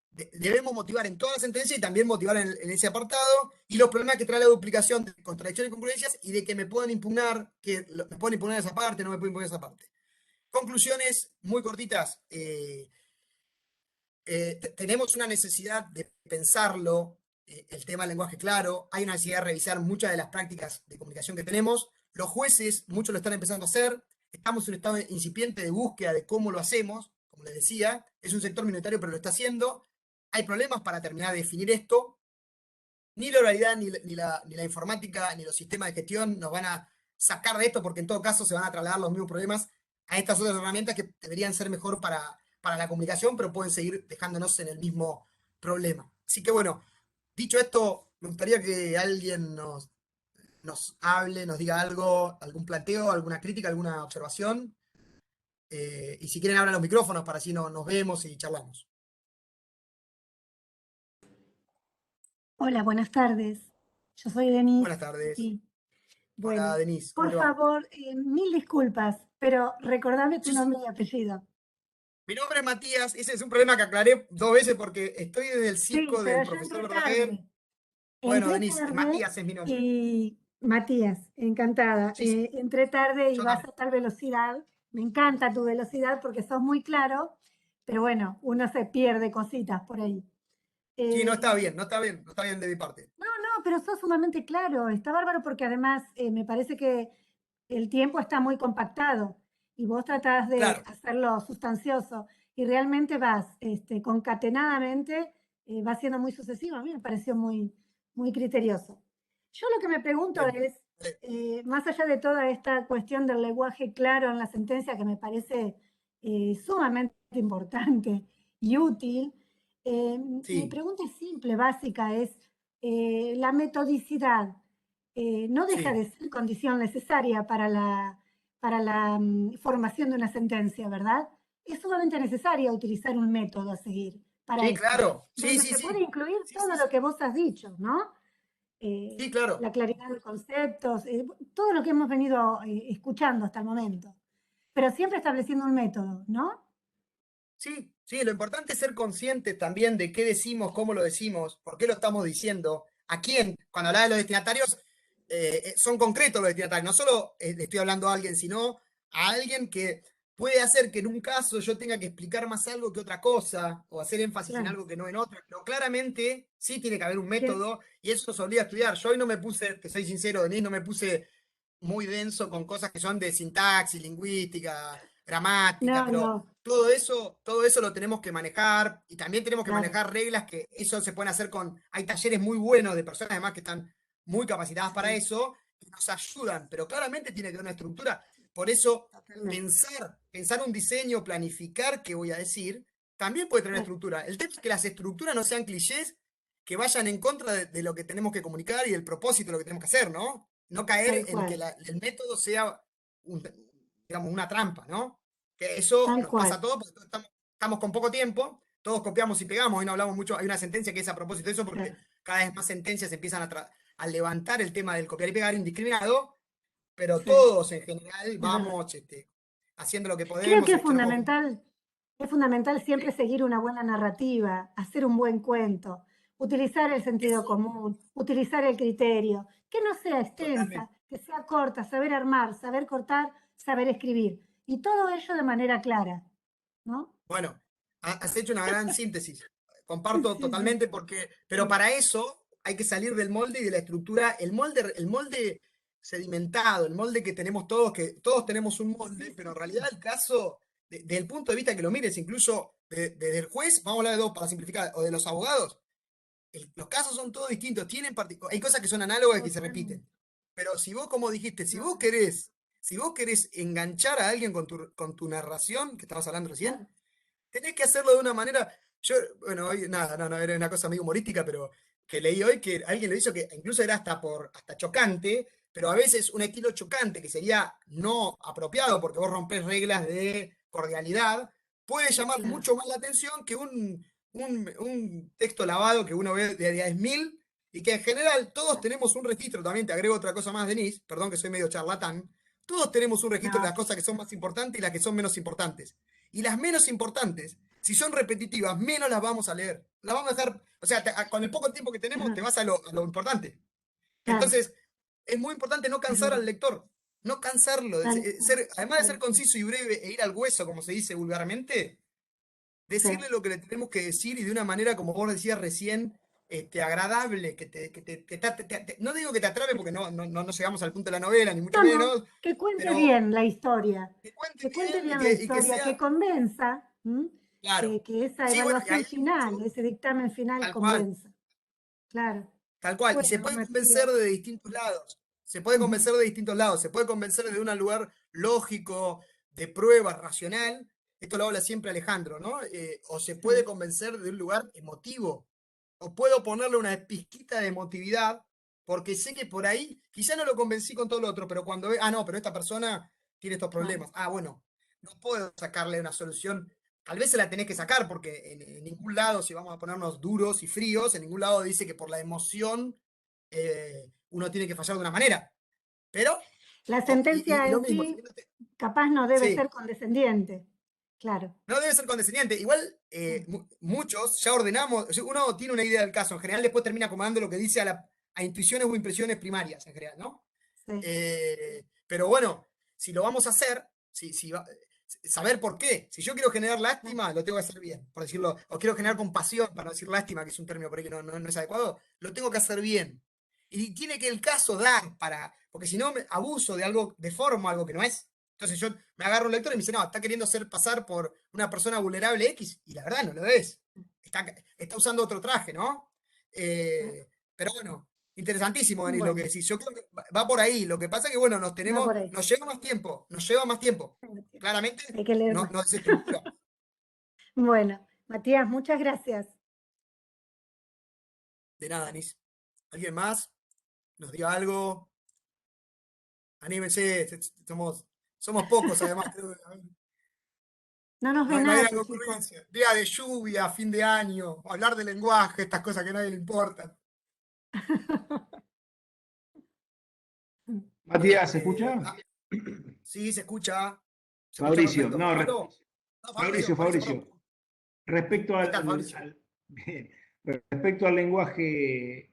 debemos motivar en toda la sentencia y también motivar en ese apartado, y los problemas que trae la duplicación de contradicciones y concurrencias y de que me puedan impugnar, me pueden imponer esa parte, no me pueden imponer esa parte. Conclusiones muy cortitas. Tenemos una necesidad de pensarlo, el tema del lenguaje claro, hay una necesidad de revisar muchas de las prácticas de comunicación que tenemos, los jueces, muchos lo están empezando a hacer, estamos en un estado incipiente de búsqueda de cómo lo hacemos, como les decía, es un sector minoritario pero lo está haciendo, hay problemas para terminar de definir esto, ni la oralidad, ni la informática, ni los sistemas de gestión nos van a sacar de esto, porque en todo caso se van a trasladar los mismos problemas a estas otras herramientas que deberían ser mejor para la comunicación, pero pueden seguir dejándonos en el mismo problema. Así que bueno, dicho esto, me gustaría que alguien nos hable, nos diga algo, algún planteo, alguna crítica, alguna observación. Y si quieren, abran los micrófonos para así nos vemos y charlamos. Hola, buenas tardes. Yo soy Denise. Buenas tardes. Sí. Hola, Bueno, Denise, ¿cómo por te va? favor, mil disculpas, pero recordame tu Sí, sí. nombre y apellido. Mi nombre es Matías, ese es un problema que aclaré 2 veces porque estoy desde el Sí, circo del pero yo profesor entré Verdaguer. tarde. Bueno, Entré Denise, tarde Matías es mi nombre. y Matías, encantada. Sí, sí, Entré tarde y yo vas también. a tal velocidad. Me encanta tu velocidad porque sos muy claro, pero bueno, uno se pierde cositas por ahí. Sí, no Eh, está bien, no está bien, no está bien de mi parte. No, no, pero sos sumamente claro, está bárbaro porque además me parece que el tiempo está muy compactado y vos tratás de Claro, hacerlo sustancioso y realmente vas concatenadamente, vas siendo muy sucesivo. A mí me pareció muy, muy criterioso. Yo lo que me pregunto bien. es, más allá de toda esta cuestión del lenguaje claro en la sentencia, que me parece sumamente importante y útil, mi Sí, pregunta es simple, básica, es la metodicidad no deja sí. de ser condición necesaria para la formación de una sentencia, ¿verdad? Es sumamente necesaria utilizar un método a seguir para Sí, esto, claro. Sí, donde sí, se puede sí. incluir Sí, todo sí, lo sí. que vos has dicho, ¿no? Sí, claro. La claridad de conceptos, todo lo que hemos venido escuchando hasta el momento, pero siempre estableciendo un método, ¿no? Sí, sí, lo importante es ser conscientes también de qué decimos, cómo lo decimos, por qué lo estamos diciendo, a quién. Cuando habla de los destinatarios, son concretos los destinatarios. No solo le estoy hablando a alguien, sino a alguien que puede hacer que en un caso yo tenga que explicar más algo que otra cosa, o hacer énfasis en Claro. algo que no en otra. Pero claramente sí tiene que haber un Que- método, y eso nos obliga a estudiar. Yo hoy no me puse, te soy sincero, Denis, no me puse muy denso con cosas que son de sintaxis, lingüística, gramática, no, pero no, todo eso lo tenemos que manejar y también tenemos que claro, manejar reglas que eso se pueden hacer hay talleres muy buenos de personas además que están muy capacitadas para sí, eso, que nos ayudan, pero claramente tiene que haber una estructura. Por eso, totalmente. pensar un diseño, planificar qué voy a decir, también puede tener una Claro, estructura. El tema es que las estructuras no sean clichés que vayan en contra de lo que tenemos que comunicar y el propósito de lo que tenemos que hacer, ¿no? No caer tal en que cual, el método sea, digamos, una trampa, ¿no? Que eso tal nos pasa cual. a todos porque todos estamos con poco tiempo, todos copiamos y pegamos, hoy no hablamos mucho, hay una sentencia que es a propósito de eso porque Claro, cada vez más sentencias empiezan a levantar el tema del copiar y pegar indiscriminado, pero sí, todos en general es verdad. vamos haciendo lo que Creo podemos que y tenemos que... es fundamental siempre Sí, seguir una buena narrativa, hacer un buen cuento, utilizar el sentido eso, común, utilizar el criterio, que no sea extensa, totalmente. que sea corta, saber armar, saber cortar, saber escribir. Y todo ello de manera clara, ¿no? Bueno, has hecho una gran síntesis. Comparto Sí, sí, totalmente porque, pero sí, para eso hay que salir del molde y de la estructura, el molde sedimentado, el molde que tenemos todos, que todos tenemos un molde, pero en realidad el caso, desde el punto de vista que lo mires, incluso desde el juez, vamos a hablar de dos para simplificar, o de los abogados, los casos son todos distintos, hay cosas que son análogas y que se totalmente. repiten. Pero si vos, como dijiste, si No, vos querés enganchar a alguien con tu narración, que estabas hablando recién, claro, tenés que hacerlo de una manera. Yo, bueno, hoy, nada, no, era una cosa medio humorística, pero que leí hoy que alguien lo hizo que incluso era hasta chocante, pero a veces un estilo chocante que sería no apropiado porque vos rompés reglas de cordialidad, puede llamar claro, mucho más la atención que un texto lavado que uno ve de 10.000 y que en general todos tenemos un registro, también te agrego otra cosa más, Denise, perdón que soy medio charlatán, todos tenemos un registro de no, las cosas que son más importantes y las que son menos importantes. Y las menos importantes, si son repetitivas, menos las vamos a leer. Las vamos a dejar, o sea, con el poco tiempo que es tenemos, te verdad, vas a lo importante. claro, Entonces, es muy importante no es cansar verdad, al lector, no cansarlo, tal cual, además de ser tal cual. conciso y breve e ir al hueso, como se dice vulgarmente, Sí. decirle lo que le tenemos que decir y de una manera, como vos decías recién, agradable, no digo que te atrape porque no llegamos al punto de la novela, ni mucho No, no, menos, que cuente pero bien la historia, que cuente que cuente bien y bien la que, y que historia, que sea convenza, ¿m? claro. Que esa Sí, bueno, y ahí evaluación final, ese dictamen final tal cual. convenza. Claro, Tal cual, y se Bueno, puede convencer Matías. de distintos lados. Se puede Ujú. convencer de distintos lados. Se puede convencer de un lugar lógico, de prueba, racional. Esto lo habla siempre Alejandro, ¿no? O se puede Sí. convencer de un lugar emotivo. O puedo ponerle una pizquita de emotividad, porque sé que por ahí, quizá no lo convencí con todo lo otro, pero cuando ve, no, pero esta persona tiene estos Claro. problemas. Bueno, no puedo sacarle una solución. Tal vez se la tenés que sacar, porque en ningún lado, si vamos a ponernos duros y fríos, en ningún lado dice que por la emoción uno tiene que fallar de una manera. Pero, La y sentencia lo en mismo, sí capaz no debe sí, ser condescendiente. Claro. no debe ser condescendiente. Igual, Mm. muchos ya ordenamos, o sea, uno tiene una idea del caso, en general después termina acomodando lo que dice a intuiciones o impresiones primarias, en general, ¿no? Sí. Pero bueno, si lo vamos a hacer, saber por qué. Si yo quiero generar Claro. lástima, lo tengo que hacer bien, por decirlo, o quiero generar Mm. compasión, para no decir lástima, que es un término por ahí que no es adecuado, lo tengo que hacer bien. Y tiene que el caso dar para, porque si no, abuso de algo, deformo algo que no es. Entonces yo me agarro un lector y me dice, no, está queriendo hacer pasar por una persona vulnerable X, y la verdad no lo es. Está usando otro traje, ¿no? Claro. Pero bueno, interesantísimo, Denis, lo que Bueno, decís. Yo creo que va por ahí. Lo que pasa es que, bueno, va por ahí. nos lleva más tiempo, nos lleva más tiempo. Claramente, Hay que leer no, más. no desestructura. Bueno, Matías, muchas gracias. De nada, Denis. ¿Alguien más? ¿Nos diga algo? Anímense, somos pocos, además, creo que No nos ve no hay una nadie, chicos. concurrencia. Día de lluvia, fin de año, hablar de lenguaje, estas cosas que a nadie le importan. Matías, ¿se escucha? Sí, se escucha. Se escucha Fabricio, perfecto. no, Pablo. No, Fabricio, perdón. Fabricio. Respecto ¿Qué tal, Fabricio? bien, respecto al lenguaje,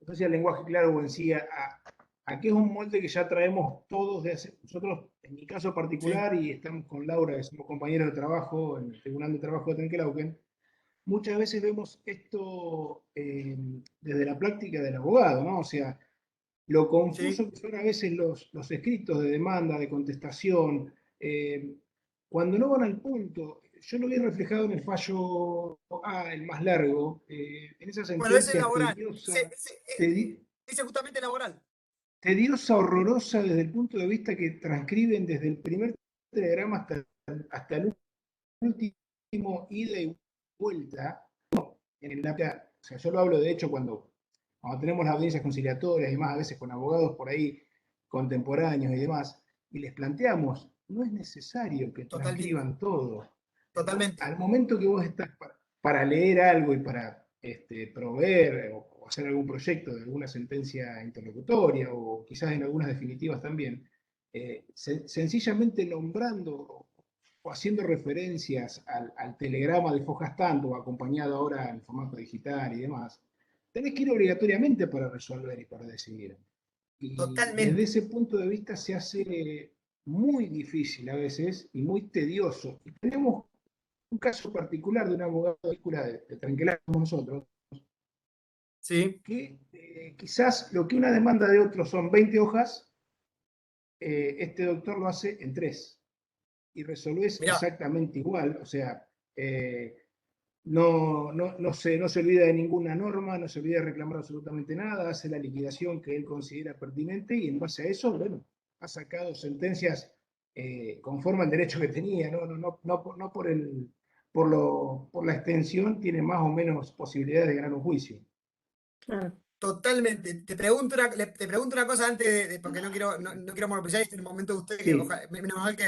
no sé si al lenguaje claro o en sí, a qué es un molde que ya traemos todos de hace, nosotros, en mi caso Sí, particular, y estamos con Laura, que somos compañeros de trabajo en el Tribunal de Trabajo de Trenquelauquen, muchas veces vemos esto desde la práctica del abogado, ¿no? O sea, lo sí. confuso que son a veces los escritos de demanda, de contestación, eh, cuando no van al punto. Yo lo vi reflejado en el fallo A, el más largo, en esa Bueno, ese es sentencia laboral. tedi- Ese justamente laboral. tediosa, horrorosa desde el punto de vista que transcriben desde el primer telegrama hasta el último ida y vuelta. O sea, yo lo hablo de hecho cuando tenemos las audiencias conciliatorias y demás, a veces con abogados por ahí contemporáneos y demás, y les planteamos, no es necesario que Totalmente. transcriban todo. Totalmente. Al momento que vos estás para leer algo y para proveer o hacer algún proyecto de alguna sentencia interlocutoria o quizás en algunas definitivas también, sencillamente nombrando o haciendo referencias al telegrama de Fojas Tanto, acompañado ahora en formato digital y demás, tenés que ir obligatoriamente para resolver y para decidir. Y desde Totalmente. ese punto de vista se hace muy difícil a veces y muy tedioso. Y tenemos un caso particular de un abogado de Tranquilidad como nosotros, Sí. que quizás lo que una demanda de otro son 20 hojas, este doctor lo hace en 3 y resolvés Mirá, exactamente igual, o sea, no se olvida de ninguna norma, no se olvida de reclamar absolutamente nada, hace la liquidación que él considera pertinente y en base a eso, bueno, ha sacado sentencias conforme al derecho que tenía, no por la extensión tiene más o menos posibilidades de ganar un juicio. Claro. totalmente. Te pregunto una cosa antes porque no quiero monopolizar este momento de usted, que Sí, ojalá, menos mal que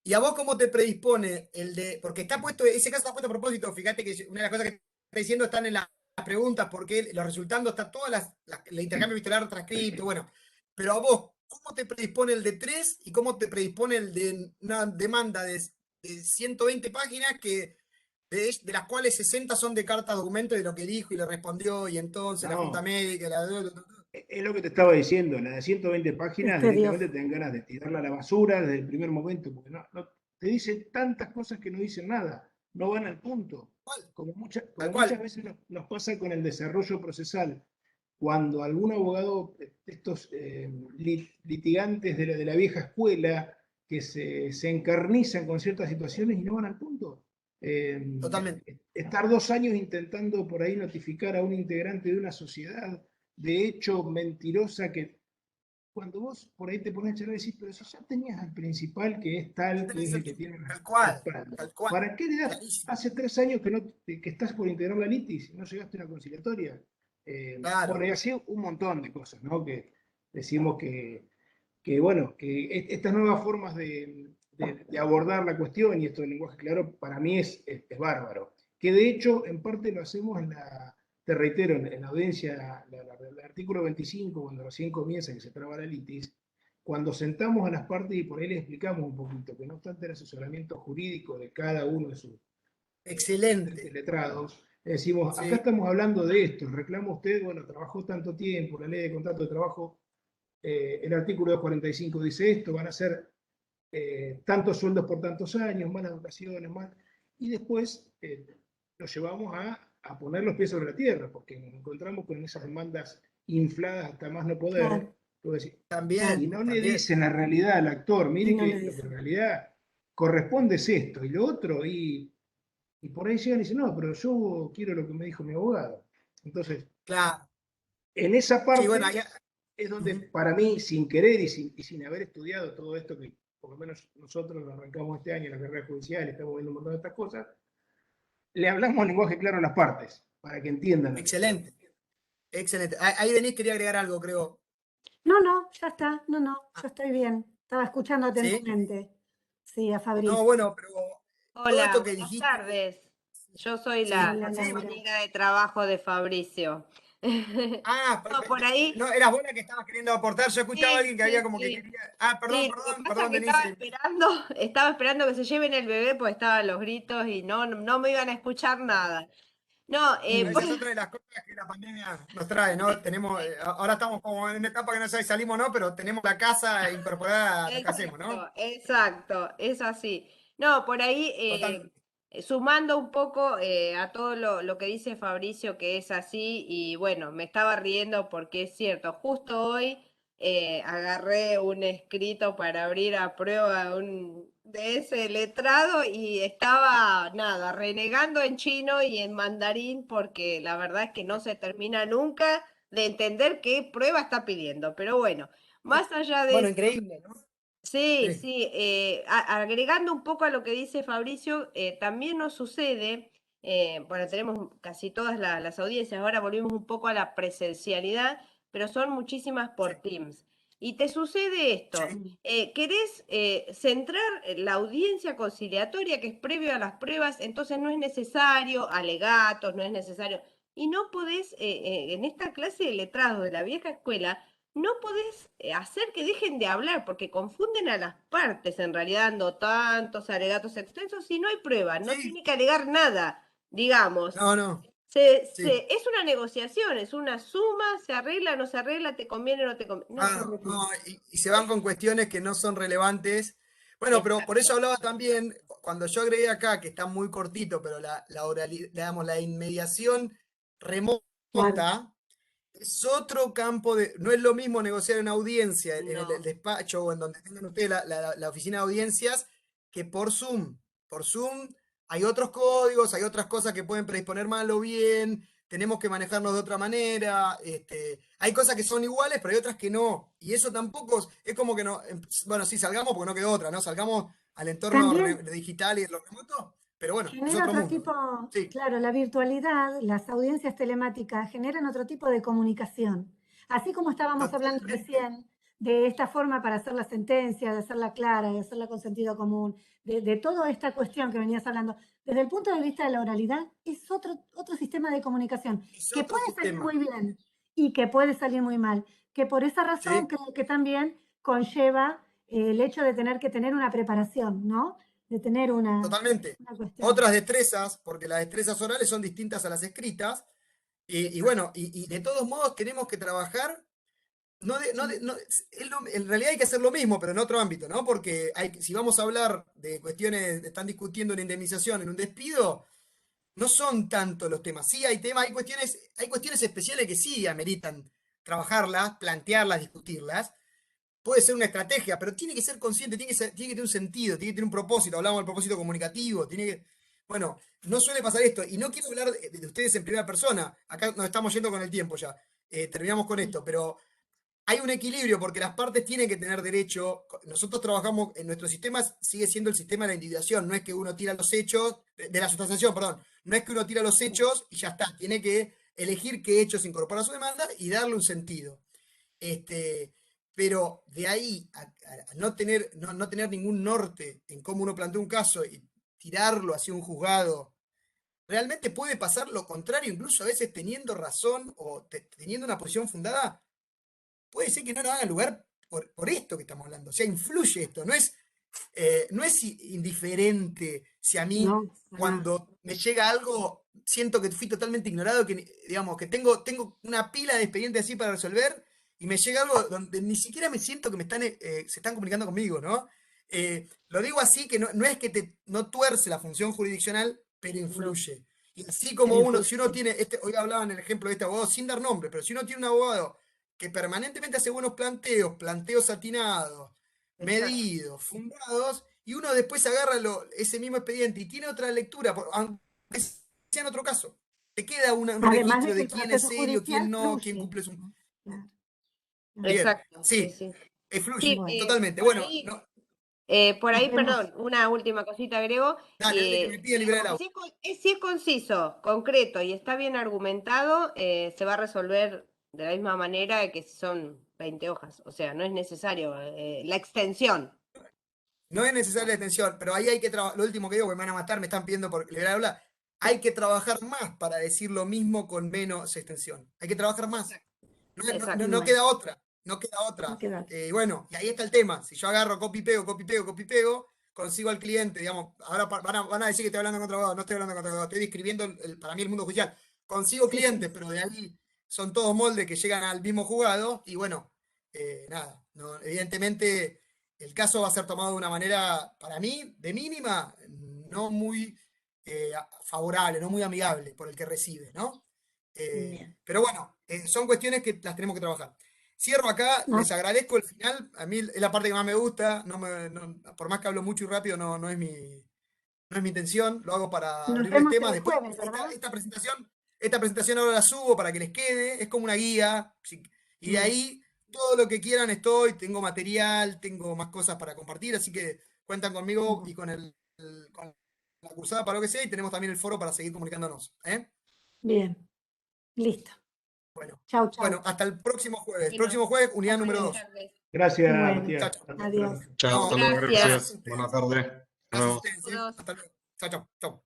¿y a vos cómo te predispone el de, porque está puesto, ese caso está puesto a propósito, fíjate que una de las cosas que está diciendo están en las preguntas, porque los resultados está todas el intercambio epístolar transcripto, bueno, pero a vos, ¿cómo te predispone el de 3 y cómo te predispone el de una demanda de 120 páginas de las cuales 60 son de carta documento de lo que dijo y le respondió, y entonces la Junta no, Médica, es lo que te estaba diciendo, la de 120 Es páginas directamente tedioso. te dan ganas de tirarla a la basura desde el primer momento, porque te dice tantas cosas que no dicen nada, no van al punto. ¿Cuál? Como Tal muchas cual, veces nos pasa con el desarrollo procesal, cuando algún abogado, estos litigantes de la vieja escuela, que se encarnizan con ciertas situaciones y no van al punto. Eh, totalmente. estar 2 años intentando por ahí notificar a un integrante de una sociedad, de hecho mentirosa, que cuando vos por ahí te pones a charlar y decís, pero si ya tenías al principal que es tal, que es el que tiene Tal la cual, espalda, tal cual. ¿para qué le das? Clarísimo. Hace 3 años que, no, que estás por integrar la litis y no llegaste a una conciliatoria. Claro. Bueno, y así un montón de cosas, ¿no? Que decimos que bueno, que estas nuevas formas de abordar la cuestión y esto del lenguaje claro, para mí es bárbaro. Que de hecho, en parte lo hacemos en la, te reitero, en la audiencia, el artículo 25, cuando recién comienza que se traba la litis, cuando sentamos a las partes y por ahí les explicamos un poquito, que no obstante el asesoramiento jurídico de cada uno de sus Excelente. letrados, decimos, acá Sí, estamos hablando de esto, el reclamo usted, bueno, trabajó tanto tiempo, la ley de contrato de trabajo, el artículo 245 dice esto, van a ser tantos sueldos por tantos años, malas vacaciones, más, y después lo llevamos a poner los pies sobre la tierra, porque nos encontramos con esas demandas infladas hasta más no poder. Claro, Decir, también, y no le también. dicen la realidad al actor, y mire no le que lo que en dicen. realidad corresponde es esto y lo otro, y por ahí llegan y dicen, no, pero yo quiero lo que me dijo mi abogado. Entonces, Claro. en esa Sí, bueno, parte allá. es donde Ujú. para mí, sin querer y sin haber estudiado todo esto que por lo menos nosotros lo arrancamos este año en la carrera judicial, estamos viendo un montón de estas cosas, le hablamos lenguaje claro a las partes, para que entiendan la cuestión. Excelente, excelente. Ahí Denise quería agregar algo, creo. No, no, ya está, no, no, Ah, yo estoy bien. Estaba escuchando ¿sí? atentamente. Sí, a No, Fabricio. bueno, pero todo Hola, esto que buenas dijiste, tardes. Yo soy sí, la Hola, sí, Laura. compañera de trabajo de Fabricio. pero No, por ahí, no, eras vos la que estabas queriendo aportar. Yo escuchaba a sí, alguien que había sí, como que sí. quería. Ah, perdón, Sí, lo que perdón, pasa es perdón, que estaba Denise. esperando, estaba esperando que se lleven el bebé porque estaban los gritos y no me iban a escuchar nada. No, Bueno, esa es otra de las cosas que la pandemia nos trae, ¿no? Tenemos, ahora estamos como en una etapa que no sé si salimos o no, pero tenemos la casa incorporada a lo que hacemos, ¿no? exacto, exacto, es así. No, por ahí, Totalmente. sumando un poco a todo lo que dice Fabricio, que es así, y bueno, me estaba riendo porque es cierto, justo hoy agarré un escrito para abrir a prueba de ese letrado y estaba, nada, renegando en chino y en mandarín porque la verdad es que no se termina nunca de entender qué prueba está pidiendo. Pero bueno, más allá de Bueno, eso. increíble, ¿no? Sí, Sí, sí, agregando un poco a lo que dice Fabricio, también nos sucede, bueno, tenemos casi todas las audiencias, ahora volvimos un poco a la presencialidad, pero son muchísimas sí, por Teams. Y te sucede esto, sí, querés centrar la audiencia conciliatoria que es previo a las pruebas, entonces no es necesario alegatos, no es necesario, y no podés, en esta clase de letrados de la vieja escuela, no podés hacer que dejen de hablar porque confunden a las partes, en realidad dando tantos alegatos extensos y no hay prueba, no sí. tiene que alegar nada, digamos. No, no, sí. Es una negociación, es una suma, se arregla, no se arregla, te conviene, no te conviene, no Ah, corre más. no, y se van con cuestiones que no son relevantes. Bueno, pero por eso Exacto. hablaba también, cuando yo agregué acá, que está muy cortito, pero digamos, la inmediación Claro. remota es otro campo de. No es lo mismo negociar en audiencia, en el No, despacho o en donde tengan ustedes la oficina de audiencias, que por Zoom. Por Zoom hay otros códigos, hay otras cosas que pueden predisponer mal o bien, tenemos que manejarnos de otra manera. Hay cosas que son iguales, pero hay otras que no. Y eso tampoco es como que no. Bueno, sí, salgamos porque no quedó otra, ¿no? Salgamos al entorno También digital y de lo remoto, pero bueno, es genera otro otro mundo, tipo, ¿no? Sí, claro, la virtualidad, las audiencias telemáticas generan otro tipo de comunicación. Así como estábamos hablando totalmente. recién de esta forma para hacer la sentencia, de hacerla clara, de hacerla con sentido común, de toda esta cuestión que venías hablando, desde el punto de vista de la oralidad, es otro sistema de comunicación Es que otro puede salir sistema. muy bien y que puede salir muy mal, que por esa razón Sí, creo que también conlleva el hecho de tener que tener una preparación, ¿no? De tener totalmente. una cuestión. Otras destrezas, porque las destrezas orales son distintas a las escritas, y bueno, y de todos modos tenemos que trabajar, en realidad hay que hacer lo mismo, pero en otro ámbito, ¿no? Porque si vamos a hablar de cuestiones, están discutiendo una indemnización en un despido, no son tanto los temas. Sí, hay temas, hay cuestiones especiales que sí ameritan trabajarlas, plantearlas, discutirlas. Puede ser una estrategia, pero tiene que ser consciente, tiene que tener un sentido, tiene que tener un propósito. Hablamos del propósito comunicativo, tiene que. Bueno, no suele pasar esto, y no quiero hablar de ustedes en primera persona, acá nos estamos yendo con el tiempo ya, terminamos con esto, pero hay un equilibrio porque las partes tienen que tener derecho. Nosotros trabajamos, en nuestros sistemas sigue siendo el sistema de la individuación, no es que uno tira los hechos, de la sustanciación, perdón, no es que uno tira los hechos y ya está, tiene que elegir qué hechos incorpora a su demanda y darle un sentido. Pero de ahí a no tener, no tener ningún norte en cómo uno plantea un caso y tirarlo hacia un juzgado, realmente puede pasar lo contrario, incluso a veces teniendo razón o teniendo una posición fundada, puede ser que no nos haga lugar por esto que estamos hablando. O sea, influye esto, no es indiferente si a mí No, cuando me llega algo siento que fui totalmente ignorado, que digamos que tengo una pila de expedientes así para resolver y me llega algo donde ni siquiera me siento que se están comunicando conmigo, ¿no? Lo digo así que no es que no tuerce la función jurisdiccional, pero influye. Y así como si uno tiene, hoy hablaba en el ejemplo de este abogado, sin dar nombre, pero si uno tiene un abogado que permanentemente hace buenos planteos atinados, medidos, fundados, y uno después agarra ese mismo expediente y tiene otra lectura, aunque sea en otro caso. Te queda un además registro de que de el quién es proceso serio, quién judicial no, quién fluye. cumple su... ¿No? Claro. Bien, Exacto, sí, sí, sí. fluye, Sí, totalmente. por Bueno, ahí, no, por Nos ahí, vemos. perdón, una última cosita agrego. dale, dale, que me pide liberar el Digamos, auto. si es conciso, concreto y está bien argumentado, se va a resolver de la misma manera que si son 20 hojas. O sea, no es necesario la extensión. No es necesaria la extensión, pero ahí hay que trabajar. Lo último que digo, que me van a matar, me están pidiendo por liberar hablar. Hay que trabajar más para decir lo mismo con menos extensión. Hay que trabajar más. Exacto. No queda otra. No queda otra. No queda. Bueno, y ahí está el tema. Si yo agarro copy pego, copy pego, copy pego, consigo al cliente, digamos, ahora van a decir que estoy hablando contra abogado, no estoy hablando contra abogado, estoy describiendo para mí el mundo judicial. Consigo clientes, pero de ahí son todos moldes que llegan al mismo juzgado, y bueno, nada, evidentemente el caso va a ser tomado de una manera, para mí, de mínima, no muy favorable, no muy amigable por el que recibe, ¿no? Bien. Pero bueno, son cuestiones que las tenemos que trabajar. Cierro acá, No. les agradezco el final, a mí es la parte que más me gusta, por más que hablo mucho y rápido, no es mi intención, lo hago para Nos abrirles vemos temas. el Después, jueves, ¿verdad? esta presentación ahora la subo para que les quede, es como una guía, y de ahí todo lo que quieran tengo material, tengo más cosas para compartir, así que cuentan conmigo y con la cursada para lo que sea, y tenemos también el foro para seguir comunicándonos. Bien, listo. Bueno, Chau, chau. bueno, hasta el próximo jueves. Bueno, Próximo jueves, unidad número 2. buenas tardes. Gracias, Bueno, Matías. Chao, Hasta adiós. pronto. Chao, hasta No, luego, Gracias. gracias. Buenas tardes. Nos vemos. asistencia. Todos. Hasta luego. Chao, chao, chao.